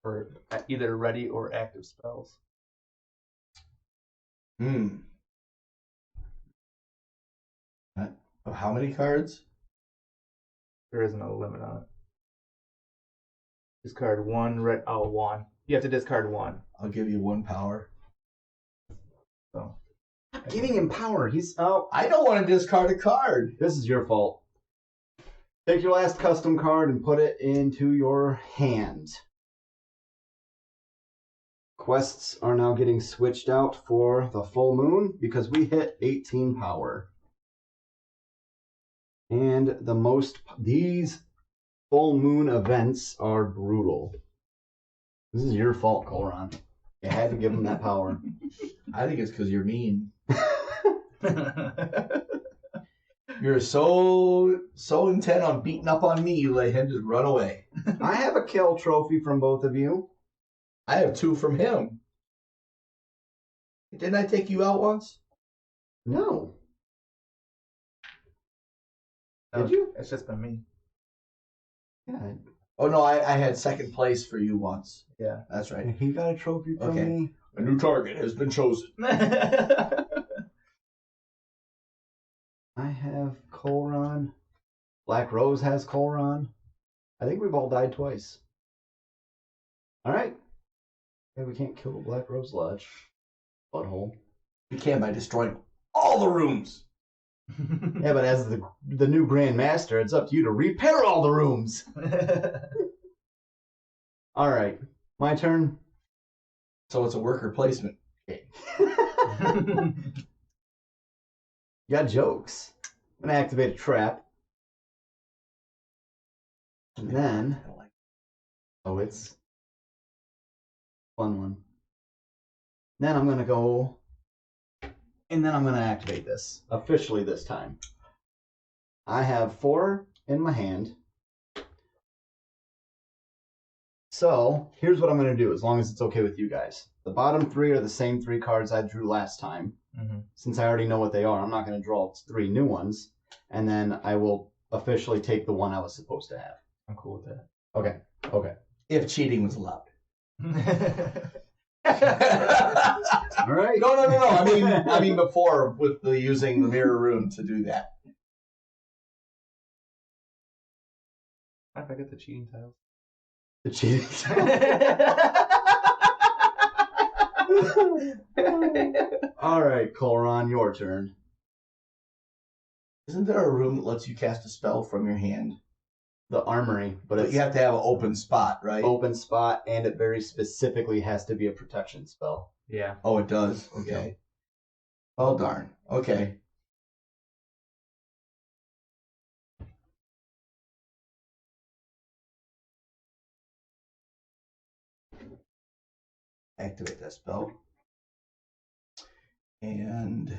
[SPEAKER 3] For either ready or active spells.
[SPEAKER 2] How many cards?
[SPEAKER 3] There is no limit on it. Discard 1, 1. You have to discard 1.
[SPEAKER 2] I'll give you 1 power.
[SPEAKER 3] So
[SPEAKER 1] Stop giving him power. He's
[SPEAKER 2] I don't want to discard a card.
[SPEAKER 1] This is your fault. Take your last custom card and put it into your hand. Quests are now getting switched out for the full moon because we hit 18 power. And these full moon events are brutal. This is your fault, Colron. You had to give him that power.
[SPEAKER 2] I think it's because you're mean. You're so intent on beating up on me, you let him just run away.
[SPEAKER 1] I have a kill trophy from both of you.
[SPEAKER 2] I have 2 from him. Didn't I take you out once?
[SPEAKER 1] No.
[SPEAKER 3] no,
[SPEAKER 1] Did you?
[SPEAKER 3] It's just been me.
[SPEAKER 1] Yeah.
[SPEAKER 2] Oh no, I had 2nd place for you once.
[SPEAKER 3] Yeah.
[SPEAKER 2] That's right.
[SPEAKER 1] He got a trophy from
[SPEAKER 2] Okay.
[SPEAKER 1] me.
[SPEAKER 2] A new target has been chosen.
[SPEAKER 1] I have Colron. Black Rose has Colron. I think we've all died twice. Alright. Okay, we can't kill the Black Rose Lodge. Butthole.
[SPEAKER 2] You can by destroying all the rooms.
[SPEAKER 1] Yeah, but as the new Grand Master, it's up to you to repair all the rooms. Alright. My turn.
[SPEAKER 2] So it's a worker placement.
[SPEAKER 1] You got jokes. I'm going to activate a trap. And then... Oh, it's... Fun one. Then I'm going to go... And then I'm going to activate this. Officially this time. I have 4 in my hand. So, here's what I'm going to do, as long as it's okay with you guys. The bottom 3 are the same 3 cards I drew last time. Since I already know what they are, I'm not going to draw 3 new ones. And then I will officially take the one I was supposed to have.
[SPEAKER 3] I'm cool with that.
[SPEAKER 1] Okay. Okay.
[SPEAKER 2] If cheating was allowed.
[SPEAKER 1] All right.
[SPEAKER 2] No. I mean before with the using the mirror room to do that.
[SPEAKER 3] If I get the cheating tiles.
[SPEAKER 1] The cheating. All right, Colron, your turn.
[SPEAKER 2] Isn't there a room that lets you cast a spell from your hand?
[SPEAKER 1] the armory, but
[SPEAKER 2] But
[SPEAKER 1] it's
[SPEAKER 2] you have to have an open spot, right?
[SPEAKER 1] open spot, and it very specifically has to be a protection spell.
[SPEAKER 3] Yeah.
[SPEAKER 2] Oh, it does? Okay. Oh, darn. Okay. Activate that spell. And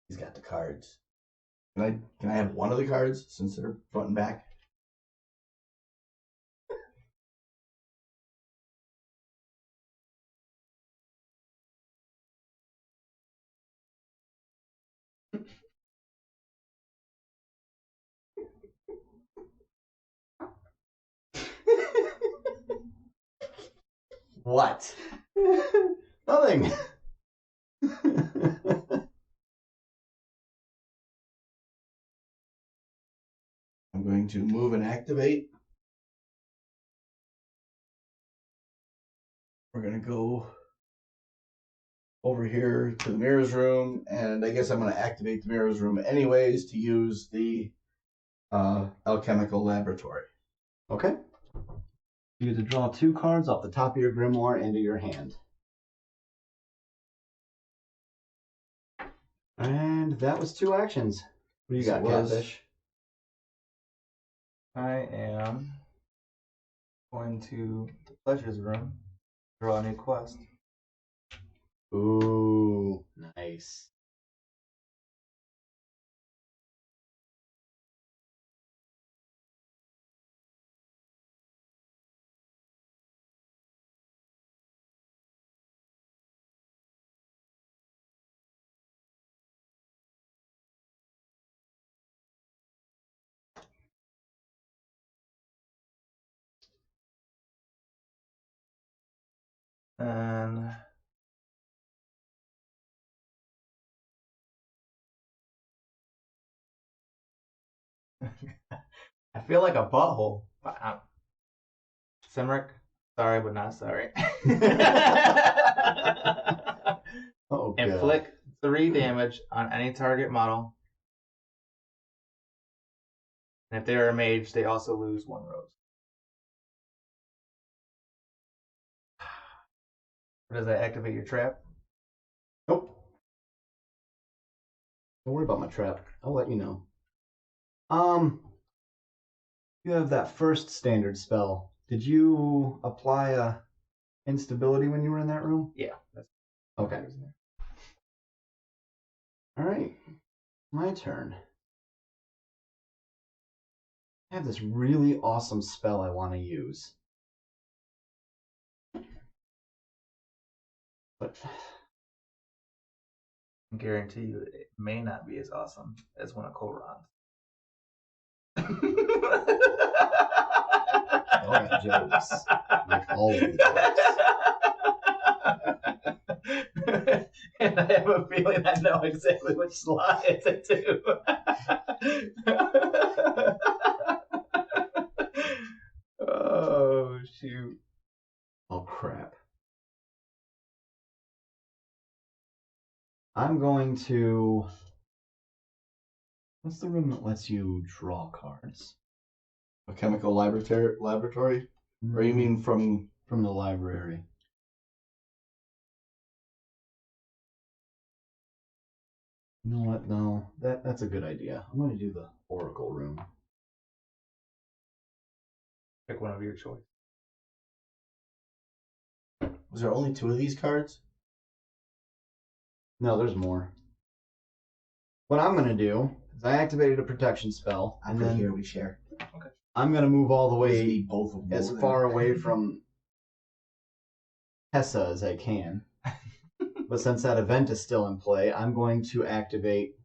[SPEAKER 2] he's got the cards. Can I have one of the cards since they're front and back? What?
[SPEAKER 1] Nothing.
[SPEAKER 2] I'm going to move and activate. We're going to go over here to the mirrors room, and I guess I'm going to activate the mirrors room anyways to use the alchemical laboratory.
[SPEAKER 1] Okay. You get to draw 2 cards off the top of your grimoire into your hand. And that was 2 actions. What do you got, Katfish?
[SPEAKER 3] I am going to the pleasures room, draw a new quest.
[SPEAKER 1] Ooh, nice.
[SPEAKER 3] And I feel like a butthole. Cymrych, sorry but not sorry.
[SPEAKER 1] Oh, God.
[SPEAKER 3] Inflict 3 damage on any target model. And if they are a mage, they also lose 1 rose. Does that activate your trap?
[SPEAKER 1] Nope. Don't worry about my trap. I'll let you know. You have that first standard spell. Did you apply a instability when you were in that room?
[SPEAKER 3] Yeah. That's
[SPEAKER 1] Okay. All right. My turn. I have this really awesome spell I want to use. But
[SPEAKER 3] I guarantee you it may not be as awesome as one of Colron's.
[SPEAKER 1] all jokes. Like all of the jokes.
[SPEAKER 3] And I have a feeling I know exactly which slot it's into. Oh, shoot.
[SPEAKER 1] Oh, crap. I'm going to... What's the room that lets you draw cards?
[SPEAKER 2] A chemical laboratory? Or you mean from
[SPEAKER 1] the library? You know what? No, that's a good idea. I'm going to do the oracle room.
[SPEAKER 3] Pick one of your choice.
[SPEAKER 2] Was there only 2 of these cards?
[SPEAKER 1] No, there's more. What I'm going to do is I activated a protection spell, and then
[SPEAKER 2] here we share.
[SPEAKER 3] Okay.
[SPEAKER 1] I'm going to move all the way
[SPEAKER 2] Both of them
[SPEAKER 1] as far away from Tessa as I can. But since that event is still in play, I'm going to activate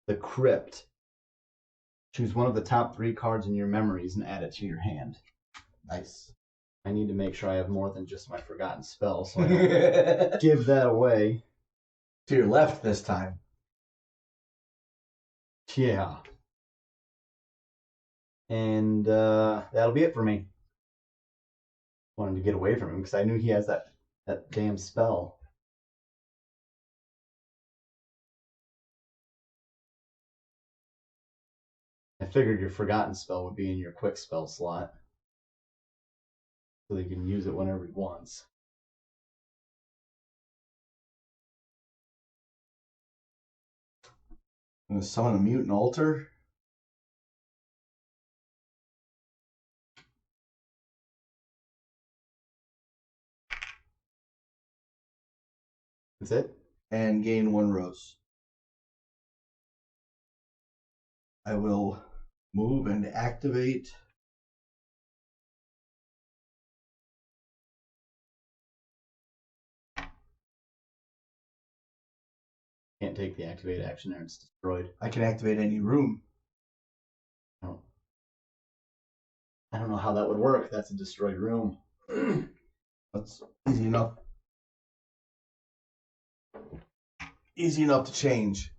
[SPEAKER 1] the crypt. Choose one of the top 3 cards in your memories and add it to your hand.
[SPEAKER 2] Nice.
[SPEAKER 1] I need to make sure I have more than just my forgotten spell, so I don't give that away.
[SPEAKER 2] To your left this time.
[SPEAKER 1] Yeah. And that'll be it for me. Wanted to get away from him because I knew he has that damn spell. I figured your forgotten spell would be in your quick spell slot, so that you can use it whenever he wants.
[SPEAKER 2] I'm gonna summon a mutant altar.
[SPEAKER 1] That's it?
[SPEAKER 2] And gain 1 rose. I will move and activate.
[SPEAKER 1] Can't take the activate action there, it's destroyed.
[SPEAKER 2] I can activate any room.
[SPEAKER 1] I don't know how that would work. That's a destroyed room.
[SPEAKER 2] That's easy enough. Easy enough to change.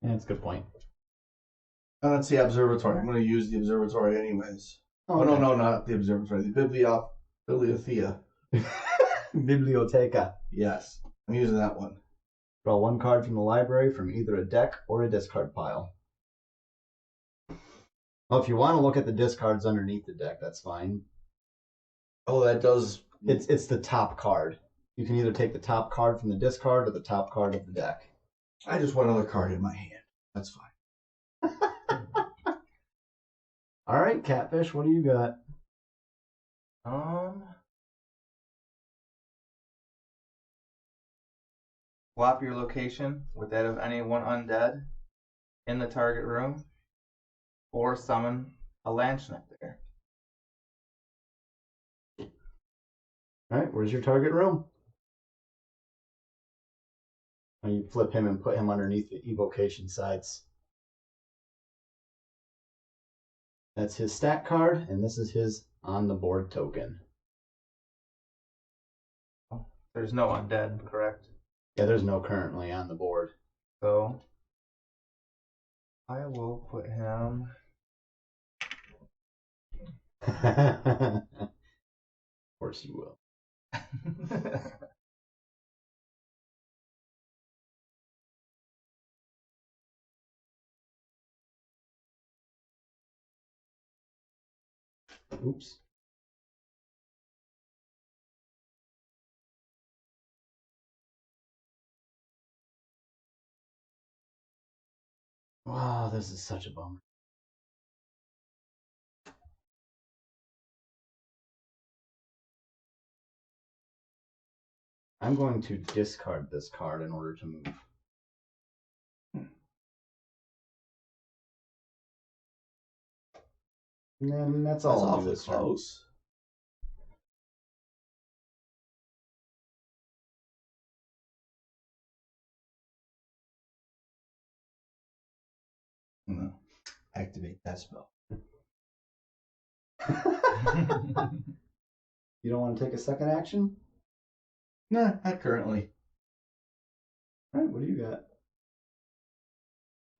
[SPEAKER 1] Yeah, that's a good point.
[SPEAKER 2] Let's see, observatory. I'm going to use the observatory anyways.
[SPEAKER 1] Oh,
[SPEAKER 2] no,
[SPEAKER 1] okay.
[SPEAKER 2] no, not the observatory. The bibliothea.
[SPEAKER 1] Biblioteca.
[SPEAKER 2] Yes, I'm using that one.
[SPEAKER 1] Draw 1 card from the library from either a deck or a discard pile. Well, if you want to look at the discards underneath the deck, that's fine.
[SPEAKER 2] Oh, that does.
[SPEAKER 1] It's the top card. You can either take the top card from the discard or the top card of the deck.
[SPEAKER 2] I just want another card in my hand. That's fine.
[SPEAKER 1] All right, Catfish, what do you got?
[SPEAKER 3] Swap your location with that of any one undead in the target room, or summon a Lanchnik there.
[SPEAKER 1] All right, where's your target room? And you flip him and put him underneath the evocation sides. That's his stat card, and this is his on the board token.
[SPEAKER 3] There's no undead, correct?
[SPEAKER 1] Yeah, there's no currently on the board.
[SPEAKER 3] So I will put him.
[SPEAKER 1] Of course you will. Oops. Wow, this is such a bummer. I'm going to discard this card in order to move. And then that's all I'll do
[SPEAKER 2] awfully
[SPEAKER 1] this turn.
[SPEAKER 2] close. I'm gonna activate that spell.
[SPEAKER 1] You don't want to take a second action?
[SPEAKER 2] Nah, not currently.
[SPEAKER 1] All right, what do you got?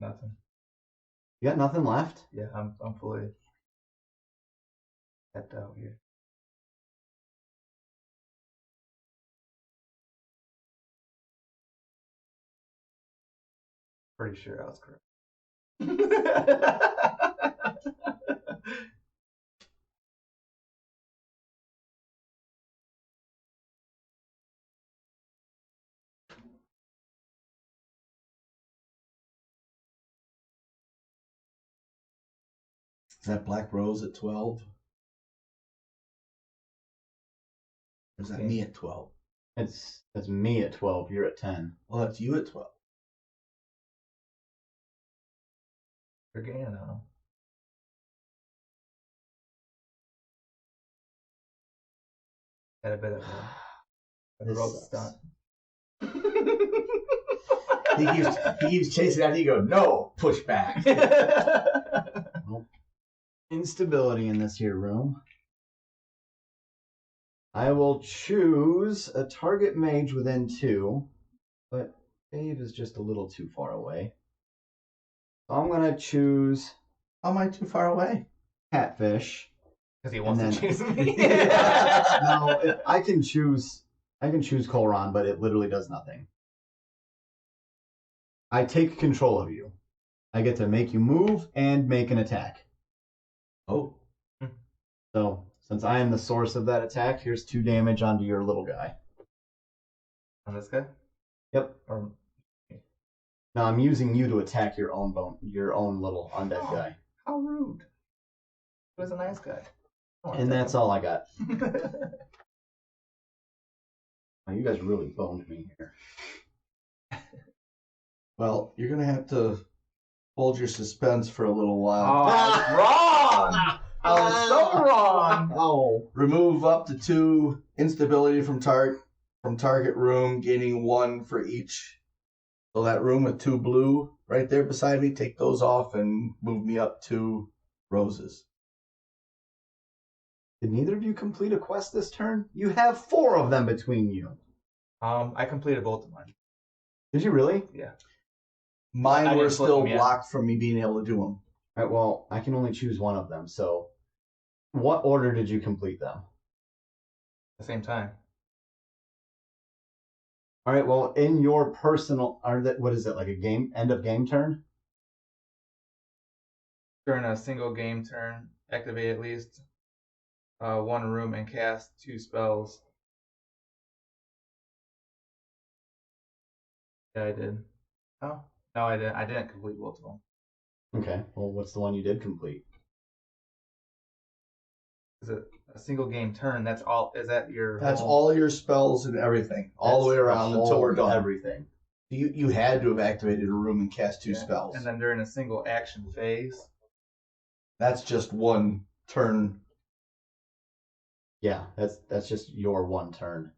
[SPEAKER 3] Nothing.
[SPEAKER 1] You got nothing left?
[SPEAKER 3] Yeah, I'm fully tapped out here. Pretty sure I was correct.
[SPEAKER 2] Is that Black Rose at 12? Or is that me at 12?
[SPEAKER 1] That's me at 12, you're at 10.
[SPEAKER 2] Well, that's you at 12.
[SPEAKER 3] You're gaining on him. Had a bit of a rogue stunt.
[SPEAKER 2] He keeps chasing after you. Go, no, push back.
[SPEAKER 1] Nope. Instability in this here room. I will choose a target mage within 2, but Dave is just a little too far away. So I'm going to choose
[SPEAKER 2] How am I too far away?
[SPEAKER 1] Catfish.
[SPEAKER 3] Because he wants to choose me.
[SPEAKER 1] No, I can choose Colron, but it literally does nothing. I take control of you. I get to make you move and make an attack.
[SPEAKER 2] Oh.
[SPEAKER 1] So, since I am the source of that attack, here's 2 damage onto your little guy.
[SPEAKER 3] On this guy?
[SPEAKER 1] Yep.
[SPEAKER 3] Or
[SPEAKER 1] Now I'm using you to attack your own little undead guy.
[SPEAKER 3] how rude. He was a nice guy.
[SPEAKER 1] And that's all I got. Oh, you guys really boned me here.
[SPEAKER 2] Well, you're going to have to hold your suspense for a little while.
[SPEAKER 3] Oh, I was wrong! I was so wrong!
[SPEAKER 1] Oh.
[SPEAKER 2] Remove up to 2 instability from target room, gaining 1 for each. So that room with 2 blue right there beside me, take those off and move me up 2 roses.
[SPEAKER 1] Did neither of you complete a quest this turn? You have 4 of them between you.
[SPEAKER 3] I completed both of mine.
[SPEAKER 1] Did you really?
[SPEAKER 3] Yeah.
[SPEAKER 2] Mine
[SPEAKER 3] I
[SPEAKER 2] were
[SPEAKER 3] didn't flip
[SPEAKER 2] still
[SPEAKER 3] them yet.
[SPEAKER 2] blocked from me being able to do them.
[SPEAKER 1] All right, well, I can only choose one of them. So, what order did you complete them?
[SPEAKER 3] At the same time.
[SPEAKER 1] All right, well, in your personal, what is it, like a game, end of game turn?
[SPEAKER 3] During a single game turn, activate at least 1 room and cast 2 spells. Yeah, I did. Oh, no, I didn't. I didn't complete both of them.
[SPEAKER 1] Okay, well, what's the one you did complete?
[SPEAKER 3] Is it a single game turn? That's all. Is that your?
[SPEAKER 2] That's
[SPEAKER 3] whole-
[SPEAKER 2] all your spells and everything, all the way around until we're done.
[SPEAKER 1] Everything.
[SPEAKER 2] You had to have activated a room and cast 2
[SPEAKER 3] Yeah.
[SPEAKER 2] spells.
[SPEAKER 3] And then during a single action phase.
[SPEAKER 2] That's just 1 turn.
[SPEAKER 1] Yeah, that's just your 1 turn.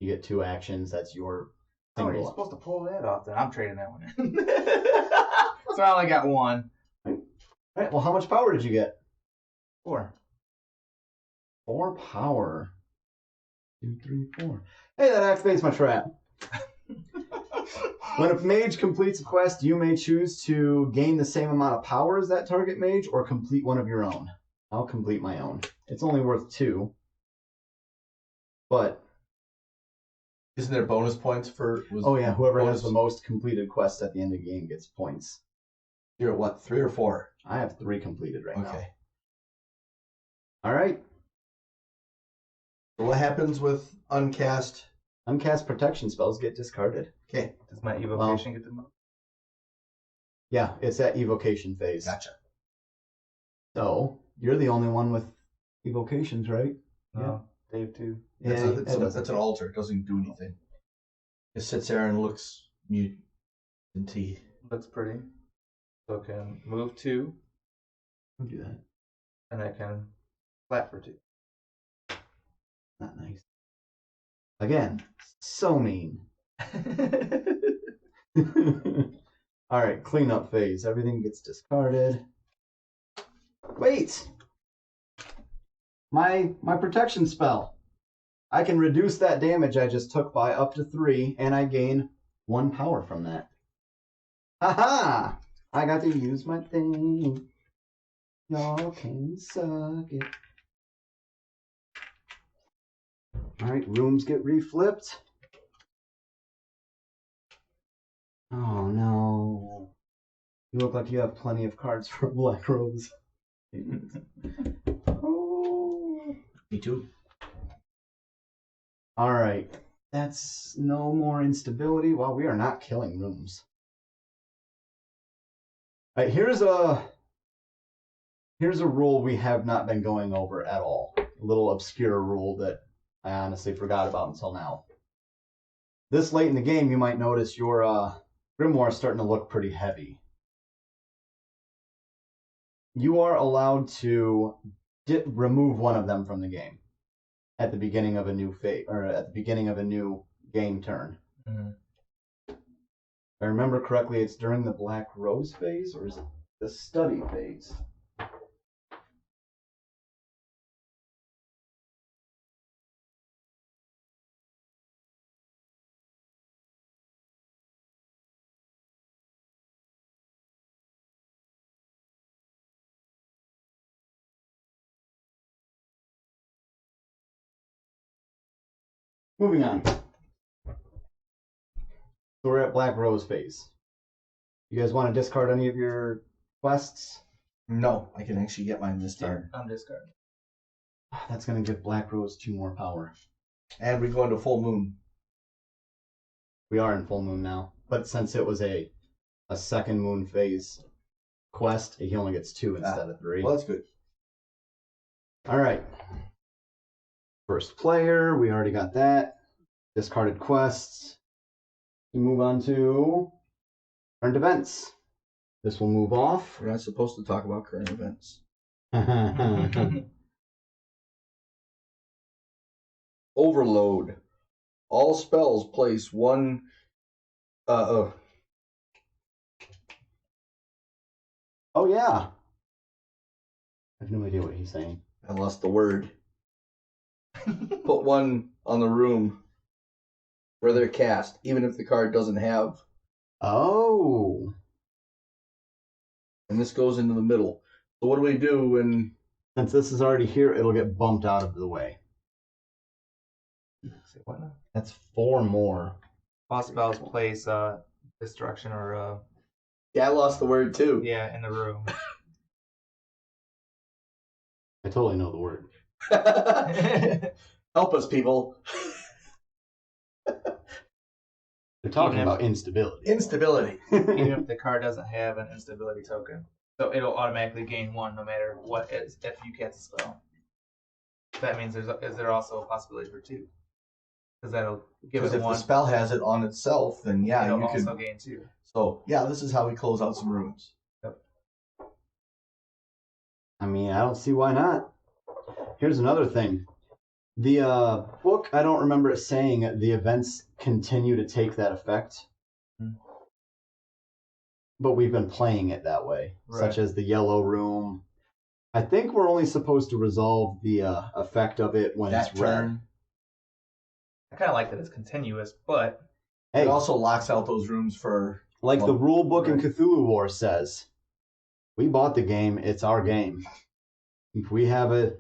[SPEAKER 1] You get 2 actions. That's your
[SPEAKER 3] Oh,
[SPEAKER 1] single.
[SPEAKER 3] you're supposed to pull that off. Then I'm trading that one in. So I only got 1.
[SPEAKER 1] All right, well, how much power did you get?
[SPEAKER 3] 4.
[SPEAKER 1] 4 power. 2, 3, 4. Hey, that activates my trap. When a mage completes a quest, you may choose to gain the same amount of power as that target mage or complete one of your own. I'll complete my own. It's only worth 2. But,
[SPEAKER 2] Isn't there bonus points for...
[SPEAKER 1] oh yeah, whoever
[SPEAKER 2] bonus,
[SPEAKER 1] has the most completed quests at the end of the game gets points.
[SPEAKER 2] You're at what, 3 or 4?
[SPEAKER 1] I have 3 completed right now.
[SPEAKER 2] Okay.
[SPEAKER 1] All right.
[SPEAKER 2] So what happens with uncast?
[SPEAKER 1] Uncast protection spells get discarded.
[SPEAKER 2] Okay.
[SPEAKER 3] Does my evocation get the most?
[SPEAKER 1] Yeah, it's that evocation phase.
[SPEAKER 2] Gotcha.
[SPEAKER 1] So, you're the only one with evocations, right?
[SPEAKER 3] No, Dave too.
[SPEAKER 1] Yeah,
[SPEAKER 2] That's an altar. It doesn't do anything. It sits there and looks mutant-y.
[SPEAKER 3] Looks pretty. So I can move 2,
[SPEAKER 1] I'll do that.
[SPEAKER 3] and I can flat for 2.
[SPEAKER 1] Not nice. Again, so mean. All right, cleanup phase. Everything gets discarded. Wait! My protection spell. I can reduce that damage I just took by up to 3, and I gain 1 power from that. Haha! I got to use my thing. Y'all can suck it. Alright, rooms get reflipped. Oh no. You look like you have plenty of cards for Black Rose. Oh.
[SPEAKER 2] Me too.
[SPEAKER 1] Alright. That's no more instability. Wow, we are not killing rooms. Alright, here's a rule we have not been going over at all. A little obscure rule that I honestly forgot about until now. This late in the game, you might notice your grimoire is starting to look pretty heavy. You are allowed to remove one of them from the game at the beginning of a new phase, or at the beginning of a new game turn.
[SPEAKER 3] Mm-hmm.
[SPEAKER 1] If I remember correctly, it's during the Black Rose phase, or is it the study phase? Moving on. So we're at Black Rose phase. You guys want to discard any of your quests?
[SPEAKER 2] No, I can actually get mine this turn.
[SPEAKER 3] I'm discarding.
[SPEAKER 1] That's going to give Black Rose 2 more power.
[SPEAKER 2] And we go into full moon.
[SPEAKER 1] We are in full moon now, but since it was a second moon phase quest, he only gets 2 instead of 3.
[SPEAKER 2] Well, that's good.
[SPEAKER 1] All right. First player, we already got that. Discarded quests. We move on to current events. This will move off.
[SPEAKER 2] We're not supposed to talk about current events. Overload. All spells place one.
[SPEAKER 1] Oh yeah. I have no idea what he's saying.
[SPEAKER 2] I lost the word. Put one on the room where they're cast, even if the card doesn't have.
[SPEAKER 1] Oh.
[SPEAKER 2] And this goes into the middle. So what do we do when...
[SPEAKER 1] Since this is already here, it'll get bumped out of the way.
[SPEAKER 3] Say what now?
[SPEAKER 1] That's 4 more.
[SPEAKER 3] All spells place destruction or
[SPEAKER 2] Yeah, I lost the word too.
[SPEAKER 3] yeah, in the room.
[SPEAKER 1] I totally know the word.
[SPEAKER 2] Help us, people.
[SPEAKER 1] They're talking about instability.
[SPEAKER 2] Instability.
[SPEAKER 3] Even if the card doesn't have an instability token. So it'll automatically gain 1 no matter what is if you cast a spell. That means is there also a possibility for 2? Because that'll give
[SPEAKER 2] Because
[SPEAKER 3] it
[SPEAKER 2] if
[SPEAKER 3] 1.
[SPEAKER 2] the spell has it on itself, then yeah,
[SPEAKER 3] it'll
[SPEAKER 2] you
[SPEAKER 3] also
[SPEAKER 2] can.
[SPEAKER 3] gain 2.
[SPEAKER 2] So yeah, this is how we close out some rooms.
[SPEAKER 1] I mean, I don't see why not. Here's another thing. The book, I don't remember it saying the events continue to take that effect. But we've been playing it that way, such as the yellow room. I think we're only supposed to resolve the effect of it when
[SPEAKER 2] That
[SPEAKER 1] it's red.
[SPEAKER 2] turn.
[SPEAKER 3] I kind of like that it's continuous, but
[SPEAKER 1] Hey,
[SPEAKER 2] It also locks out those rooms for.
[SPEAKER 1] like the rule book in
[SPEAKER 2] right.
[SPEAKER 1] Cthulhu War says, we bought the game, it's our game. If we have a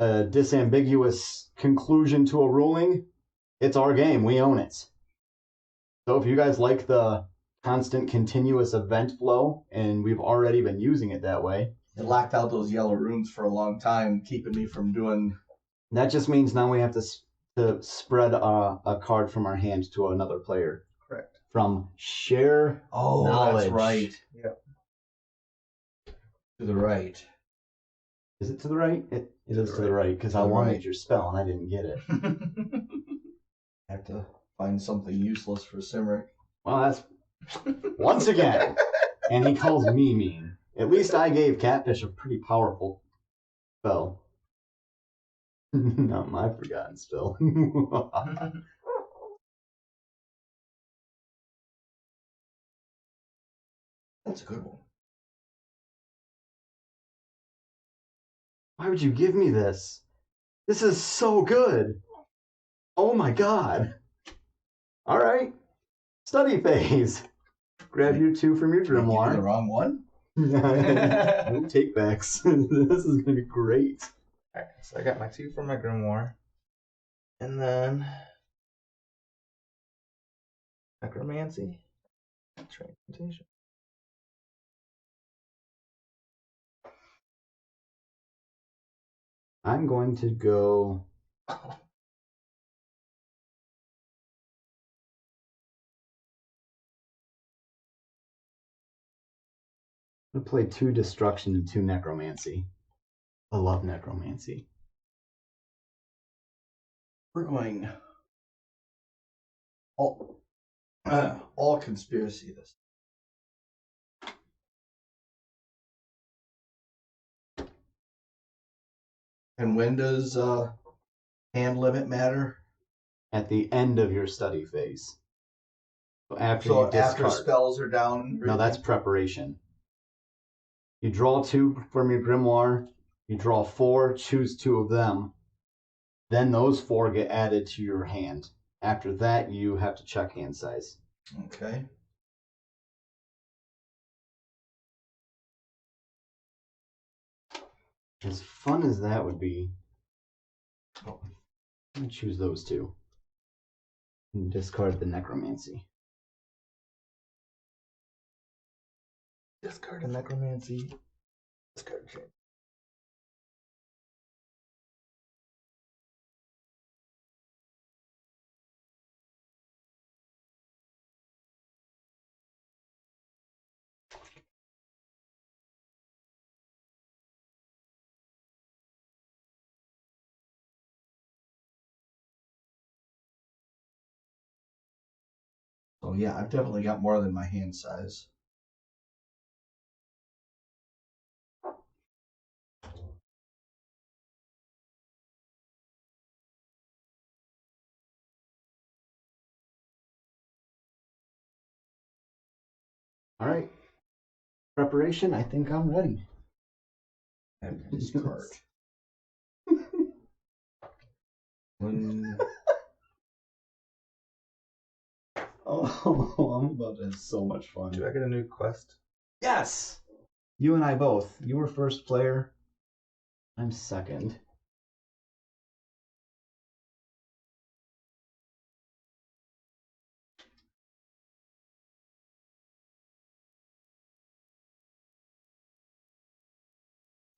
[SPEAKER 1] disambiguous conclusion to a ruling, it's our game, we own it. So if you guys like the constant continuous event flow, and we've already been using it that way,
[SPEAKER 2] It locked out those yellow rooms for a long time, keeping me from doing.
[SPEAKER 1] that just means now we have to spread a card from our hand to another player.
[SPEAKER 3] correct.
[SPEAKER 1] From share knowledge.
[SPEAKER 2] That's right.
[SPEAKER 3] Yep.
[SPEAKER 2] To the right.
[SPEAKER 1] Is it to the right? It is to the right, because I
[SPEAKER 2] To the
[SPEAKER 1] wanted
[SPEAKER 2] right.
[SPEAKER 1] your spell and I didn't get it.
[SPEAKER 2] I have to find something useless for Cymrych.
[SPEAKER 1] Well, that's once again. And he calls me mean. At least I gave Katfish a pretty powerful spell. Not my forgotten spell.
[SPEAKER 2] That's a good one.
[SPEAKER 1] Why would you give me this? This is so good. Oh my god. All right. Study phase. Grab your 2 from your
[SPEAKER 2] Did I give you the
[SPEAKER 1] grimoire.
[SPEAKER 2] wrong one?
[SPEAKER 1] No take backs. This is going to be great.
[SPEAKER 3] Alright, so I got my 2 from my grimoire. And then necromancy. Transmutation.
[SPEAKER 1] I'm going to go. I'm going to play 2 destruction and 2 necromancy. I love necromancy.
[SPEAKER 2] We're going all conspiracy this. And when does hand limit matter?
[SPEAKER 1] At the end of your study phase. So after you discard.
[SPEAKER 2] After spells are down.
[SPEAKER 1] No, that's preparation. You draw 2 from your grimoire. You draw 4, choose 2 of them. Then those 4 get added to your hand. After that, you have to check hand size.
[SPEAKER 2] Okay.
[SPEAKER 1] As fun as that would be, I'm going to choose those 2. And discard the necromancy.
[SPEAKER 3] Discard a necromancy.
[SPEAKER 2] Discard change. So yeah, I've definitely got more than my hand size.
[SPEAKER 1] All right. Preparation, I think I'm ready.
[SPEAKER 2] And discard. One.
[SPEAKER 1] Oh, I'm about to have so much fun.
[SPEAKER 3] Do I get a new quest?
[SPEAKER 1] Yes! You and I both. You were first player. I'm second.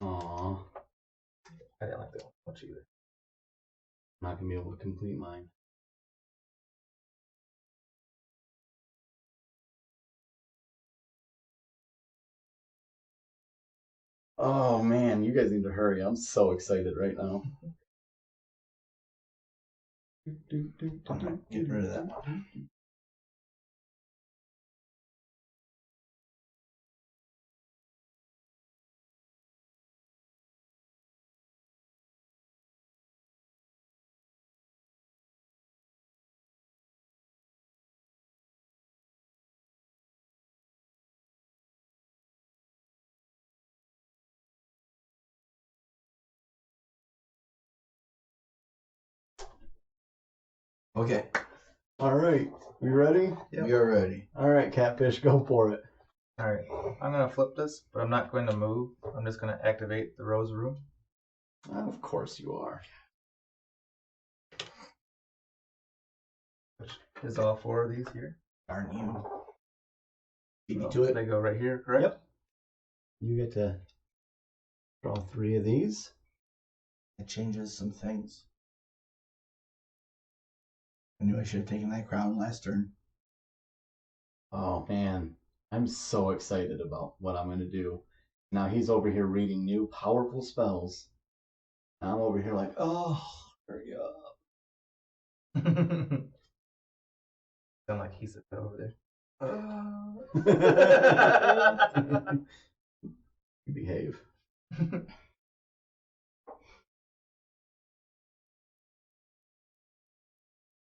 [SPEAKER 1] Aww.
[SPEAKER 3] I didn't like that one much either.
[SPEAKER 1] I'm not going to be able to complete mine. Oh man, you guys need to hurry. I'm so excited right now.
[SPEAKER 2] I'm not getting rid of that one. Okay,
[SPEAKER 1] All right, you ready?
[SPEAKER 3] Yep.
[SPEAKER 2] we are ready.
[SPEAKER 1] All right, Catfish, go for it.
[SPEAKER 3] Alright, I'm going to flip this, but I'm not going to move. I'm just going to activate the rose room.
[SPEAKER 1] Of course you are.
[SPEAKER 3] Which is all 4 of these here.
[SPEAKER 2] Darn you. Beat me
[SPEAKER 3] So
[SPEAKER 2] to it.
[SPEAKER 3] they go right here, correct?
[SPEAKER 1] Yep. You get to draw 3 of these.
[SPEAKER 2] It changes some things. I knew I should have taken that crown last turn.
[SPEAKER 1] Oh man, I'm so excited about what I'm going to do. Now he's over here reading new powerful spells. And I'm over here like, oh, hurry up.
[SPEAKER 3] Sound like he's over there.
[SPEAKER 1] You behave.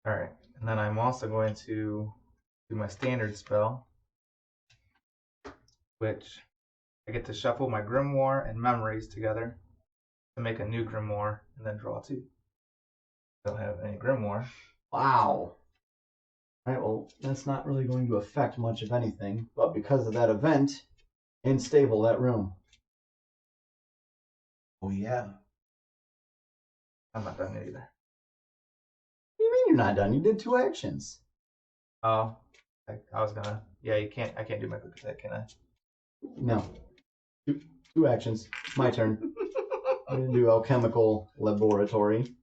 [SPEAKER 3] Alright, and then I'm also going to do my standard spell, which I get to shuffle my grimoire and memories together to make a new grimoire and then draw 2. Don't have any grimoire.
[SPEAKER 1] Wow. Alright, well, that's not really going to affect much of anything, but because of that event, unstable that room.
[SPEAKER 2] Oh yeah.
[SPEAKER 3] I'm not done yet either.
[SPEAKER 1] What do you mean you're not done? You did 2 actions.
[SPEAKER 3] Oh, I was gonna. Yeah, I can't do my quick attack, can I?
[SPEAKER 1] No. 2 actions. My turn. I'm going to do alchemical laboratory.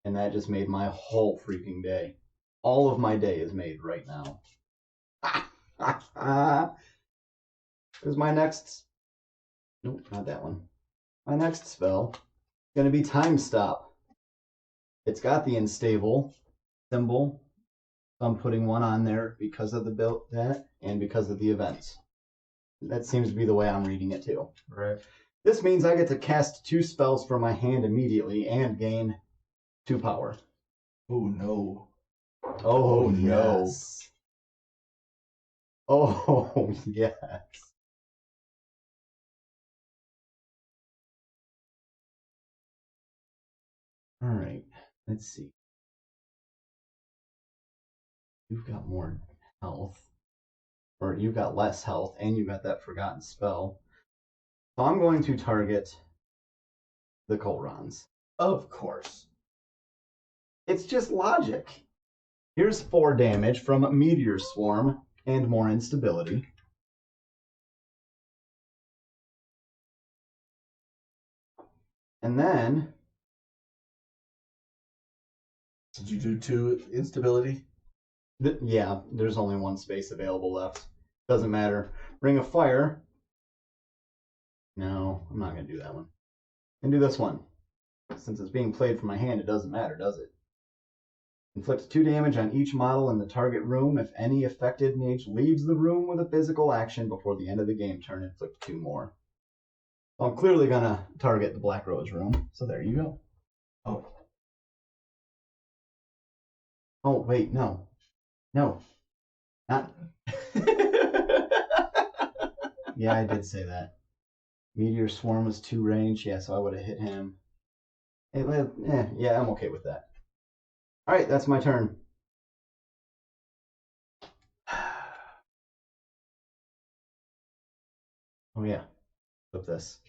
[SPEAKER 1] And that just made my whole freaking day. All of my day is made right now. Because my next... Nope, not that one. My next spell is going to be Time Stop. It's got the unstable symbol. So I'm putting 1 on there because of the build that and because of the events. That seems to be the way I'm reading it too.
[SPEAKER 3] Right.
[SPEAKER 1] This means I get to cast 2 spells from my hand immediately and gain 2 power.
[SPEAKER 2] Oh no.
[SPEAKER 1] Oh,
[SPEAKER 2] no.
[SPEAKER 1] yes. Oh, yes. All right, let's see. You've got more health, or you've got less health, and you've got that forgotten spell. So I'm going to target the Colrons.
[SPEAKER 2] Of course.
[SPEAKER 1] It's just logic. Here's 4 damage from Meteor Swarm and more instability. And then...
[SPEAKER 2] Did you do 2 instability?
[SPEAKER 1] Yeah, there's only 1 space available left. Doesn't matter. Ring of Fire. No, I'm not going to do that one. I'm going to do this one. Since it's being played from my hand, it doesn't matter, does it? Inflict 2 damage on each model in the target room. If any affected mage leaves the room with a physical action before the end of the game turn, inflict 2 more. So I'm clearly going to target the Black Rose room. So there you go.
[SPEAKER 2] Oh.
[SPEAKER 1] Oh, wait, no. No. Not. Yeah, I did say that. Meteor Swarm was 2 range. Yeah, so I would have hit him. Yeah, I'm okay with that. All right, that's my turn. Oh, yeah. Flip this.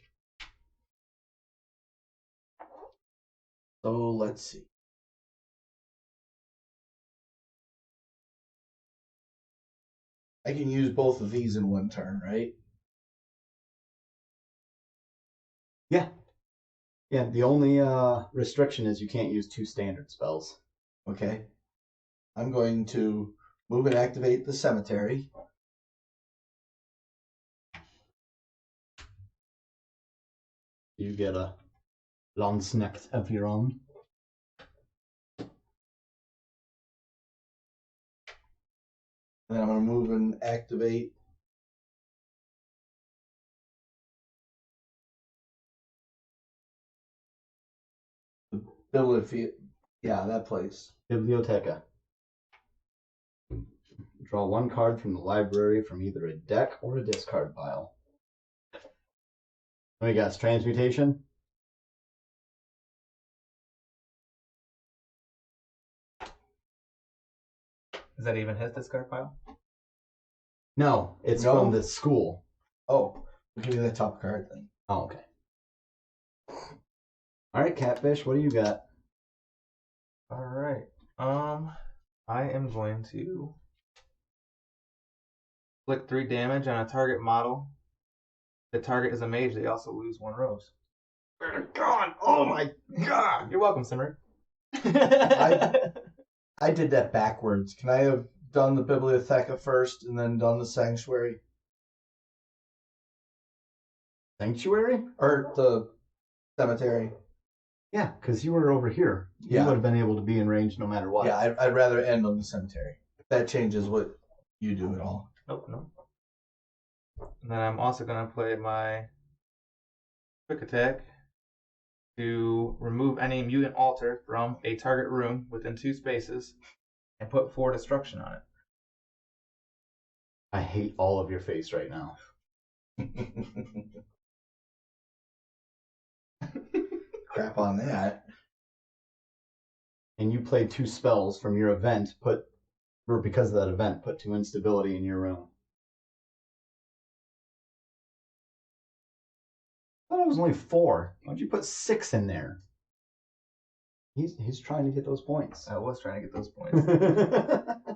[SPEAKER 2] So let's see. I can use both of these in 1 turn, right?
[SPEAKER 1] Yeah. Yeah, the only restriction is you can't use 2 standard spells.
[SPEAKER 2] Okay. I'm going to move and activate the cemetery.
[SPEAKER 1] You get a Landsnecht of your own.
[SPEAKER 2] And then I'm going to move and activate the bibliotheca. Yeah, that place.
[SPEAKER 1] Biblioteca. Draw 1 card from the library from either a deck or a discard pile. What do you got? Transmutation?
[SPEAKER 3] Is that even his discard pile?
[SPEAKER 1] No, it's
[SPEAKER 2] No?
[SPEAKER 1] from the school.
[SPEAKER 2] Oh, give me that top card then.
[SPEAKER 1] Oh, okay. All right, Katfish, what do you got?
[SPEAKER 3] All right. I am going to inflict 3 damage on a target model. The target is a mage. They also lose 1 rose.
[SPEAKER 1] God! Oh my God!
[SPEAKER 3] You're welcome, Cymrych.
[SPEAKER 2] I did that backwards. Can I have done the bibliotheca first and then done the sanctuary?
[SPEAKER 1] Sanctuary?
[SPEAKER 2] Or the cemetery?
[SPEAKER 1] Yeah, because you were over here. You
[SPEAKER 2] Yeah.
[SPEAKER 1] would have been able to be in range no matter what.
[SPEAKER 2] Yeah, I'd rather end on the cemetery. If that changes what you do at all.
[SPEAKER 3] Nope, no. And then I'm also going to play my quick attack to remove any mutant altar from a target room within 2 spaces and put 4 destruction on it.
[SPEAKER 1] I hate all of your face right now.
[SPEAKER 2] Crap on that.
[SPEAKER 1] And you played 2 spells from your event, because of that event, put 2 instability in your room. I thought it was only 4. Why'd you put 6 in there? He's trying to get those points.
[SPEAKER 3] I was trying to get those points.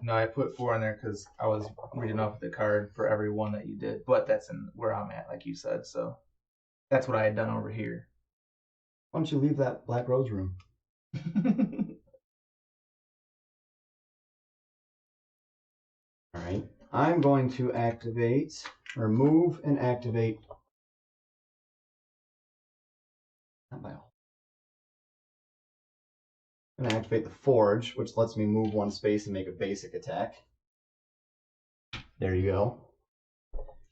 [SPEAKER 3] No, I put 4 in there because I was reading off the card for every one that you did. But that's in where I'm at, like you said. So that's what I had done over here.
[SPEAKER 1] Why don't you leave that Black Rose room? All right. I'm going to move and activate. Not by all. I'm going to activate the Forge, which lets me move 1 space and make a basic attack. There you go.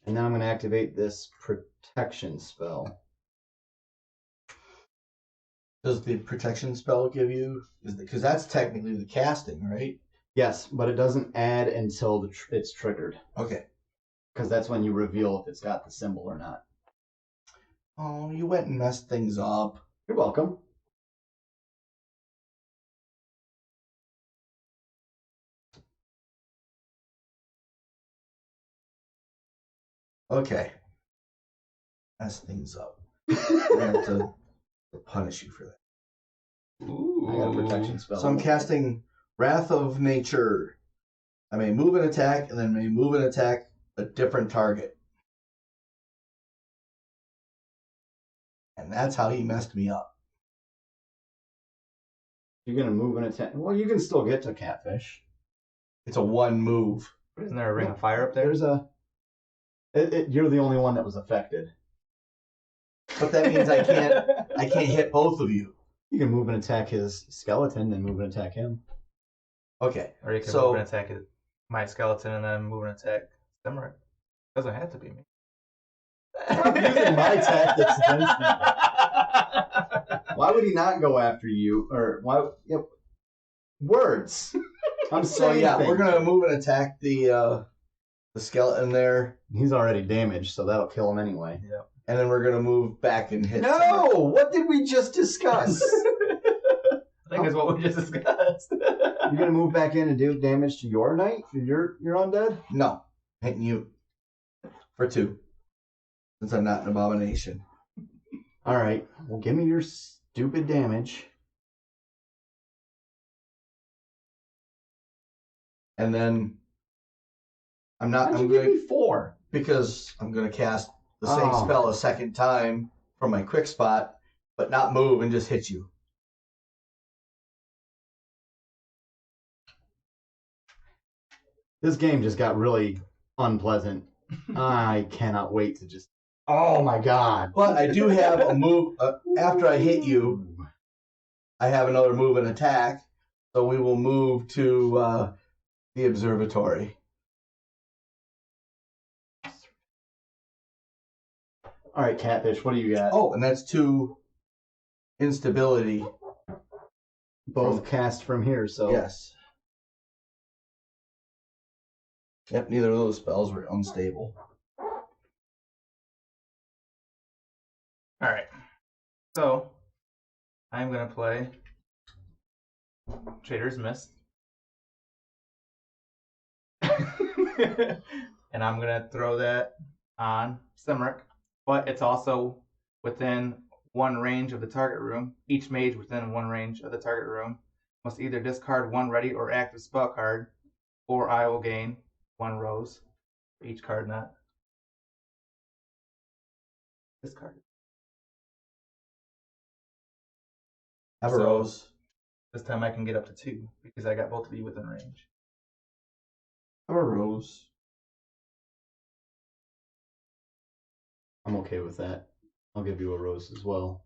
[SPEAKER 1] And then I'm going to activate this protection spell.
[SPEAKER 2] Does the protection spell give you... Because that's technically the casting, right?
[SPEAKER 1] Yes, but it doesn't add until it's triggered.
[SPEAKER 2] Okay.
[SPEAKER 1] Because that's when you reveal if it's got the symbol or not.
[SPEAKER 2] Oh, you went and messed things up.
[SPEAKER 1] You're welcome.
[SPEAKER 2] Okay. Mess things up. We're going to have to punish you for that.
[SPEAKER 3] Ooh.
[SPEAKER 1] I got a protection spell.
[SPEAKER 2] So I'm casting Wrath of Nature. I may move and attack, and then may move and attack a different target. And that's how he messed me up.
[SPEAKER 1] You're gonna move an attack. Well, you can still get to Katfish.
[SPEAKER 2] It's a 1 move.
[SPEAKER 3] Isn't there a ring of fire up there?
[SPEAKER 1] There's a. You're the only one that was affected.
[SPEAKER 2] But that means I can't hit both of you.
[SPEAKER 1] You can move and attack his skeleton, then move and attack him.
[SPEAKER 2] Okay.
[SPEAKER 3] Or you can move and attack my skeleton and then move and attack Cymrych. Doesn't have to be me.
[SPEAKER 1] I'm using my tactics against you. Why would he not go after you? Or why? Yep. Words. I'm saying.
[SPEAKER 2] So yeah, we're gonna move and attack the skeleton there.
[SPEAKER 1] He's already damaged, so that'll kill him anyway.
[SPEAKER 3] Yeah.
[SPEAKER 2] And then we're gonna move back and hit.
[SPEAKER 1] No! What did we just discuss?
[SPEAKER 3] I think that's what we just discussed.
[SPEAKER 1] You're gonna move back in and do damage to your knight? You're undead?
[SPEAKER 2] No, hitting you for 2, since I'm not an abomination.
[SPEAKER 1] All right. Well, give me your stupid damage.
[SPEAKER 2] And then I'm not.
[SPEAKER 1] How'd
[SPEAKER 2] I'm
[SPEAKER 1] you give
[SPEAKER 2] going
[SPEAKER 1] me 4?
[SPEAKER 2] because I'm gonna cast the same
[SPEAKER 1] Oh.
[SPEAKER 2] spell a second time from my quick spot, but not move and just hit you.
[SPEAKER 1] This game just got really unpleasant. I cannot wait to just. Oh my god.
[SPEAKER 2] But I do have a move after I hit you. I have another move and attack, so we will move to the observatory.
[SPEAKER 1] All right, Katfish, what do you got?
[SPEAKER 2] Oh, and that's 2 instability.
[SPEAKER 1] Both cast from here, so.
[SPEAKER 2] Yes. Yep, neither of those spells were unstable.
[SPEAKER 3] All right. So I'm gonna play Trader's Mist, and I'm gonna throw that on Cymrych. But it's also within 1 range of the target room. Each mage within 1 range of the target room must either discard 1 ready or active spell card, or I will gain 1 rose for each card not discarded.
[SPEAKER 2] Have a
[SPEAKER 3] So-
[SPEAKER 2] rose.
[SPEAKER 3] This time I can get up to 2 because I got both of you within range.
[SPEAKER 2] Have a rose.
[SPEAKER 1] I'm okay with that. I'll give you a rose as well.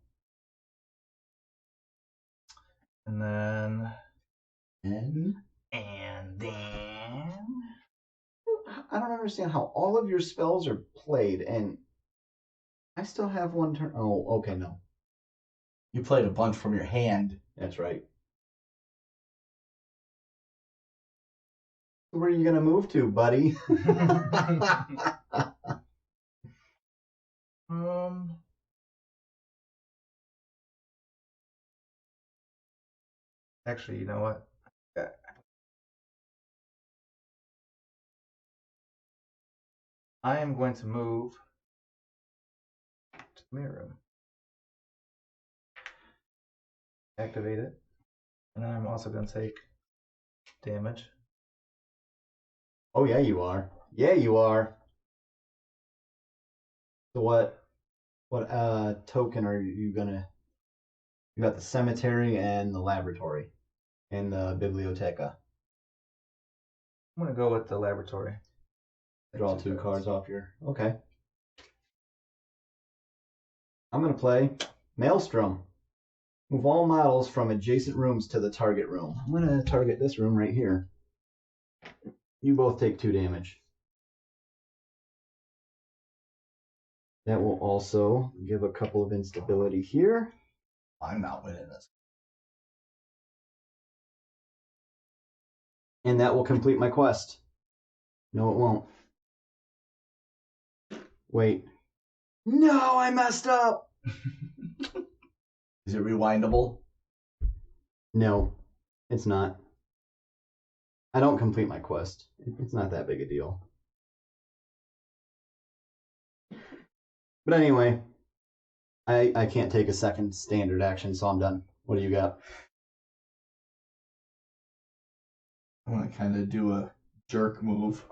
[SPEAKER 3] And then
[SPEAKER 1] And
[SPEAKER 3] then
[SPEAKER 1] I don't understand how all of your spells are played and I still have 1 turn. Oh, okay, no.
[SPEAKER 2] You played a bunch from your hand.
[SPEAKER 1] That's right. Where are you going to move to, buddy?
[SPEAKER 3] Actually, you know what? I am going to move to the mirror room. Activate it. And then I'm also going to take damage.
[SPEAKER 1] Oh, yeah, you are. Yeah, you are. So what token are you going to... You got the cemetery and the laboratory and the biblioteca.
[SPEAKER 3] I'm going to go with the laboratory.
[SPEAKER 1] Draw 2 cards off your... Okay. I'm going to play Maelstrom. Move all models from adjacent rooms to the target room. I'm going to target this room right here. You both take 2 damage. That will also give a couple of instability here.
[SPEAKER 2] I'm not winning this.
[SPEAKER 1] And that will complete my quest. No, it won't. Wait. No, I messed up!
[SPEAKER 2] Is it rewindable?
[SPEAKER 1] No, it's not. I don't complete my quest. It's not that big a deal. But anyway, I can't take a second standard action, so I'm done. What do you got?
[SPEAKER 2] I'm going to kind of do a jerk move.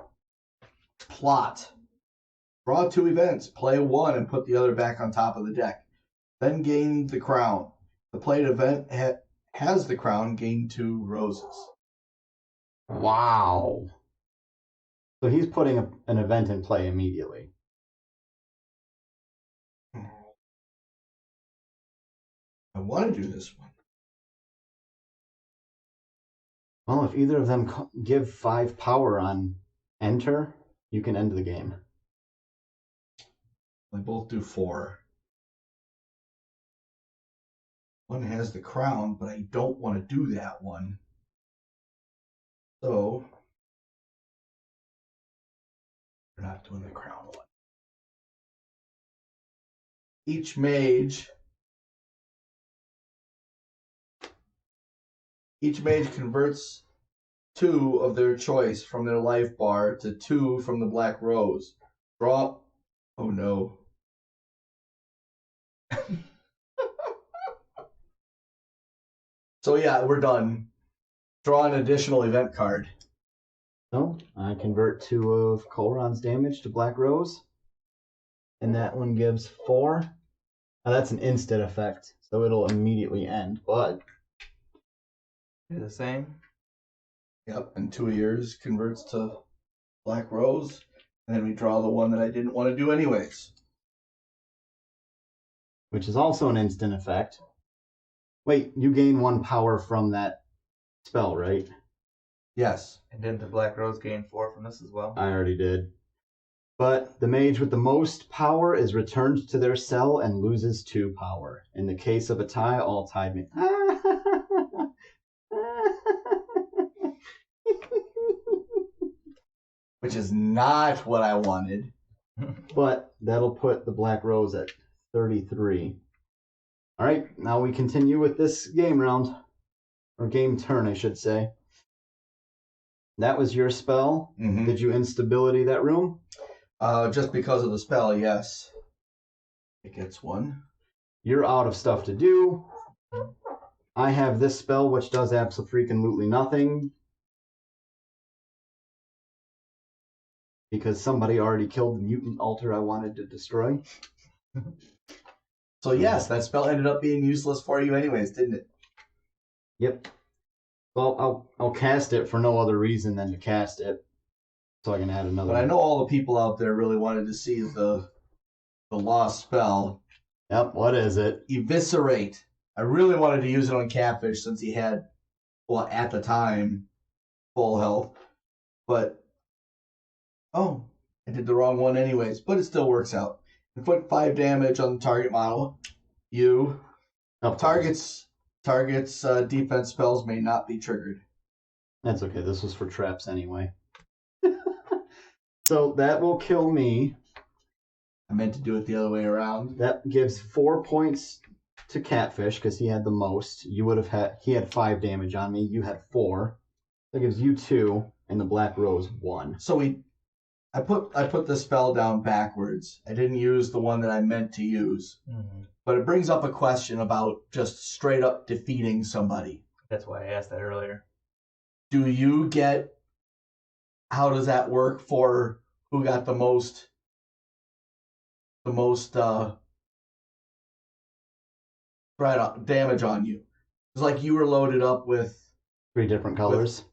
[SPEAKER 2] Plot. Draw 2 events. Play 1 and put the other back on top of the deck. Then gain the crown. The played event has the crown gain 2 roses.
[SPEAKER 1] Wow. So he's putting an event in play immediately.
[SPEAKER 2] I want to do this one.
[SPEAKER 1] Well, if either of them give 5 power on enter, you can end the game.
[SPEAKER 2] They both do 4. One has the crown, but I don't want to do that one. So, we're not doing the crown one. Each mage converts 2 of their choice from their life bar to 2 from the black rose. Draw. Oh no. So yeah, we're done. Draw an additional event card.
[SPEAKER 1] So I convert 2 of Colron's damage to Black Rose. And that one gives 4. Now that's an instant effect, so it'll immediately end, but
[SPEAKER 3] Do the same.
[SPEAKER 2] Yep, and 2 of yours converts to black rose. And then we draw the one that I didn't want to do anyways.
[SPEAKER 1] which is also an instant effect. Wait, you gain 1 power from that spell, right?
[SPEAKER 2] Yes.
[SPEAKER 3] And didn't the Black Rose gain 4 from this as well?
[SPEAKER 1] I already did. But the mage with the most power is returned to their cell and loses 2 power. In the case of a tie, all tied me.
[SPEAKER 2] Which is not what I wanted.
[SPEAKER 1] But that'll put the Black Rose at 33. All right, now we continue with this game round. Or game turn, I should say. That was your spell.
[SPEAKER 2] Mm-hmm.
[SPEAKER 1] Did you instability that room?
[SPEAKER 2] Just because of the spell, yes. It gets 1.
[SPEAKER 1] You're out of stuff to do. I have this spell, which does absolutely nothing. Because somebody already killed the mutant altar I wanted to destroy.
[SPEAKER 2] So yes, that spell ended up being useless for you anyways, didn't it?
[SPEAKER 1] Yep. Well, I'll cast it for no other reason than to cast it. So I can add another.
[SPEAKER 2] But I know all the people out there really wanted to see the lost spell.
[SPEAKER 1] Yep, what is it?
[SPEAKER 2] Eviscerate. I really wanted to use it on Katfish since he had, well, at the time, full health. But, oh, I did the wrong one anyways. But it still works out. Inflict 5 damage on the target model. You. Target's defense spells may not be triggered.
[SPEAKER 1] That's okay. This was for traps anyway. So that will kill me.
[SPEAKER 2] I meant to do it the other way around.
[SPEAKER 1] That gives 4 points to Katfish because he had the most. You would have had. He had 5 damage on me. You had 4. That gives you 2, and the Black Rose 1.
[SPEAKER 2] So I put the spell down backwards. I didn't use the one that I meant to use.
[SPEAKER 3] Mm-hmm.
[SPEAKER 2] But it brings up a question about just straight up defeating somebody.
[SPEAKER 3] That's why I asked that earlier.
[SPEAKER 2] Do you get? How does that work for who got the most damage on you? It's like you were loaded up with
[SPEAKER 1] 3 different colors.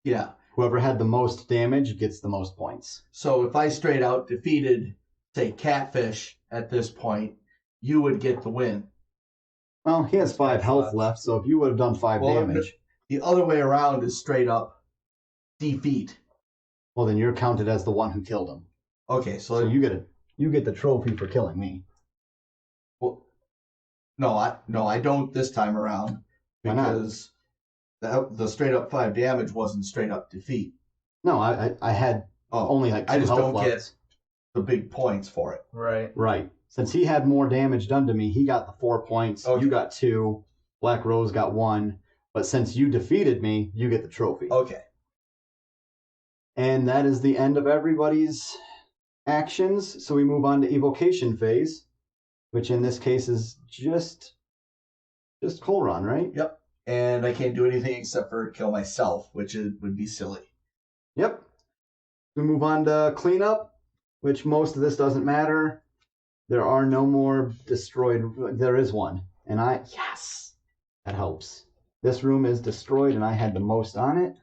[SPEAKER 2] Yeah.
[SPEAKER 1] Whoever had the most damage gets the most points.
[SPEAKER 2] So if I straight out defeated, say, Katfish at this point, you would get the win.
[SPEAKER 1] Well, he has 5 health left, so if you would have done 5 damage.
[SPEAKER 2] The other way around is straight up defeat.
[SPEAKER 1] Well, then you're counted as the one who killed him.
[SPEAKER 2] Okay,
[SPEAKER 1] So you get the trophy for killing me.
[SPEAKER 2] Well, no, I don't this time around.
[SPEAKER 1] Why not?
[SPEAKER 2] Because the straight up 5 damage wasn't straight up defeat.
[SPEAKER 1] No, I had only like 2
[SPEAKER 2] I just
[SPEAKER 1] health
[SPEAKER 2] don't
[SPEAKER 1] left.
[SPEAKER 2] get the big points for it.
[SPEAKER 3] Right.
[SPEAKER 1] Right. Since he had more damage done to me, he got the 4 points.
[SPEAKER 2] Okay.
[SPEAKER 1] You got 2. Black Rose got 1. But since you defeated me, you get the trophy.
[SPEAKER 2] Okay.
[SPEAKER 1] And that is the end of everybody's actions. So we move on to evocation phase, which in this case is just Colron, right?
[SPEAKER 2] Yep. And I can't do anything except for kill myself, which would be silly.
[SPEAKER 1] Yep. We move on to cleanup, which most of this doesn't matter. There are no more destroyed. There is one. And yes, that helps. This room is destroyed and I had the most on it.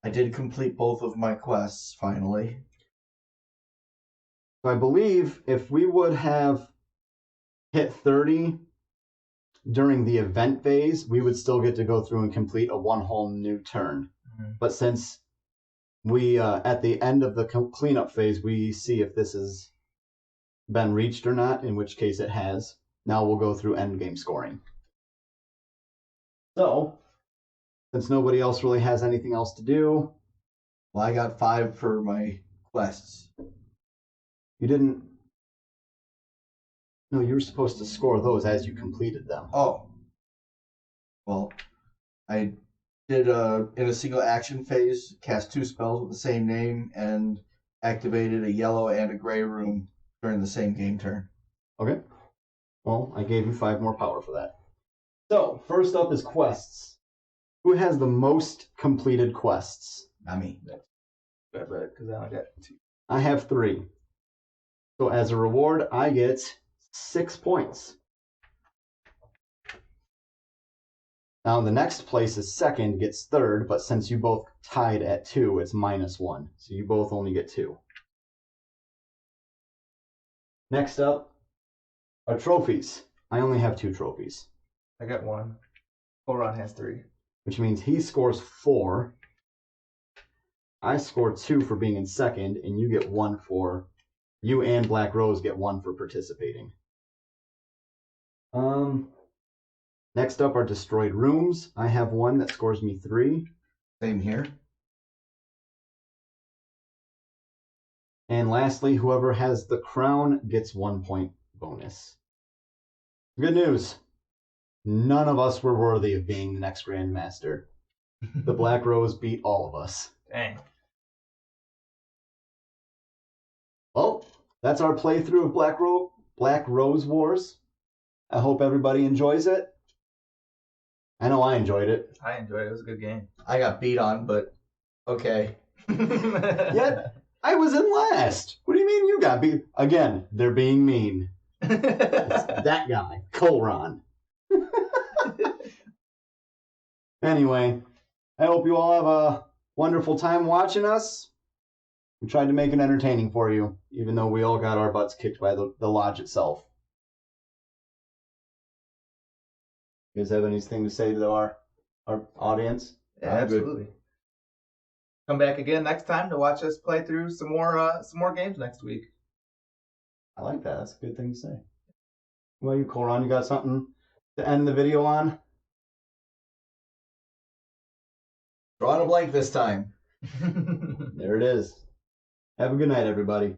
[SPEAKER 2] I did complete both of my quests finally.
[SPEAKER 1] So I believe if we would have hit 30 during the event phase, we would still get to go through and complete a one whole new turn.
[SPEAKER 3] Mm-hmm.
[SPEAKER 1] But since we, at the end of the cleanup phase, we see if this has been reached or not, in which case it has. Now we'll go through endgame scoring. So, since nobody else really has anything else to do,
[SPEAKER 2] Well, I got 5 for my quests.
[SPEAKER 1] you didn't. No, you were supposed to score those as you completed them.
[SPEAKER 2] Oh. Well, I did in a single action phase, cast 2 spells with the same name, and activated a yellow and a gray room during the same game turn.
[SPEAKER 1] Okay. Well, I gave you 5 more power for that. So, first up is quests. Who has the most completed quests?
[SPEAKER 2] Not me.
[SPEAKER 3] Because I only got 2.
[SPEAKER 1] I have 3. So, as a reward, I get 6 points. Now, the next place is second, gets third, but since you both tied at 2, it's -1. So you both only get 2. Next up are trophies. I only have 2 trophies,
[SPEAKER 3] I got 1. Colron has 3.
[SPEAKER 1] which means he scores 4. I score 2 for being in second, and you get 1 for... You and Black Rose get 1 for participating. Next up are destroyed rooms. I have 1 that scores me 3.
[SPEAKER 2] Same here.
[SPEAKER 1] And lastly, whoever has the crown gets 1 point bonus. Good news. None of us were worthy of being the next Grandmaster. The Black Rose beat all of us.
[SPEAKER 3] Dang.
[SPEAKER 1] Well, that's our playthrough of Black Rose Wars. I hope everybody enjoys it. I know I enjoyed it.
[SPEAKER 3] I enjoyed it. It was a good game.
[SPEAKER 2] I got beat on, but okay.
[SPEAKER 1] Yet, I was in last. What do you mean you got beat? Again, they're being mean. It's that guy, Colron. Anyway, I hope you all have a wonderful time watching us. We tried to make it entertaining for you, even though we all got our butts kicked by the lodge itself. You guys have anything to say to our audience?
[SPEAKER 3] Yeah, absolutely. Come back again next time to watch us play through some more games next week.
[SPEAKER 1] I like that. That's a good thing to say. What about you, Colron? You got something to end the video on?
[SPEAKER 2] Drawing a blank this time.
[SPEAKER 1] There it is. Have a good night, everybody.